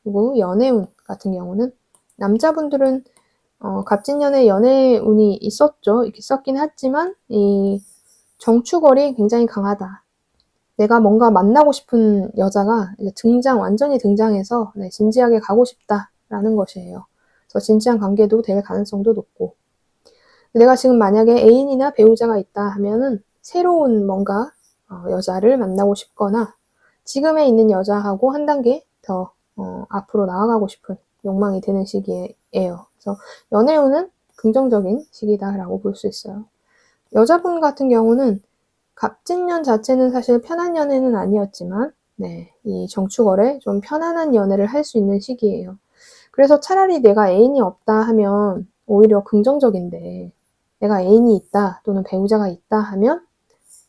그리고 연애운 같은 경우는 남자분들은 갑진년에 연애운이 있었죠. 있었긴 했지만 이 정축월이 굉장히 강하다. 내가 뭔가 만나고 싶은 여자가 이제 완전히 등장해서 진지하게 가고 싶다라는 것이에요. 그래서 진지한 관계도 될 가능성도 높고, 내가 지금 만약에 애인이나 배우자가 있다 하면은 새로운 뭔가 여자를 만나고 싶거나 지금에 있는 여자하고 한 단계 더 앞으로 나아가고 싶은 욕망이 드는 시기예요. 그래서 연애운은 긍정적인 시기다라고 볼 수 있어요. 여자분 같은 경우는 갑진년 자체는 사실 편한 연애는 아니었지만 이 정축월에 좀 편안한 연애를 할 수 있는 시기예요. 그래서 차라리 내가 애인이 없다 하면 오히려 긍정적인데 내가 애인이 있다 또는 배우자가 있다 하면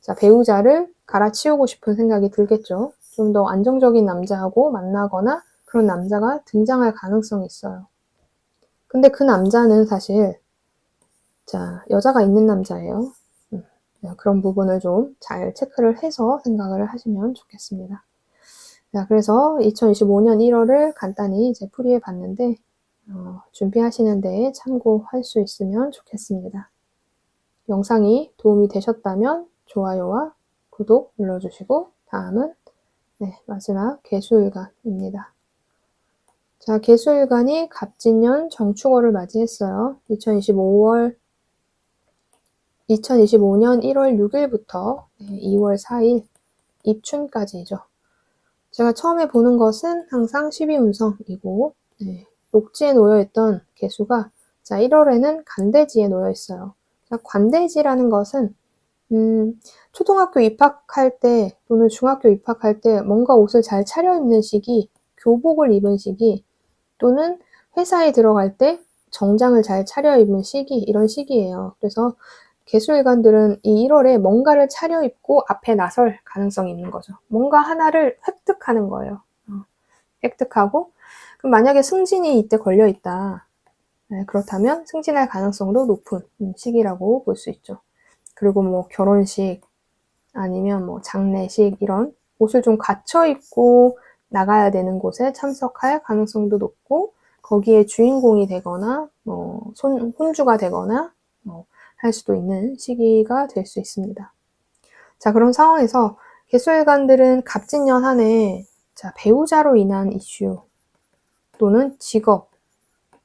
자, 배우자를 갈아치우고 싶은 생각이 들겠죠. 좀 더 안정적인 남자하고 만나거나 그런 남자가 등장할 가능성이 있어요. 근데 그 남자는 사실 자, 여자가 있는 남자예요. 그런 부분을 좀 잘 체크를 해서 생각을 하시면 좋겠습니다. 자, 그래서 2025년 1월을 간단히 이제 풀이해 봤는데 준비하시는 데 참고할 수 있으면 좋겠습니다. 영상이 도움이 되셨다면 좋아요와 구독 눌러주시고 다음은 마지막 개수일간입니다. 자, 개수일간이 갑진년 정축월을 맞이했어요. 2025년 1월 6일부터 2월 4일 입춘까지죠. 제가 처음에 보는 것은 항상 12운성이고 녹지에 놓여있던 개수가 자 1월에는 간대지에 놓여있어요. 관대지라는 것은 초등학교 입학할 때 또는 중학교 입학할 때 뭔가 옷을 잘 차려입는 시기, 교복을 입은 시기 또는 회사에 들어갈 때 정장을 잘 차려입는 시기 이런 시기예요. 그래서 개수일간들은 이 1월에 뭔가를 차려입고 앞에 나설 가능성이 있는 거죠. 뭔가 하나를 획득하는 거예요. 획득하고 그럼 만약에 승진이 이때 걸려있다. 그렇다면 승진할 가능성도 높은 시기라고 볼 수 있죠. 그리고 뭐 결혼식 아니면 뭐 장례식 이런 옷을 좀 갖춰 입고 나가야 되는 곳에 참석할 가능성도 높고 거기에 주인공이 되거나 뭐 혼주가 되거나 뭐 할 수도 있는 시기가 될 수 있습니다. 자, 그런 상황에서 개수일간들은 갑진년 한 해 배우자로 인한 이슈 또는 직업,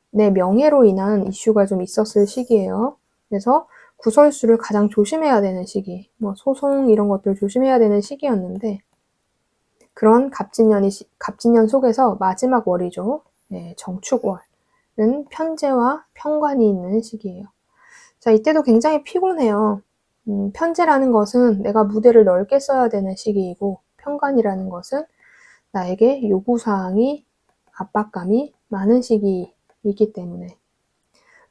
내 명예로 인한 이슈가 좀 있었을 시기예요. 그래서 구설수를 가장 조심해야 되는 시기, 뭐 소송 이런 것들 조심해야 되는 시기였는데 그런 갑진년 속에서 마지막 월이죠. 정축월은 편제와 편관이 있는 시기예요. 자, 이때도 굉장히 피곤해요. 편제라는 것은 내가 무대를 넓게 써야 되는 시기이고 편관이라는 것은 나에게 요구사항이 압박감이 많은 시기이기 때문에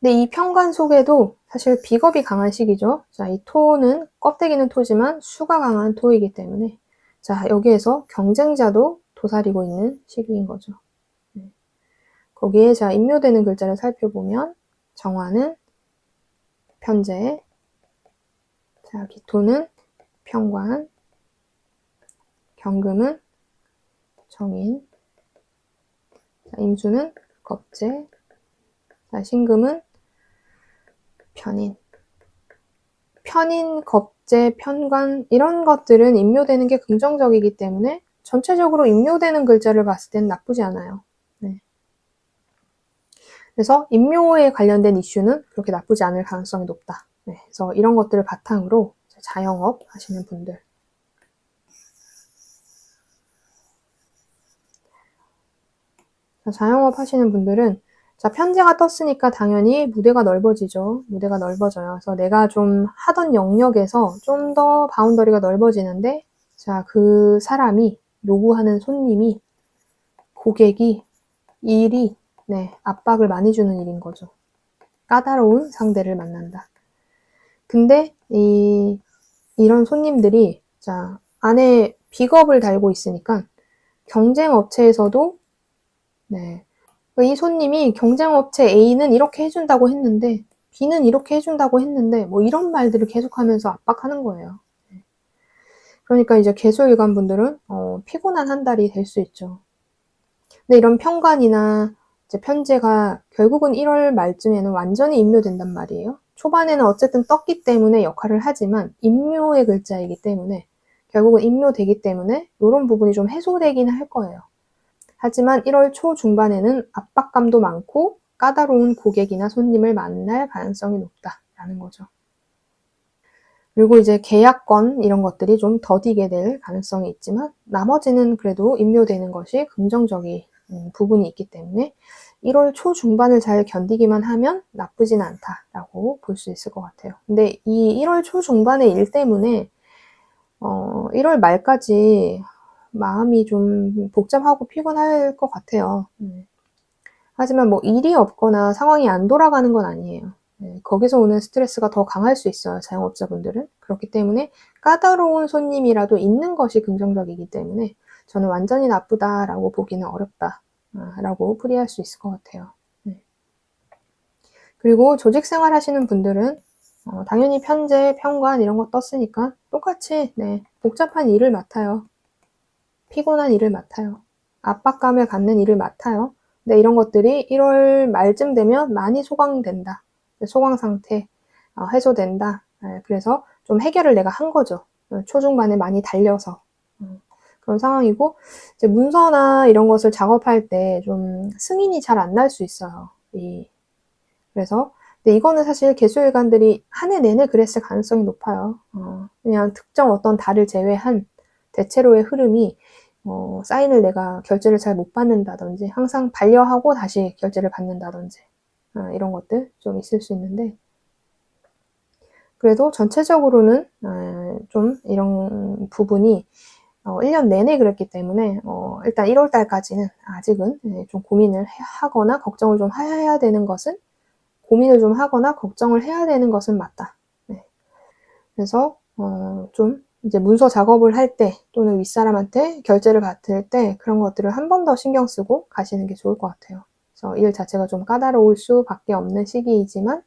근데 이 편관 속에도 사실 비겁이 강한 시기죠. 자, 이 토는 껍데기는 토지만 수가 강한 토이기 때문에 자, 여기에서 경쟁자도 도사리고 있는 시기인 거죠. 거기에 자, 임묘되는 글자를 살펴보면 정화는 편재, 자, 기토는 편관, 경금은 정인, 자, 임수는 겁재, 자, 신금은 편인. 편인, 겁재, 편관 이런 것들은 임묘되는 게 긍정적이기 때문에 전체적으로 임묘되는 글자를 봤을 때는 나쁘지 않아요. 네. 그래서 임묘에 관련된 이슈는 그렇게 나쁘지 않을 가능성이 높다. 네. 그래서 이런 것들을 바탕으로 자영업 하시는 분들, 자영업 하시는 분들은 자, 편제가 떴으니까 당연히 무대가 넓어지죠. 무대가 넓어져요. 그래서 내가 좀 하던 영역에서 좀 더 바운더리가 넓어지는데, 자, 그 사람이, 요구하는 손님이, 고객이, 일이, 네, 압박을 많이 주는 일인 거죠. 까다로운 상대를 만난다. 근데, 이런 손님들이, 자, 안에 비겁을 달고 있으니까, 경쟁 업체에서도, 네, 이 손님이 경쟁업체 A는 이렇게 해준다고 했는데 B는 이렇게 해준다고 했는데 뭐 이런 말들을 계속하면서 압박하는 거예요. 그러니까 이제 개수일관 분들은 피곤한 한 달이 될 수 있죠. 근데 이런 편관이나 이제 편제가 결국은 1월 말쯤에는 완전히 임묘된단 말이에요. 초반에는 어쨌든 떴기 때문에 역할을 하지만 임묘의 글자이기 때문에 결국은 임묘되기 때문에 이런 부분이 좀 해소되긴 할 거예요. 하지만 1월 초 중반에는 압박감도 많고 까다로운 고객이나 손님을 만날 가능성이 높다라는 거죠. 그리고 이제 계약권 이런 것들이 좀 더디게 될 가능성이 있지만 나머지는 그래도 임묘되는 것이 긍정적인 부분이 있기 때문에 1월 초 중반을 잘 견디기만 하면 나쁘진 않다라고 볼 수 있을 것 같아요. 근데 이 1월 초 중반의 일 때문에 1월 말까지 마음이 좀 복잡하고 피곤할 것 같아요. 하지만 뭐 일이 없거나 상황이 안 돌아가는 건 아니에요. 거기서 오는 스트레스가 더 강할 수 있어요, 자영업자분들은. 그렇기 때문에 까다로운 손님이라도 있는 것이 긍정적이기 때문에 저는 완전히 나쁘다라고 보기는 어렵다라고 풀이할 수 있을 것 같아요. 그리고 조직 생활 하시는 분들은 당연히 편제, 편관 이런 거 떴으니까 똑같이 복잡한 일을 맡아요. 피곤한 일을 맡아요. 압박감을 갖는 일을 맡아요. 근데 이런 것들이 1월 말쯤 되면 많이 소강된다. 소강 상태 해소된다. 그래서 좀 해결을 내가 한 거죠. 초중반에 많이 달려서 그런 상황이고 이제 문서나 이런 것을 작업할 때 좀 승인이 잘 안 날 수 있어요. 그래서 근데 이거는 사실 개수일관들이 한 해 내내 그랬을 가능성이 높아요. 그냥 특정 어떤 달을 제외한 대체로의 흐름이 사인을 내가 결제를 잘 못 받는다든지 항상 반려하고 다시 결제를 받는다든지 이런 것들 좀 있을 수 있는데 그래도 전체적으로는 좀 이런 부분이 1년 내내 그랬기 때문에 일단 1월 달까지는 아직은 좀 고민을 하거나 걱정을 좀 해야 되는 것은 고민을 좀 하거나 걱정을 해야 되는 것은 맞다. 그래서 좀 이제 문서 작업을 할 때 또는 윗사람한테 결제를 받을 때 그런 것들을 한 번 더 신경 쓰고 가시는 게 좋을 것 같아요. 그래서 일 자체가 좀 까다로울 수밖에 없는 시기이지만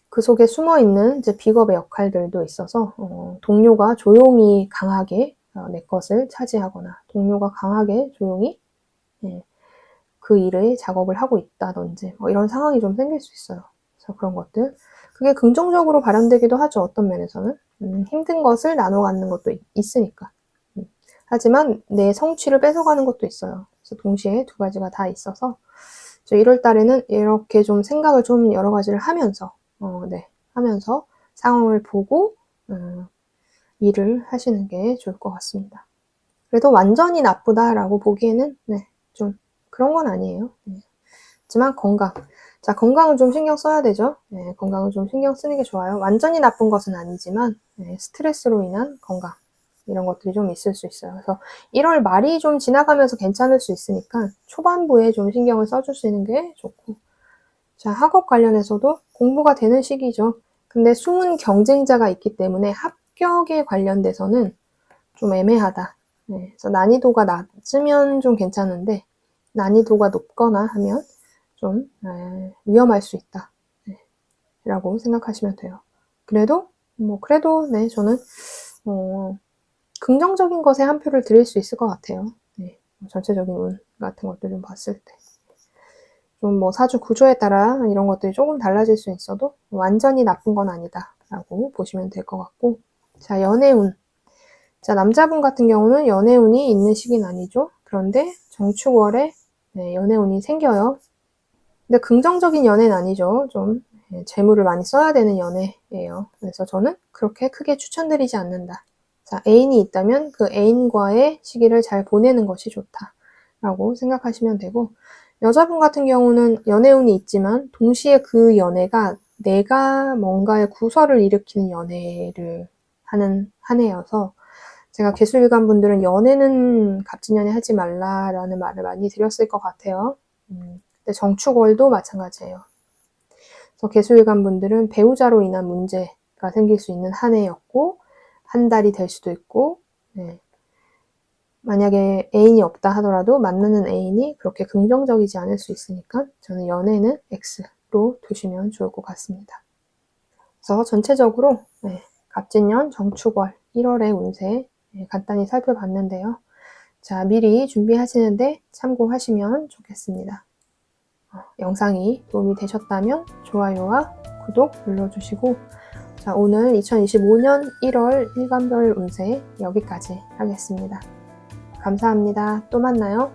그 속에 숨어있는 이제 비겁의 역할들도 있어서 동료가 조용히 강하게 내 것을 차지하거나 동료가 강하게 조용히 그 일의 작업을 하고 있다든지 이런 상황이 좀 생길 수 있어요. 그래서 그런 것들 그게 긍정적으로 발현되기도 하죠. 어떤 면에서는 힘든 것을 나눠 갖는 것도 있으니까. 하지만 내 성취를 뺏어가는 것도 있어요. 그래서 동시에 두 가지가 다 있어서 1월 달에는 이렇게 좀 생각을 좀 여러 가지를 하면서 하면서 상황을 보고 일을 하시는 게 좋을 것 같습니다. 그래도 완전히 나쁘다라고 보기에는 좀 그런 건 아니에요. 하지만 건강. 자, 건강은 좀 신경 써야 되죠. 건강은 좀 신경 쓰는 게 좋아요. 완전히 나쁜 것은 아니지만 스트레스로 인한 건강 이런 것들이 좀 있을 수 있어요. 그래서 1월 말이 좀 지나가면서 괜찮을 수 있으니까 초반부에 좀 신경을 써줄 수 있는 게 좋고 자, 학업 관련해서도 공부가 되는 시기죠. 근데 숨은 경쟁자가 있기 때문에 합격에 관련돼서는 좀 애매하다. 그래서 난이도가 낮으면 좀 괜찮은데 난이도가 높거나 하면 좀 위험할 수 있다 라고 생각하시면 돼요. 그래도 네, 저는 긍정적인 것에 한 표를 드릴 수 있을 것 같아요. 네, 전체적인 운 같은 것들 좀 봤을 때. 좀 사주 구조에 따라 이런 것들이 조금 달라질 수 있어도 완전히 나쁜 건 아니다 라고 보시면 될 것 같고, 자, 연애운. 자, 남자분 같은 경우는 연애운이 있는 시기는 아니죠. 그런데 정축월에 연애운이 생겨요. 근데 긍정적인 연애는 아니죠. 좀 재물을 많이 써야 되는 연애예요. 그래서 저는 그렇게 크게 추천드리지 않는다. 자, 애인이 있다면 그 애인과의 시기를 잘 보내는 것이 좋다라고 생각하시면 되고, 여자분 같은 경우는 연애운이 있지만 동시에 그 연애가 내가 뭔가의 구설을 일으키는 연애를 하는 한 해여서, 제가 개수일간 분들은 연애는 갑진연애 하지 말라라는 말을 많이 드렸을 것 같아요. 근데 정축월도 마찬가지예요. 그래서 개수일간 분들은 배우자로 인한 문제가 생길 수 있는 한 해였고, 한 달이 될 수도 있고, 만약에 애인이 없다 하더라도 만나는 애인이 그렇게 긍정적이지 않을 수 있으니까 저는 연애는 X로 두시면 좋을 것 같습니다. 그래서 전체적으로 갑진년 정축월 1월의 운세 간단히 살펴봤는데요. 자, 미리 준비하시는데 참고하시면 좋겠습니다. 영상이 도움이 되셨다면 좋아요와 구독 눌러주시고, 자, 오늘 2025년 1월 일간별 운세 여기까지 하겠습니다. 감사합니다. 또 만나요.